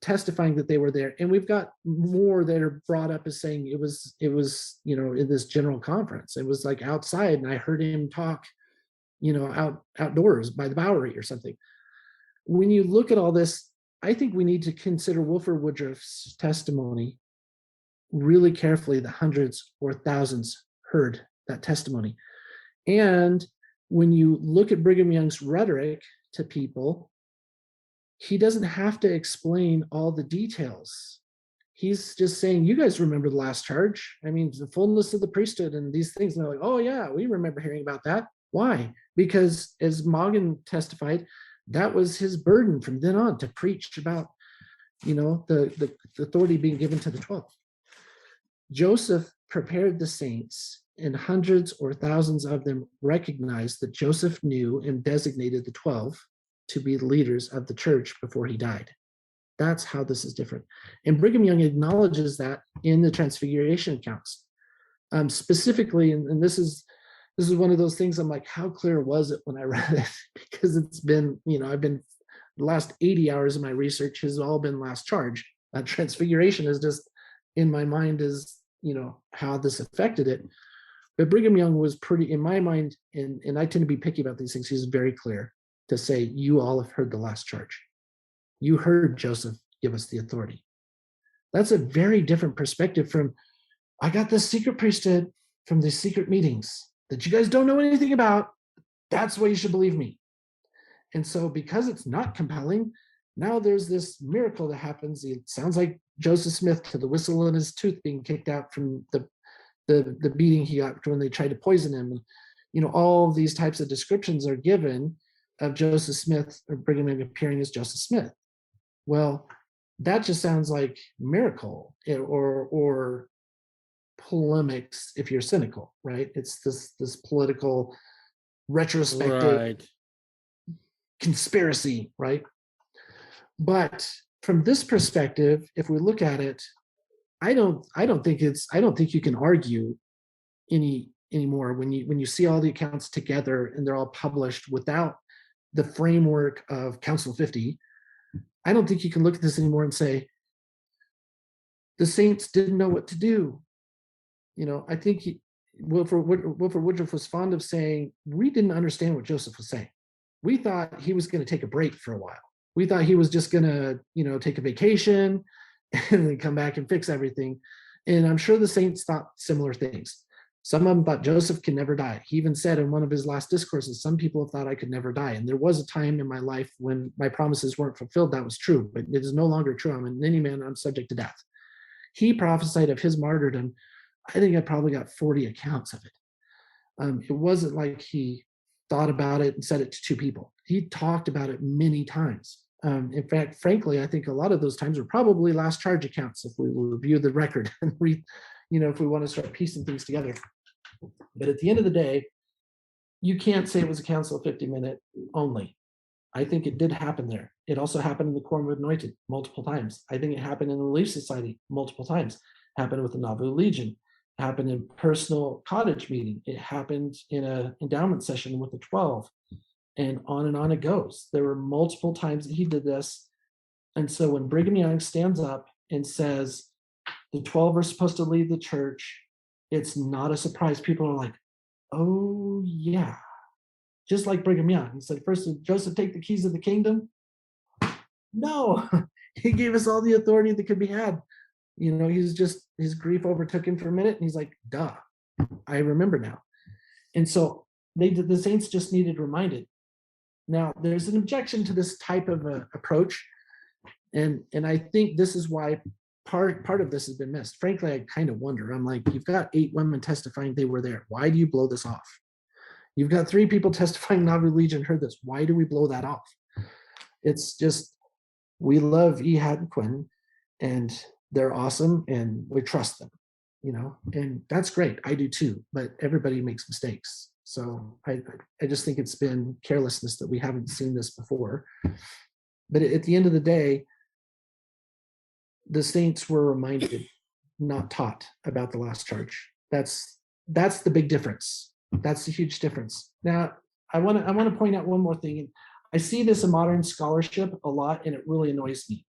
testifying that they were there, and we've got more that are brought up as saying it was in this general conference. It was like outside, and I heard him talk outdoors by the Bowery or something. When you look at all this, I think we need to consider Wilford Woodruff's testimony really carefully. The hundreds or thousands heard that testimony. And when you look at Brigham Young's rhetoric to people, he doesn't have to explain all the details. He's just saying, you guys remember the last charge? The fullness of the priesthood and these things. And they're like, oh yeah, we remember hearing about that. Why? Because as Morgan testified, that was his burden from then on, to preach about, the authority being given to the 12. Joseph prepared the saints, and hundreds or thousands of them recognized that Joseph knew and designated the 12 to be the leaders of the church before he died. That's how this is different. And Brigham Young acknowledges that in the Transfiguration accounts. Specifically, and this is this is one of those things I'm like, how clear was it when I read it? Because it's been, I've been, the last 80 hours of my research has all been last charge. Transfiguration is just in my mind is, how this affected it. But Brigham Young was pretty, in my mind, and I tend to be picky about these things, he's very clear to say, you all have heard the last charge. You heard Joseph give us the authority. That's a very different perspective from, I got this secret priesthood from these secret meetings that you guys don't know anything about. That's why you should believe me. And so because it's not compelling, now there's this miracle that happens. It sounds like Joseph Smith to the whistle in his tooth being kicked out from the beating he got when they tried to poison him. And, all of these types of descriptions are given of Joseph Smith or Brigham Young appearing as Joseph Smith. Well, that just sounds like miracle or polemics if you're cynical, right? It's this political retrospective Right. conspiracy, right? But from this perspective, if we look at it, I don't think you can argue anymore when you see all the accounts together and they're all published without the framework of Council 50. I don't think you can look at this anymore and say the saints didn't know what to do. I think Wilford Woodruff was fond of saying, we didn't understand what Joseph was saying. We thought he was going to take a break for a while. We thought he was just going to, take a vacation and then come back and fix everything. And I'm sure the saints thought similar things. Some of them thought Joseph can never die. He even said in one of his last discourses, some people thought I could never die. And there was a time in my life when my promises weren't fulfilled. That was true, but it is no longer true. I'm an any man, I'm subject to death. He prophesied of his martyrdom. I think I probably got 40 accounts of it. It wasn't like he thought about it and said it to two people. He talked about it many times. In fact, frankly, I think a lot of those times were probably last charge accounts if we review the record and read, if we want to start piecing things together. But at the end of the day, you can't say it was a Council of 50 minute only. I think it did happen there. It also happened in the Quorum of Anointed multiple times. I think it happened in the Relief Society multiple times. Happened with the Nauvoo Legion. Happened in personal cottage meeting. It happened in an endowment session with the 12. And on it goes. There were multiple times that he did this. And so when Brigham Young stands up and says, the 12 are supposed to lead the church, it's not a surprise. People are like, oh, yeah. Just like Brigham Young. He said, first, did Joseph take the keys of the kingdom? No, he gave us all the authority that could be had. His grief overtook him for a minute. And he's like, duh, I remember now. And so the saints just needed reminded. Now, there's an objection to this type of approach. And I think this is why part of this has been missed. Frankly, I kind of wonder. I'm like, you've got 8 women testifying they were there. Why do you blow this off? You've got 3 people testifying Nauvoo Legion heard this. Why do we blow that off? It's just, we love Ehud and Quinn, and they're awesome, and we trust them, and that's great. I do too, but everybody makes mistakes. So I just think it's been carelessness that we haven't seen this before. But at the end of the day, the saints were reminded, not taught about the last charge. That's the big difference. That's the huge difference. Now, I want to point out one more thing. I see this in modern scholarship a lot, and it really annoys me.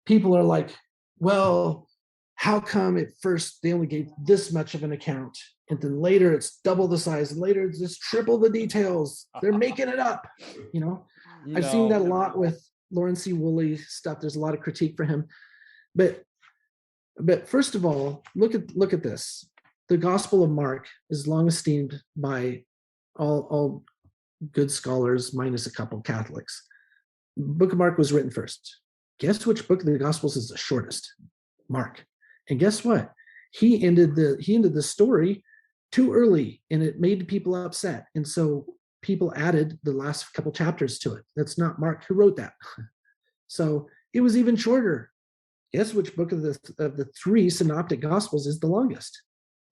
People are like, well, how come at first they only gave this much of an account, and then later it's double the size, and later it's just triple the details? They're making it up, I've seen that a lot with Lawrence C. Woolley stuff. There's a lot of critique for him. But first of all, look at this. The Gospel of Mark is long esteemed by all good scholars, minus a couple Catholics. The Book of Mark was written first. Guess which book of the Gospels is the shortest? Mark. And guess what? He ended the story too early, and it made people upset. And so people added the last couple chapters to it. That's not Mark who wrote that. So it was even shorter. Guess which book of the 3 synoptic Gospels is the longest?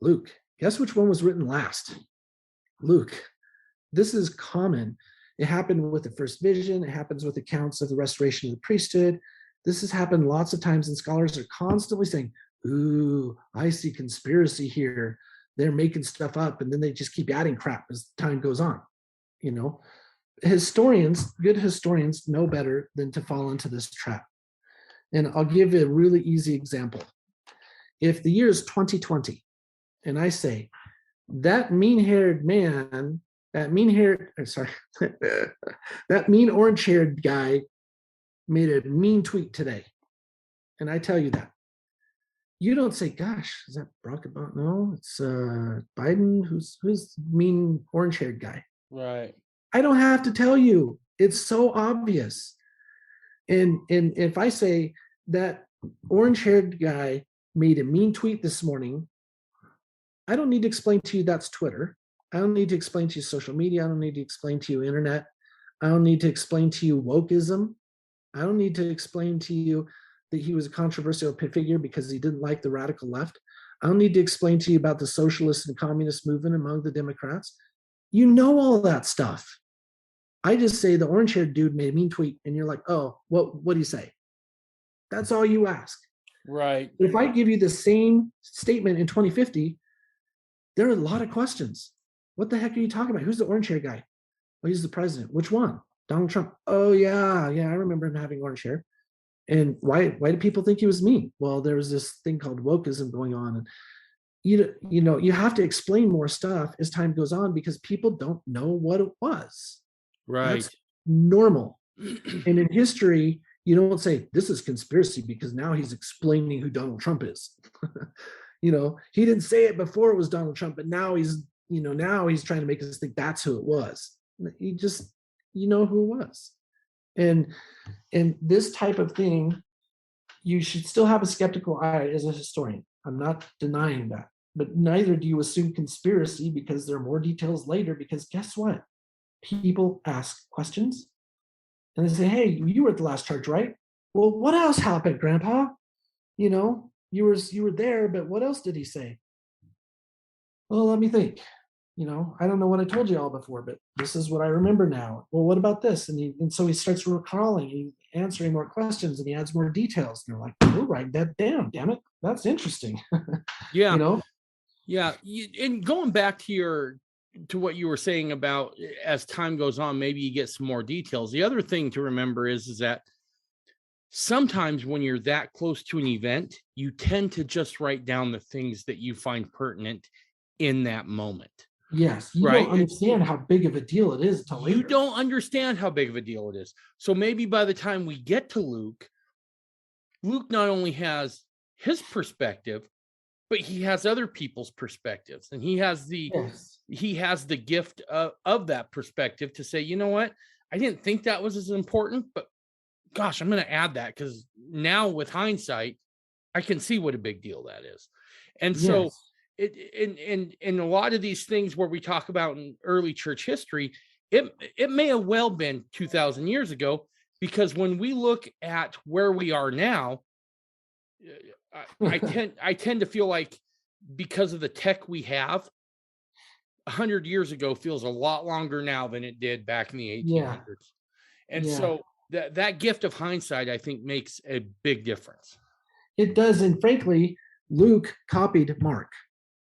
Luke. Guess which one was written last? Luke. This is common. It happened with the first vision. It happens with accounts of the restoration of the priesthood. This has happened lots of times, and scholars are constantly saying, ooh, I see conspiracy here. They're making stuff up, and then they just keep adding crap as time goes on. Historians, good historians, know better than to fall into this trap. And I'll give you a really easy example. If the year is 2020, and I say, that mean-haired man, that mean orange-haired guy made a mean tweet today, and I tell you that, you don't say, gosh, is that Barack Obama? No, it's Biden. Who's mean orange-haired guy? Right. I don't have to tell you. It's so obvious. And if I say that orange-haired guy made a mean tweet this morning, I don't need to explain to you that's Twitter. I don't need to explain to you social media. I don't need to explain to you internet. I don't need to explain to you wokeism. I don't need to explain to you that he was a controversial figure because he didn't like the radical left. I don't need to explain to you about the socialist and communist movement among the Democrats. You know all that stuff. I just say the orange-haired dude made a mean tweet, and you're like, oh, what do you say? That's all you ask. Right. But if I give you the same statement in 2050, there are a lot of questions. What the heck are you talking about? Who's the orange-haired guy? Well, he's the president. Which one? Donald Trump. Oh, yeah, I remember him having orange hair. And why do people think he was mean? Well, there was this thing called wokeism going on. And you have to explain more stuff as time goes on because people don't know what it was. Right. That's normal. And in history, you don't say this is conspiracy because now he's explaining who Donald Trump is. He didn't say it before it was Donald Trump, but now he's trying to make us think that's who it was. He just, who it was. And this type of thing, you should still have a skeptical eye as a historian. I'm not denying that, but neither do you assume conspiracy because there are more details later, because guess what? People ask questions and they say, hey, you were at the last church, right? Well, what else happened, Grandpa? You were there, but what else did he say? Well, let me think. I don't know what I told you all before, but this is what I remember now. Well, what about this? And so he starts recalling, he's answering more questions, and he adds more details. And they're like, we'll write that down, damn it. That's interesting. Yeah. Yeah. And going back to what you were saying about as time goes on, maybe you get some more details. The other thing to remember is that sometimes when you're that close to an event, you tend to just write down the things that you find pertinent in that moment. Yes, you don't understand how big of a deal it is until later. You don't understand how big of a deal it is. So maybe by the time we get to Luke not only has his perspective, but he has other people's perspectives, and he has the gift of that perspective to say, you know what, I didn't think that was as important, but gosh, I'm going to add that because now with hindsight, I can see what a big deal that is. And so in a lot of these things where we talk about in early church history, it may have well been 2,000 years ago, because when we look at where we are now, I tend to feel like because of the tech we have, 100 years ago feels a lot longer now than it did back in the 1800s. And so that gift of hindsight, I think, makes a big difference. It does. And frankly, Luke copied Mark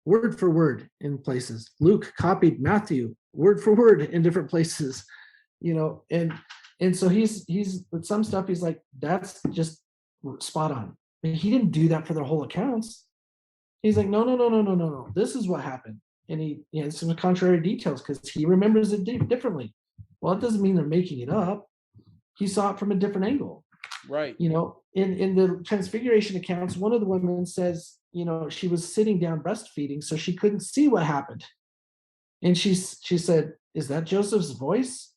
word for word in places. Luke copied Matthew word for word in different places, and so he's with some stuff, he's like, that's just spot on. And he didn't do that for their whole accounts. He's like, no. This is what happened. And he has some contrary details because he remembers it differently. Well, it doesn't mean they're making it up. He saw it from a different angle. Right. In the Transfiguration accounts, one of the women says, she was sitting down breastfeeding, so she couldn't see what happened. And she said, is that Joseph's voice?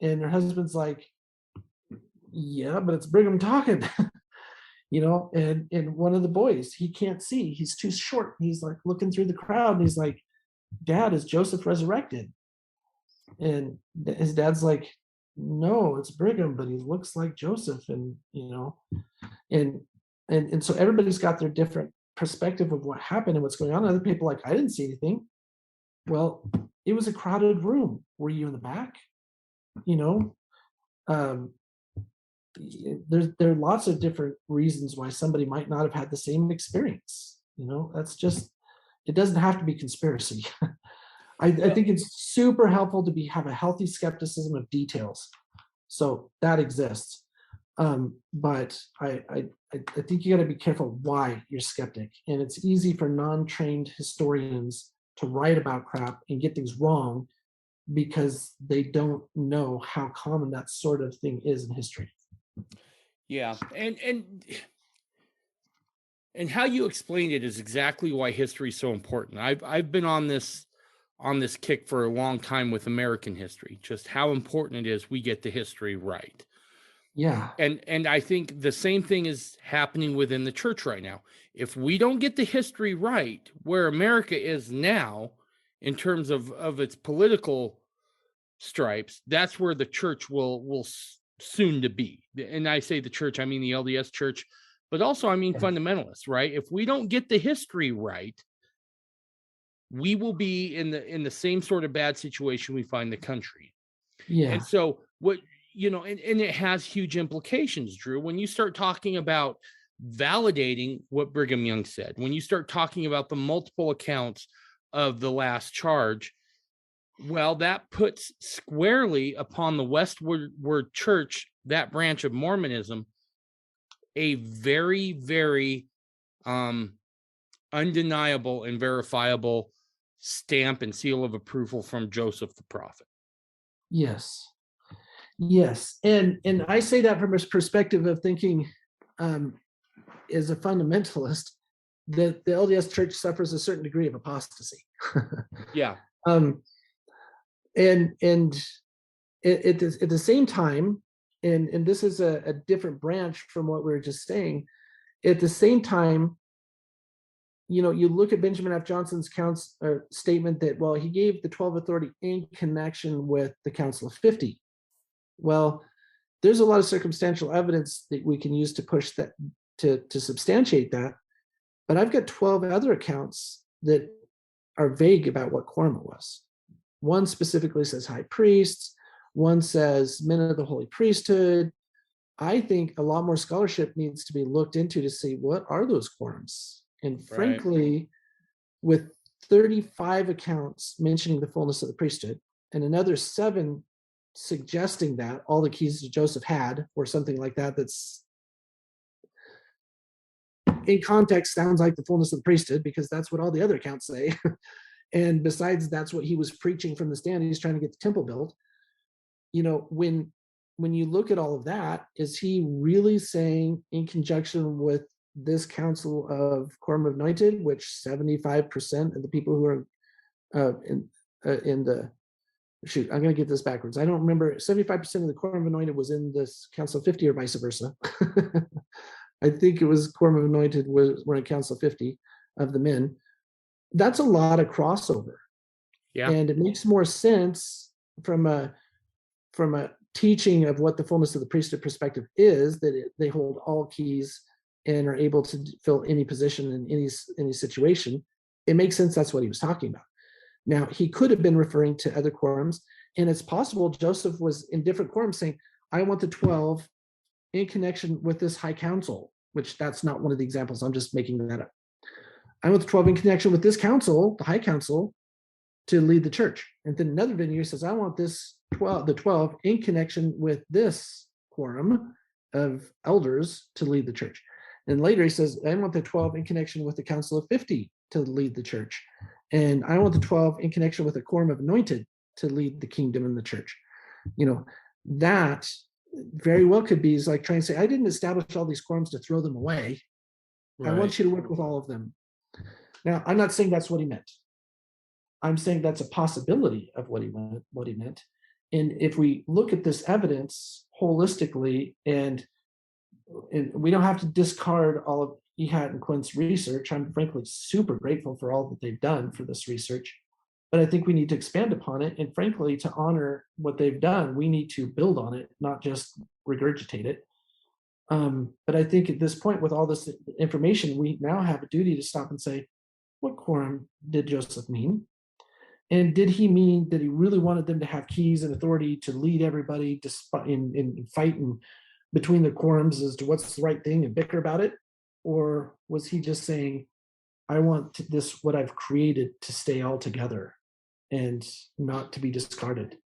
And her husband's like, yeah, but it's Brigham talking. And one of the boys, he can't see. He's too short. He's like looking through the crowd, and he's like, Dad, is Joseph resurrected? And his dad's like, no, it's Brigham, but he looks like Joseph. And and so everybody's got their different perspective of what happened and what's going on. Other people are like, I didn't see anything. Well, it was a crowded room. Were you in the back? there are lots of different reasons why somebody might not have had the same experience. That's just, it doesn't have to be conspiracy. I think it's super helpful to have a healthy skepticism of details. So that exists. But I think you got to be careful why you're skeptic. And it's easy for non-trained historians to write about crap and get things wrong because they don't know how common that sort of thing is in history. Yeah, and how you explained it is exactly why history is so important. I've been on this kick for a long time with American history, just how important it is we get the history right. Yeah. And I think the same thing is happening within the church right now. If we don't get the history right, where America is now in terms of its political stripes, that's where the church will soon to be. And I say the church, I mean the LDS church, but also I mean fundamentalists, right? If we don't get the history right, we will be in the same sort of bad situation we find the country. Yeah. And so what, and it has huge implications, Drew, when you start talking about validating what Brigham Young said, when you start talking about the multiple accounts of the last charge, well, that puts squarely upon the Westward Church, that branch of Mormonism, a very, very undeniable and verifiable stamp and seal of approval from Joseph the prophet. Yes. And I say that from a perspective of thinking as a fundamentalist, that the LDS church suffers a certain degree of apostasy. Yeah. And at the same time, and this is a different branch from what we were just saying, at the same time, you look at Benjamin F. Johnson's statement that, well, he gave the 12 authority in connection with the Council of 50. Well, there's a lot of circumstantial evidence that we can use to push that, to substantiate that. But I've got 12 other accounts that are vague about what quorum it was. One specifically says high priests. One says men of the holy priesthood. I think a lot more scholarship needs to be looked into to see what are those quorums. And frankly, with 35 accounts mentioning the fullness of the priesthood and another 7 suggesting that all the keys to Joseph had, or something like that, that's in context sounds like the fullness of the priesthood, because that's what all the other accounts say. And besides, that's what he was preaching from the stand. He's trying to get the temple built. When you look at all of that, is he really saying, in conjunction with this council of Quorum of Anointed, which 75% of the people who are in the, shoot, I'm going to get this backwards. I don't remember. 75% of the Quorum of Anointed was in this Council of 50, or vice versa. I think it was Quorum of Anointed were in Council of 50 of the men. That's a lot of crossover. Yeah. And it makes more sense from a teaching of what the fullness of the priesthood perspective is, that they hold all keys and are able to fill any position in any situation. It makes sense that's what he was talking about. Now, he could have been referring to other quorums, and it's possible Joseph was in different quorums saying, I want the 12 in connection with this high council, which that's not one of the examples. I'm just making that up. I want the 12 in connection with this council, the high council, to lead the church. And then another venue says, I want the 12 in connection with this quorum of elders to lead the church. And later he says, I want the 12 in connection with the Council of 50 to lead the church. And I want the 12 in connection with a quorum of anointed to lead the kingdom and the church. That very well could be like trying to say, I didn't establish all these quorums to throw them away. Right. I want you to work with all of them. Now, I'm not saying that's what he meant. I'm saying that's a possibility of what he meant. And if we look at this evidence holistically, and we don't have to discard all of Ehat and Quint's research. I'm frankly super grateful for all that they've done for this research, but I think we need to expand upon it. And frankly, to honor what they've done, we need to build on it, not just regurgitate it. But I think at this point, with all this information, we now have a duty to stop and say, what quorum did Joseph mean? And did he mean that he really wanted them to have keys and authority to lead everybody in fight and between the quorums as to what's the right thing and bicker about it? Or was he just saying, I want this, what I've created, to stay all together and not to be discarded?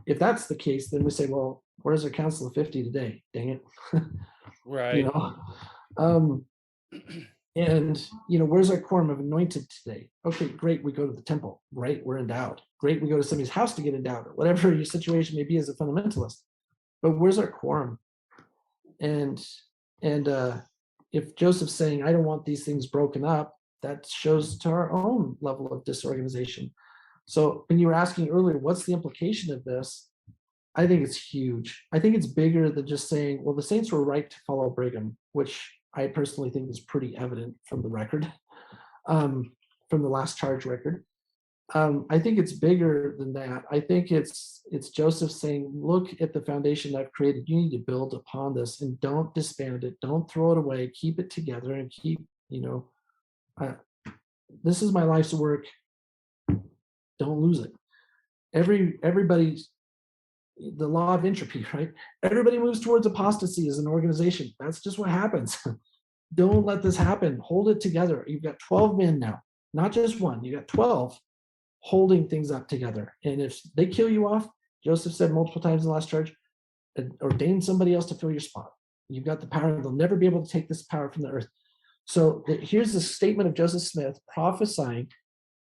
If that's the case, then we say, well, where's our Council of 50 today? Dang it. Right. You know, and where's our quorum of anointed today? Okay, great, we go to the temple. Right, we're endowed. Great, we go to somebody's house to get endowed, or whatever your situation may be as a fundamentalist. But where's our quorum? And if Joseph's saying, I don't want these things broken up, that shows to our own level of disorganization. So when you were asking earlier, what's the implication of this? I think it's huge. I think it's bigger than just saying, well, the saints were right to follow Brigham, which I personally think is pretty evident from the record, from the last charge record. I think it's bigger than that. I think it's Joseph saying, look at the foundation I've created. You need to build upon this and don't disband it. Don't throw it away. Keep it together and keep, this is my life's work. Don't lose it. Everybody's, the law of entropy, right? Everybody moves towards apostasy as an organization. That's just what happens. Don't let this happen. Hold it together. You've got 12 men now, not just one. You got 12 holding things up together. And if they kill you off, Joseph said multiple times in the last charge, ordain somebody else to fill your spot. You've got the power. They'll never be able to take this power from the earth. So here's the statement of Joseph Smith prophesying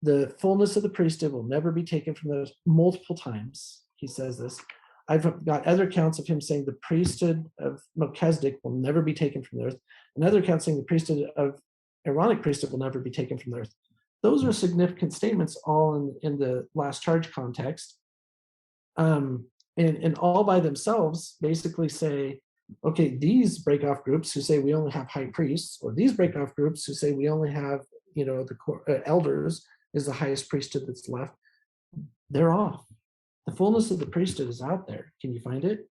the fullness of the priesthood will never be taken from those. Multiple times he says this. I've got other accounts of him saying the priesthood of Melchizedek will never be taken from the earth. Another account saying the priesthood of Aaronic priesthood will never be taken from the earth. Those are significant statements, all in the last charge context. And all by themselves basically say, okay, these break-off groups who say we only have high priests, or these break-off groups who say we only have, the elders is the highest priesthood that's left, they're off. The fullness of the priesthood is out there. Can you find it?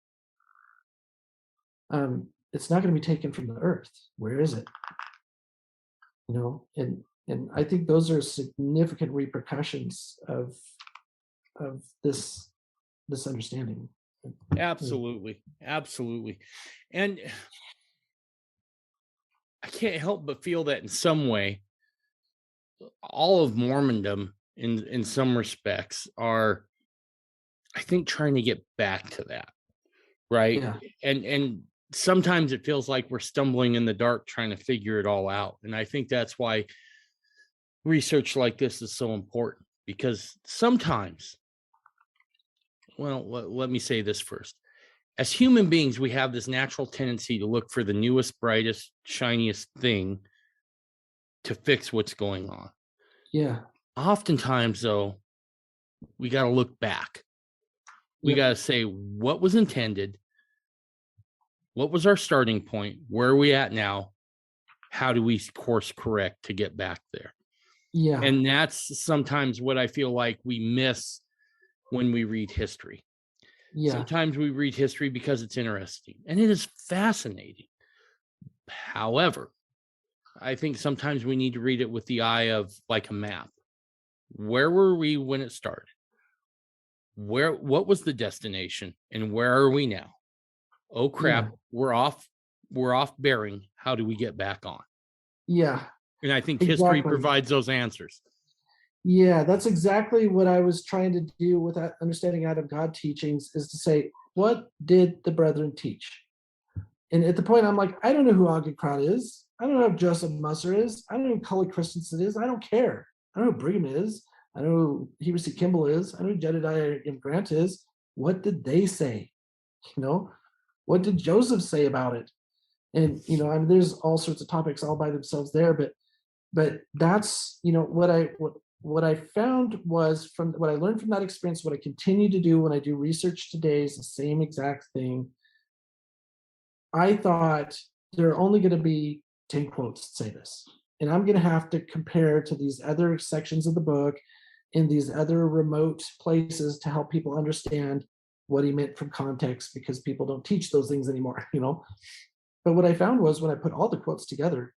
It's not going to be taken from the earth. Where is it? And I think those are significant repercussions of this understanding. Absolutely. And I can't help but feel that in some way, all of Mormondom in some respects are, I think, trying to get back to that. Right. Yeah. And sometimes it feels like we're stumbling in the dark trying to figure it all out. And I think that's why research like this is so important, because sometimes, well, let me say this first. As human beings, we have this natural tendency to look for the newest, brightest, shiniest thing to fix what's going on. Yeah. Oftentimes, though, we got to look back. We got to say what was intended, what was our starting point, where are we at now, how do we course correct to get back there? Yeah. And that's sometimes what I feel like we miss when we read history. Yeah. Sometimes we read history because it's interesting and it is fascinating. However, I think sometimes we need to read it with the eye of like a map. Where were we when it started? What was the destination and where are we now? Oh crap, we're off bearing. How do we get back on? Yeah. And I think history provides those answers. Yeah, that's exactly what I was trying to do with that understanding out of God teachings, is to say, what did the brethren teach? And at the point I'm like, I don't know who Augenkraut is. I don't know who Joseph Musser is. I don't know who Cully Christensen is. I don't care. I don't know who Brigham is. I know who Heber C. Kimball is. I know who Jedediah M. Grant is. What did they say? What did Joseph say about it? And I mean, there's all sorts of topics all by themselves there, but that's what I found was, from what I learned from that experience, what I continue to do when I do research today is the same exact thing. I thought there are only going to be 10 quotes that say this, and I'm going to have to compare to these other sections of the book in these other remote places to help people understand what he meant from context, because people don't teach those things anymore, But what I found was, when I put all the quotes together,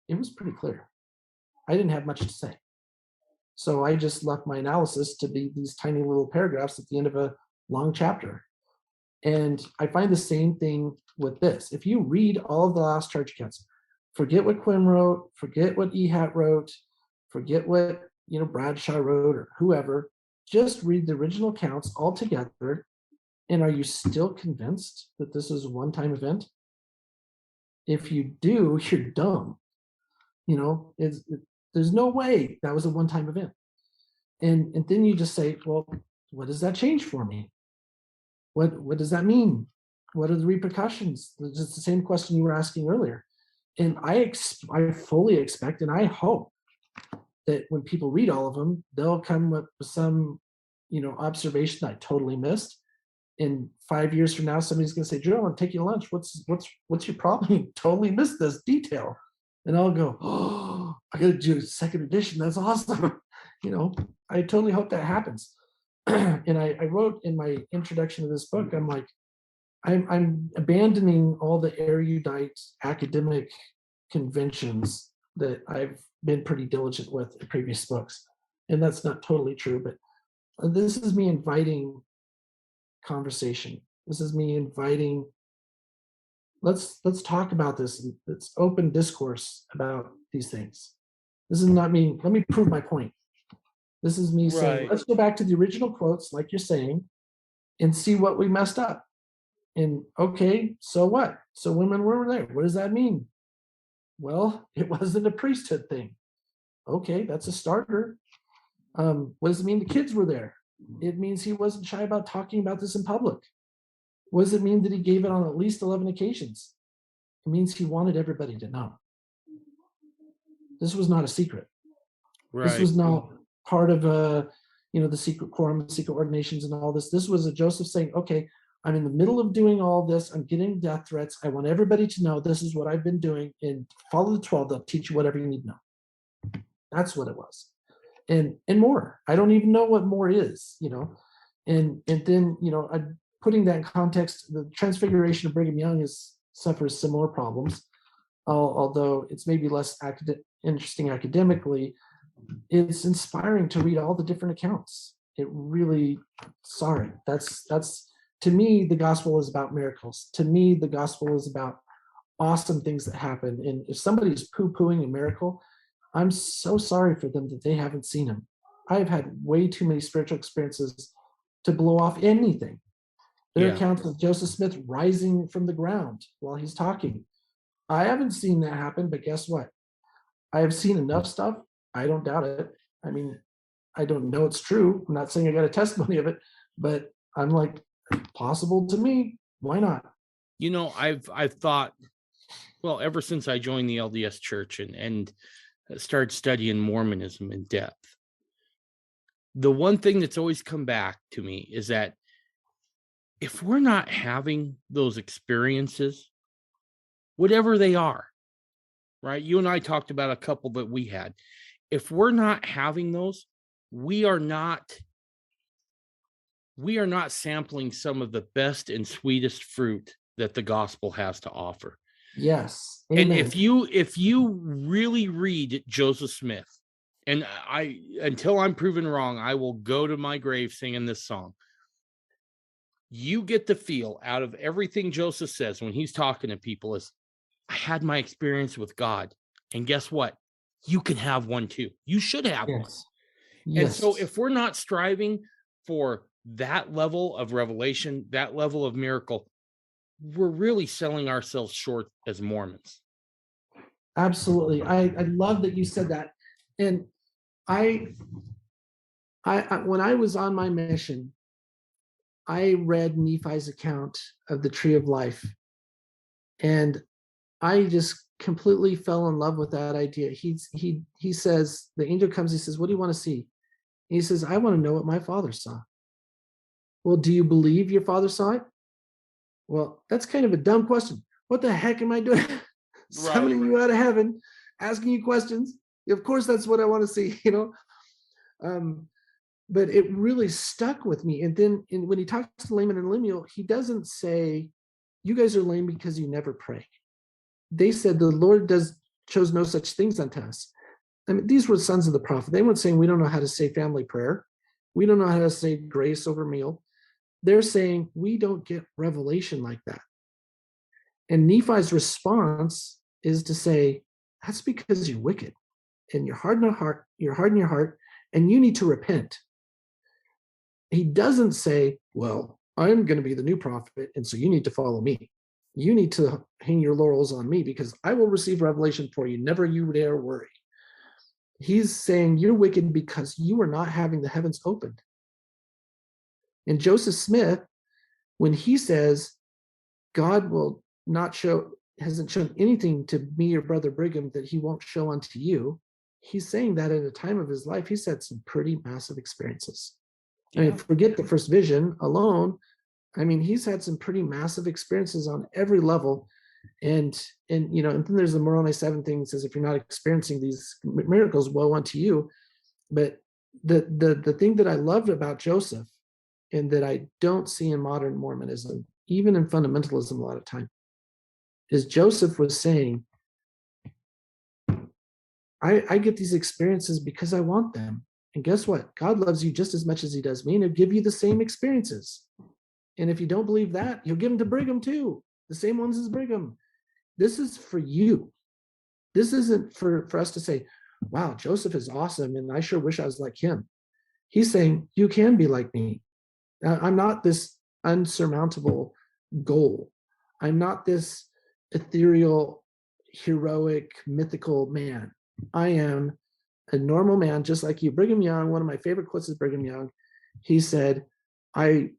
it was pretty clear. I didn't have much to say. So I just left my analysis to be these tiny little paragraphs at the end of a long chapter. And I find the same thing with this. If you read all of the last church accounts, forget what Quinn wrote, forget what Ehat wrote, forget what Bradshaw wrote or whoever, just read the original accounts all together. And are you still convinced that this is a one-time event? If you do, you're dumb. There's no way that was a one-time event. And then you just say, well, what does that change for me? What does that mean? What are the repercussions? It's the same question you were asking earlier. And I fully expect and I hope that when people read all of them, they'll come with some, observation I totally missed. In 5 years from now, somebody's going to say, Joe, I'm taking you to lunch. What's your problem? You totally missed this detail. And I'll go, oh, I got to do a second edition. That's awesome. I totally hope that happens. And I wrote in my introduction to this book, I'm like, I'm abandoning all the erudite academic conventions that I've been pretty diligent with in previous books. And that's not totally true, but this is me inviting conversation. This is me inviting, let's talk about this. It's open discourse about these things. This is not me, let me prove my point. This is me saying, let's go back to the original quotes, like you're saying, and see what we messed up. And okay, so what? So women were there. What does that mean? Well, it wasn't a priesthood thing. Okay, that's a starter. What does it mean the kids were there? It means he wasn't shy about talking about this in public. What does it mean that he gave it on at least 11 occasions? It means he wanted everybody to know. This was not a secret. Right. This was not part of the secret quorum, the secret ordinations and all this. This was a Joseph saying, okay, I'm in the middle of doing all this. I'm getting death threats. I want everybody to know this is what I've been doing, and follow the 12. They'll teach you whatever you need to know. That's what it was. And more. I don't even know what more is, and then, I'm putting that in context. The Transfiguration of Brigham Young suffers similar problems, although it's maybe less interesting academically. It's inspiring to read all the different accounts. It really, that's to me, the gospel is about miracles. To me, the gospel is about awesome things that happen. And if somebody's poo-pooing a miracle, I'm so sorry for them that they haven't seen him. I've had way too many spiritual experiences to blow off anything. There are accounts of Joseph Smith rising from the ground while he's talking. I haven't seen that happen, but guess what? I have seen enough stuff. I don't doubt it. I mean, I don't know it's true. I'm not saying I got a testimony of it, but I'm like, possible to me. Why not? I've thought, well, ever since I joined the LDS Church and started studying Mormonism in depth, the one thing that's always come back to me is that if we're not having those experiences, whatever they are, right? You and I talked about a couple that we had. If we're not having those, we are not sampling some of the best and sweetest fruit that the gospel has to offer. Yes. Amen. And if you really read Joseph Smith, and until I'm proven wrong, I will go to my grave singing this song. You get the feel out of everything Joseph says when he's talking to people is, I had my experience with God. And guess what? You can have one too. You should have one. Yes. And so if we're not striving for that level of revelation, that level of miracle, we're really selling ourselves short as Mormons. Absolutely. I love that you said that. And I when I was on my mission, I read Nephi's account of the tree of life. And I just completely fell in love with that idea. He says, the angel comes, he says, what do you want to see? And he says, I want to know what my father saw. Well, do you believe your father saw it? Well, that's kind of a dumb question. What the heck am I doing? Summoning you out of heaven, asking you questions. Of course, that's what I want to see, But it really stuck with me. And then when he talks to Laman and Lemuel, he doesn't say, you guys are lame because you never pray. They said the Lord chose no such things unto us. I mean, these were sons of the prophet. They weren't saying we don't know how to say family prayer. We don't know how to say grace over meal. They're saying we don't get revelation like that. And Nephi's response is to say, that's because you're wicked and you're hard in your heart, and you need to repent. He doesn't say, well, I'm going to be the new prophet, and so you need to follow me. You need to hang your laurels on me because I will receive revelation for you. Never you dare worry. He's saying you're wicked because you are not having the heavens opened. And Joseph Smith, when he says God will not show, hasn't shown anything to me or Brother Brigham that he won't show unto you, he's saying that at a time of his life, he's had some pretty massive experiences. I mean, forget the first vision alone. I mean, he's had some pretty massive experiences on every level. And then there's the Moroni 7 thing that says, if you're not experiencing these miracles, woe unto you. But the thing that I loved about Joseph, and that I don't see in modern Mormonism, even in fundamentalism a lot of time, is Joseph was saying, I get these experiences because I want them. And guess what? God loves you just as much as he does me, and he'll give you the same experiences. And if you don't believe that, he'll give them to Brigham too, the same ones as Brigham. This is for you. This isn't for us to say, wow, Joseph is awesome, and I sure wish I was like him. He's saying, you can be like me. I'm not this unsurmountable goal. I'm not this ethereal, heroic, mythical man. I am a normal man, just like you. Brigham Young, one of my favorite quotes is Brigham Young. He said, I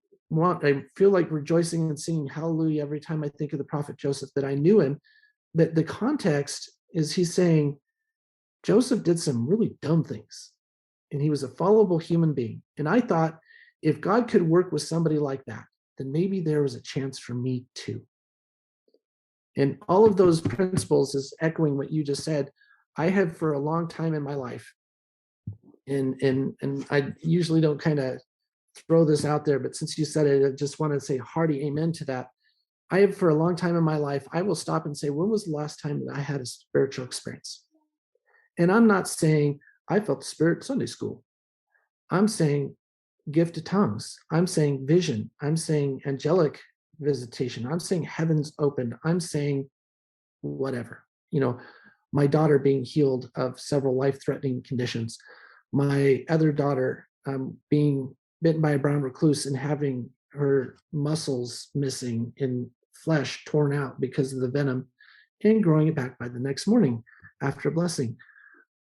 feel like rejoicing and singing hallelujah every time I think of the prophet Joseph, that I knew him. But the context is he's saying Joseph did some really dumb things, and he was a fallible human being. And I thought, if God could work with somebody like that, then maybe there was a chance for me too. And all of those principles is echoing what you just said. I have for a long time in my life, and I usually don't kind of throw this out there, but since you said it, I just want to say hearty amen to that. I have for a long time in my life, I will stop and say, when was the last time that I had a spiritual experience? And I'm not saying I felt the Spirit Sunday school. I'm saying gift of tongues. I'm saying vision. I'm saying angelic visitation. I'm saying heavens opened. I'm saying whatever. My daughter being healed of several life-threatening conditions. My other daughter being bitten by a brown recluse and having her muscles missing and flesh torn out because of the venom, and growing it back by the next morning after a blessing.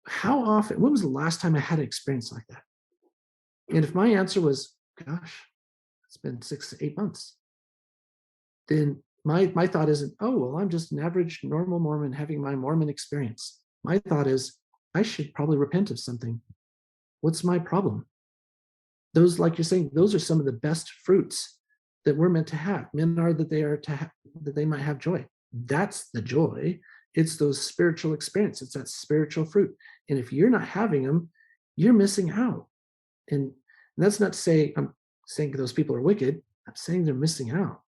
How often, when was the last time I had an experience like that? And if my answer was, gosh, it's been 6 to 8 months, then my thought isn't, oh, well, I'm just an average normal Mormon having my Mormon experience. My thought is, I should probably repent of something. What's my problem? Those, like you're saying, those are some of the best fruits that we're meant to have. Men are that they are to have, that they might have joy. That's the joy. It's those spiritual experiences. It's that spiritual fruit. And if you're not having them, you're missing out. And that's not to say I'm saying those people are wicked. I'm saying they're missing out.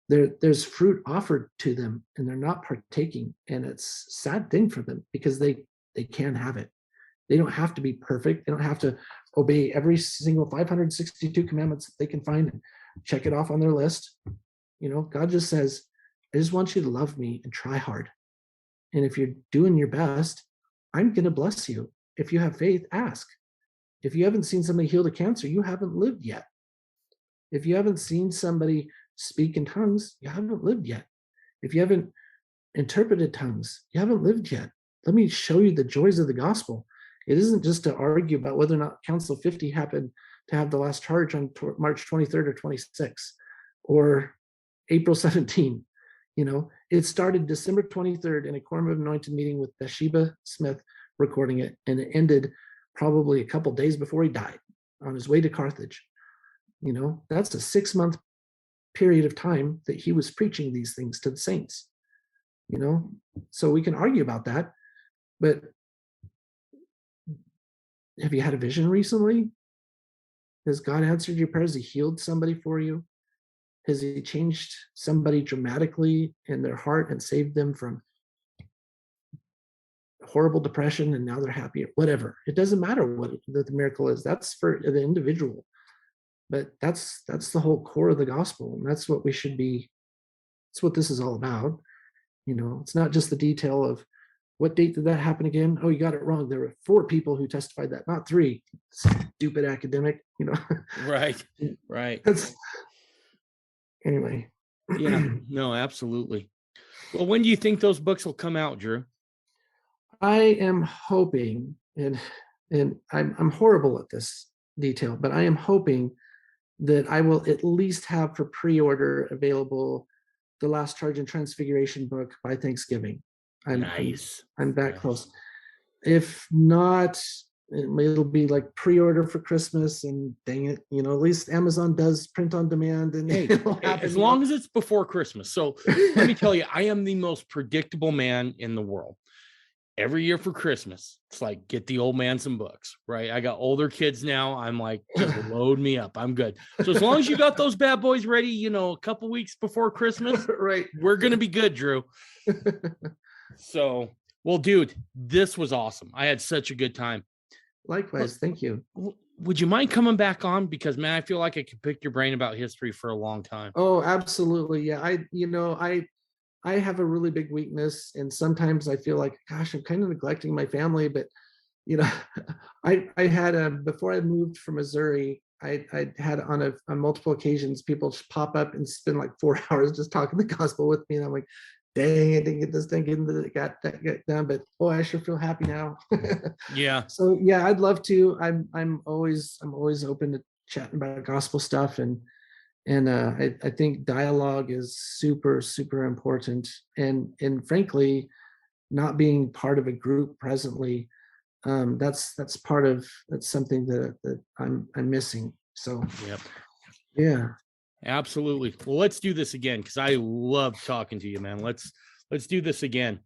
There's fruit offered to them, and they're not partaking. And it's a sad thing for them because they can have it. They don't have to be perfect. They don't have to obey every single 562 commandments that they can find and check it off on their list. God just says, I just want you to love me and try hard. And if you're doing your best, I'm going to bless you. If you have faith, ask. If you haven't seen somebody healed of cancer, you haven't lived yet. If you haven't seen somebody speak in tongues, you haven't lived yet. If you haven't interpreted tongues, you haven't lived yet. Let me show you the joys of the gospel. It isn't just to argue about whether or not Council 50 happened to have the last charge on March 23rd or 26th or April 17. It started December 23rd in a Quorum of Anointed meeting with Bathsheba Smith recording it, and it ended probably a couple days before he died on his way to Carthage. That's a 6-month period of time that he was preaching these things to the saints. So we can argue about that, but have you had a vision recently? Has God answered your prayers? Has he healed somebody for you? Has he changed somebody dramatically in their heart and saved them from horrible depression and now they're happy? Whatever. It doesn't matter what the miracle is. That's for the individual. but that's the whole core of the gospel, and that's what we should be. That's what this is all about. It's not just the detail of what date did that happen again. Oh, you got it wrong. There were 4 people who testified that, not 3. Stupid academic. Right. That's anyway. Yeah, no, absolutely. Well, when do you think those books will come out, Drew? I am hoping, and I'm horrible at this detail, but I am hoping that I will at least have for pre-order available the Last Charge and Transfiguration book by Thanksgiving. Nice. I'm that close. If not, it'll be like pre-order for Christmas, and dang it, at least Amazon does print on demand, and as long as it's before Christmas. So let me tell you, I am the most predictable man in the world. Every year for Christmas, it's like, get the old man some books, right? I got older kids now. I'm like, just load me up. I'm good. So as long as you got those bad boys ready, a couple weeks before Christmas, right, we're going to be good, Drew. So, well, dude, this was awesome. I had such a good time. Likewise. Thank you. Would you mind coming back on? Because, man, I feel like I could pick your brain about history for a long time. Oh, absolutely. Yeah. I have a really big weakness, and sometimes I feel like, gosh, I'm kind of neglecting my family. But I had before I moved from Missouri, I had on multiple occasions people just pop up and spend like 4 hours just talking the gospel with me, and I'm like, dang, I didn't get this thing got done, but boy, I sure feel happy now. Yeah. So yeah, I'd love to. I'm always open to chatting about gospel stuff, and I think dialogue is super, super important. And frankly, not being part of a group presently, that's something that I'm missing. So yep. Yeah. Absolutely. Well, let's do this again, because I love talking to you, man. Let's do this again.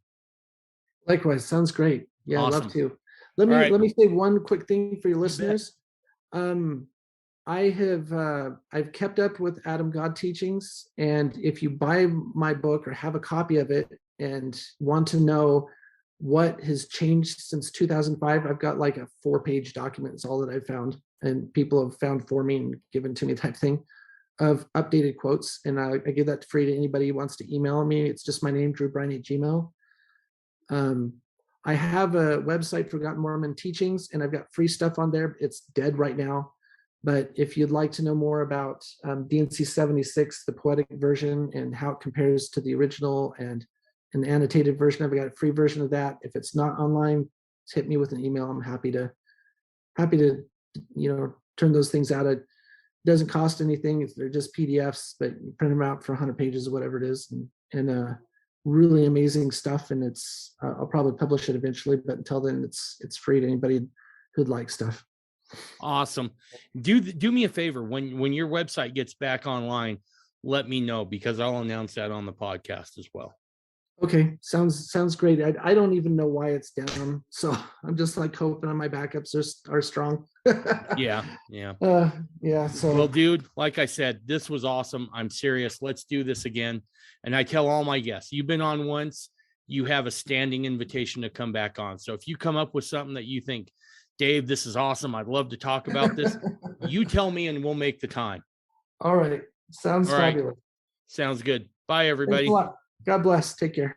Likewise. Sounds great. Yeah, Awesome. I'd love to. Let me say one quick thing for your listeners. I've kept up with Adam God Teachings, and if you buy my book or have a copy of it and want to know what has changed since 2005, I've got like a 4-page document. It's all that I've found, and people have found for me and given to me type thing, of updated quotes. And I give that free to anybody who wants to email me. It's just my name, Drew Briney @gmail. I have a website, Forgotten Mormon Teachings, and I've got free stuff on there. It's dead right now. But if you'd like to know more about D&C 76, the poetic version, and how it compares to the original and an annotated version, I've got a free version of that. If it's not online, hit me with an email. I'm happy to turn those things out. It doesn't cost anything. They're just PDFs, but you print them out for 100 pages or whatever it is, and really amazing stuff. And it's I'll probably publish it eventually, but until then, it's free to anybody who'd like stuff. Awesome. Do me a favor, when your website gets back online, let me know, because I'll announce that on the podcast as well. Okay, sounds great. I don't even know why it's down, so I'm just like hoping on my backups are strong. Yeah. So well, dude, like I said, this was awesome. I'm serious. Let's do this again. And I tell all my guests, you've been on once, you have a standing invitation to come back on. So if you come up with something that you think, Dave, this is awesome, I'd love to talk about this, you tell me and we'll make the time. All right. Sounds fabulous. Sounds good. Bye, everybody. Thanks a lot. God bless. Take care.